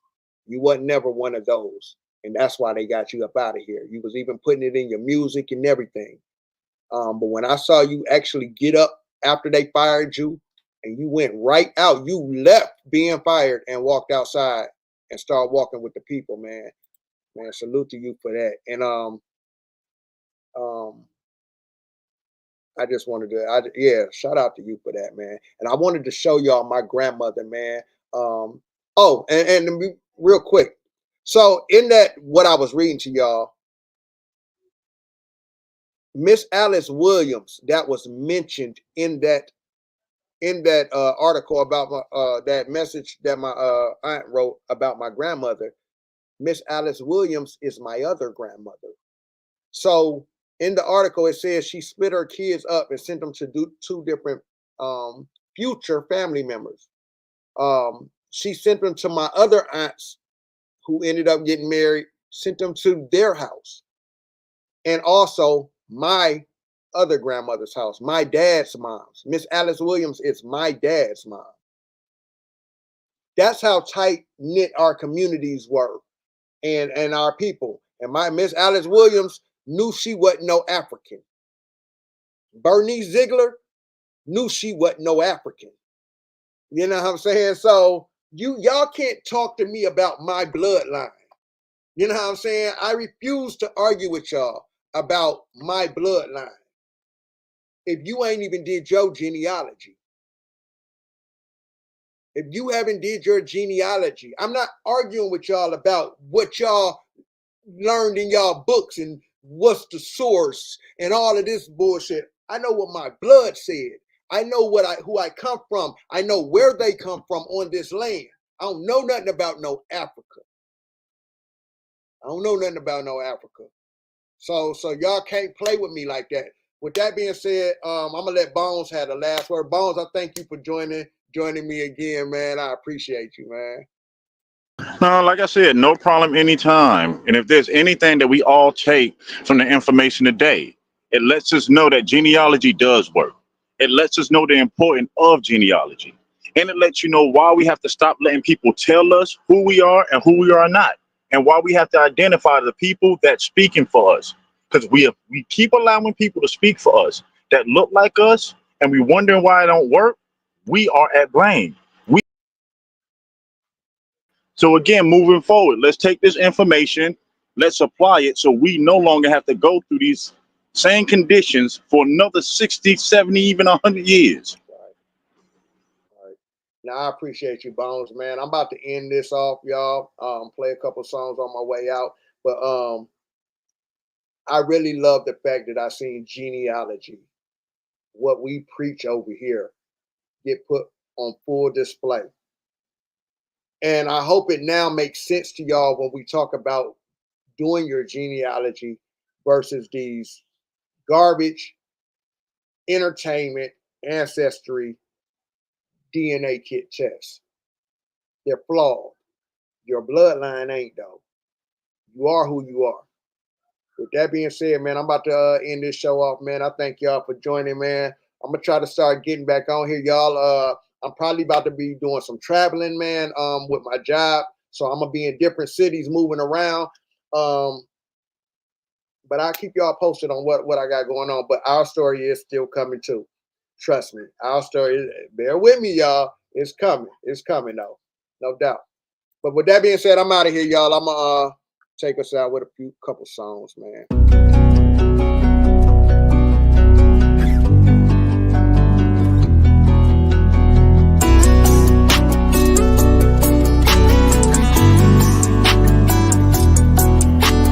S3: You wasn't never one of those. And that's why they got you up out of here. You was even putting it in your music and everything. But when I saw you actually get up after they fired you and you went right out, you left being fired and walked outside and started walking with the people, man. Man, salute to you for that. And I just wanted to, shout out to you for that, man. And I wanted to show y'all my grandmother, man. And real quick. So in that, what I was reading to y'all, Miss Alice Williams, that was mentioned in that article about that message that my aunt wrote about my grandmother. Miss Alice Williams is my other grandmother. So in the article, it says she split her kids up and sent them to do two different future family members. She sent them to my other aunts who ended up getting married, sent them to their house. And also my other grandmother's house, my dad's mom's. Miss Alice Williams is my dad's mom. That's how tight knit our communities were. and our people. And my Miss Alice Williams knew she wasn't no African. Bernice Ziegler knew she wasn't no African. You know what I'm saying? So y'all can't talk to me about my bloodline. You know what I'm saying? I refuse to argue with y'all about my bloodline if you ain't even did your genealogy. If you haven't did your genealogy, I'm not arguing with y'all about what y'all learned in y'all books and what's the source and all of this bullshit. I know what my blood said. I know who I come from. I know where they come from on this land. I don't know nothing about no Africa. I don't know nothing about no Africa. So y'all can't play with me like that. With that being said, I'm gonna let Bones have the last word. Bones, I thank you for joining me again, man. I appreciate you, man.
S2: No, like I said, no problem anytime. And if there's anything that we all take from the information today, it lets us know that genealogy does work. It lets us know the importance of genealogy. And it lets you know why we have to stop letting people tell us who we are and who we are not. And why we have to identify the people that's speaking for us. Because we keep allowing people to speak for us that look like us, and we wondering why it don't work. We are at blame. So again, moving forward, let's take this information, let's apply it so we no longer have to go through these same conditions for another 60, 70, even 100 years.
S3: All right. Now, I appreciate you, Bones, man. I'm about to end this off, y'all. Play a couple songs on my way out. But I really love the fact that I seen genealogy, what we preach over here, get put on full display. And I hope it now makes sense to y'all when we talk about doing your genealogy versus these garbage, entertainment, ancestry, DNA kit tests. They're flawed. Your bloodline ain't, though. You are who you are. With that being said, man, I'm about to end this show off, man. I thank y'all for joining, man. I'm going to try to start getting back on here, y'all. I'm probably about to be doing some traveling, man, with my job. So I'm going to be in different cities moving around. But I'll keep y'all posted on what I got going on. But our story is still coming too. Trust me. Our story, bear with me, y'all. It's coming. It's coming, though. No doubt. But with that being said, I'm out of here, y'all. I'm going to take us out with a couple songs, man.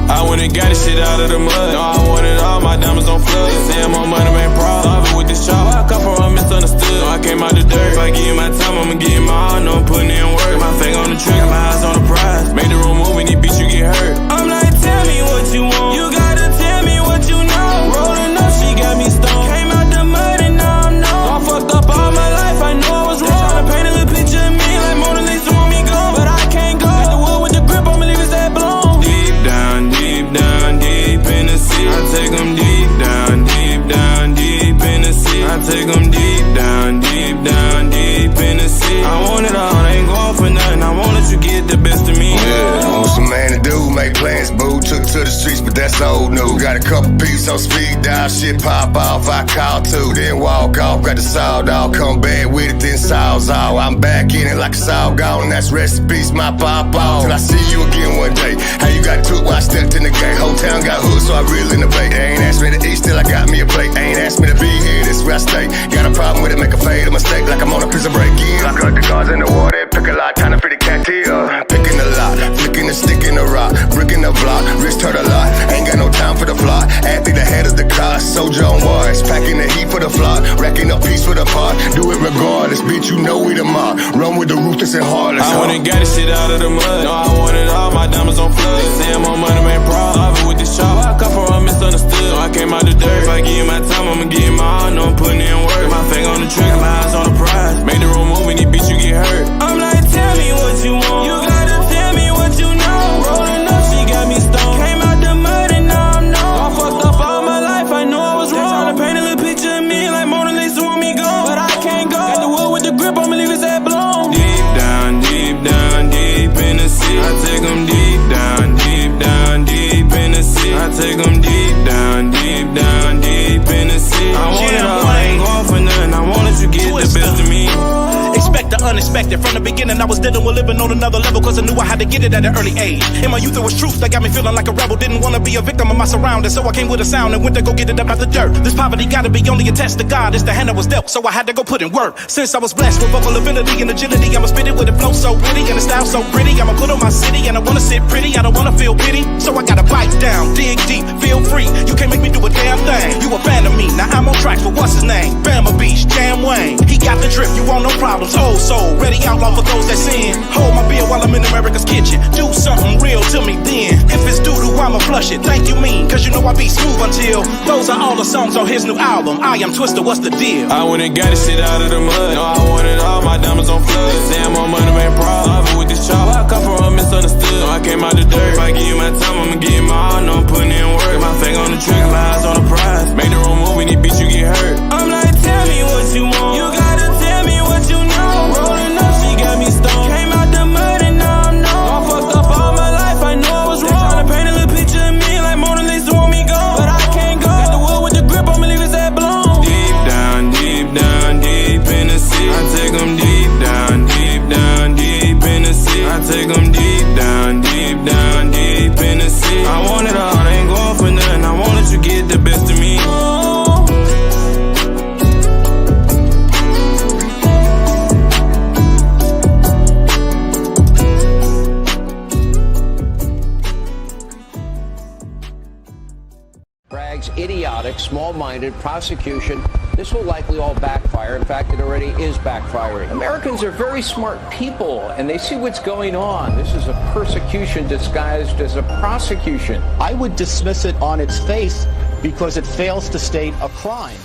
S5: I went and got this shit out of the mud. No, I wanted all my diamonds on flood. Saying more money ain't problem. Solve it with this chop. I come from misunderstood. No, I came out the dirt. If I give you my time, I'ma give you my all. No, I'm putting in work. My finger on the trigger, my eyes on the prize. Made the room move and these beats you get hurt. I'm like, tell me what you want. You gotta tell me what you know. Rolling up, she got me stoned. Came out the mud and now I'm known. I fucked up all my life, I know I was wrong. Tryna paint a little picture of me like Mona Lisa want me gone. But I can't go. Got the wood with the grip, I'ma leave his head blown. Deep down, deep in the sea. I take them deep down, deep in the sea. I take them deep down, deep in the sea. I want it all, I ain't going for nothing. I want that you get the best of me.
S7: Yeah, want some man to do, make plans, boo. Took to the streets, but that's old news. Got a couple pieces on speed dial, shit pop off, I call too. Then walk off, got the sawed off, come back with it, then saws off. I'm back in it like a saw gone, that's recipes, my pop off. Till I see you again one day. How you got took while I stepped in the gate? Whole town got hooked, so I reel in the bait. They ain't asked me to eat, still I got me a plate. They ain't asked me to be here, this is where I stay. Got a problem with it, make a fade, a mistake, like I'm on a prison break in. Lock up the guards in the water, pick a lot, time to free the cat here. Picking the lot, flicking the stick in the rock, bricking the block, wrist hurt a lot. Ain't got no time for the flock. Athlete ahead of the car, soldier on wires, packing the heat for the flock, racking up peace for the pot. Do it regardless, bitch, you know we the mob. Run with the ruthless and heartless.
S5: I went and got this shit out of the mud. No, I wanted all my diamonds on flood. Saying more money ain't problem. Solve it with this chop. I come from misunderstood. No, I came out the dirt. If I give you my time, I'ma give you my all. No, I'm putting in work. My finger on the trigger, my eyes on the prize. Made the room move and these beats you get hurt. I'm like, tell me what you want. You gotta tell me what you know. Rolling up, she got me stoned. Came out the mud and now I'm known. I fucked up all my life, I know I was wrong. Tryna paint a little picture of me like Mona Lisa want me gone. But I can't go. Got the wood with the grip, I'ma leave his head blown. Deep down, deep in the sea. I take them deep down,
S4: expected. From the beginning, I was dealing with living on another level, cause I knew I had to get it at an early age. In my youth, it was truth that got me feeling like a rebel. Didn't want to be a victim of my surroundings, so I came with a sound and went to go get it up out the dirt. This poverty gotta be only attached to God. It's the hand I was dealt, so I had to go put in work. Since I was blessed with vocal ability and agility, I'ma spit it with a flow so pretty and a style so pretty. I'ma put on my city and I wanna sit pretty. I don't wanna feel pity, so I gotta bite down, dig deep, feel free. You can't make me do a damn thing. You a fan of me, now I'm on track for what's his name? Bama Beach, Jam Wayne. He got the drip, you want no problems. Old soul, ready outlaw for those that sin. Hold my beer while I'm in America's kitchen. Do something real to me then. If it's doo-doo, I'ma flush it. Thank you mean, cause you know I be smooth until. Those are all the songs on his new album. I Am Twister, what's the deal?
S20: I went and got this shit out of the mud. No, I wanted all my diamonds on flood. Damn, more money made problems. Love with this chop. I come from misunderstood. No, I came out the dirt. If I give you my time, I'ma give you my all. No, I'm putting in work. My finger on the trigger, my eyes on the prize. Make the wrong move, and this bitch you get hurt. I'm like, tell me what you want. You gotta tell me what you know. Rolling up, she got me stoned. Came out the mud and now I'm known. I fucked up all my life, I know I was wrong. Tryna paint a little picture of me like Mona Lisa want me gone, but I can't go. Got the wood with the grip, I'ma leave his head blown. Deep down, deep in the sea. I take them deep down, deep in the sea. I take them deep down, deep in the sea. I want it all, I ain't going for nothing. I want that you get the best of me.
S21: Bragg's idiotic, small-minded prosecution. This will likely all backfire. In fact, it already is backfiring. Americans are very smart people, and they see what's going on. This is a persecution disguised as a prosecution.
S22: I would dismiss it on its face because it fails to state a crime.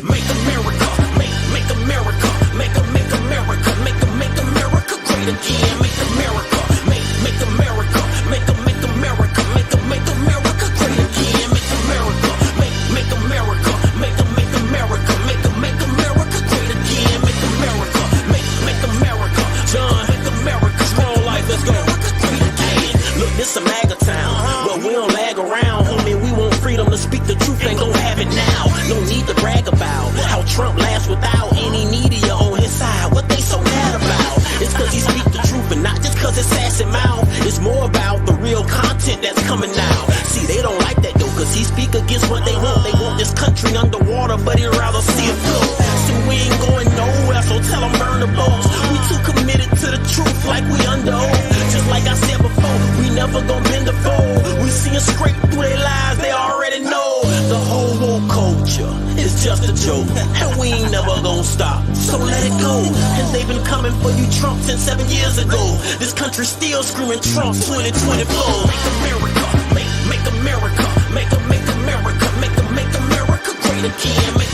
S5: Make America, make America, make America, make America great again. Make America, make America, make America, make America great again. Make America, make America, make America, make America great again. Make America, make America, John, make America strong life. Let's go. Great again. Look, this a MAGA town, but we don't lag around, homie. We want freedom to speak the truth, ain't gon' have it now. No need to brag about how Trump laughs without any media on his side. What they so mad about? It's cause he speak the truth and not just cause it's sassy mouth. It's more about the real content that's coming out. See, they don't like that though, cause he speak against what they want. They want this country underwater, but he'd rather see it float. So we ain't going nowhere, so tell them burn the boats. We too committed to the truth like we under oath. Just like I said before, we never gon' bend the fold. We seeing straight through their lives, they already know. The whole woke culture is just a joke, and we ain't never gon' stop, so let it go. And they've been coming for you Trump since 7 years ago. This country still screaming Trump 2024. Make America, make America, make America, make America great again.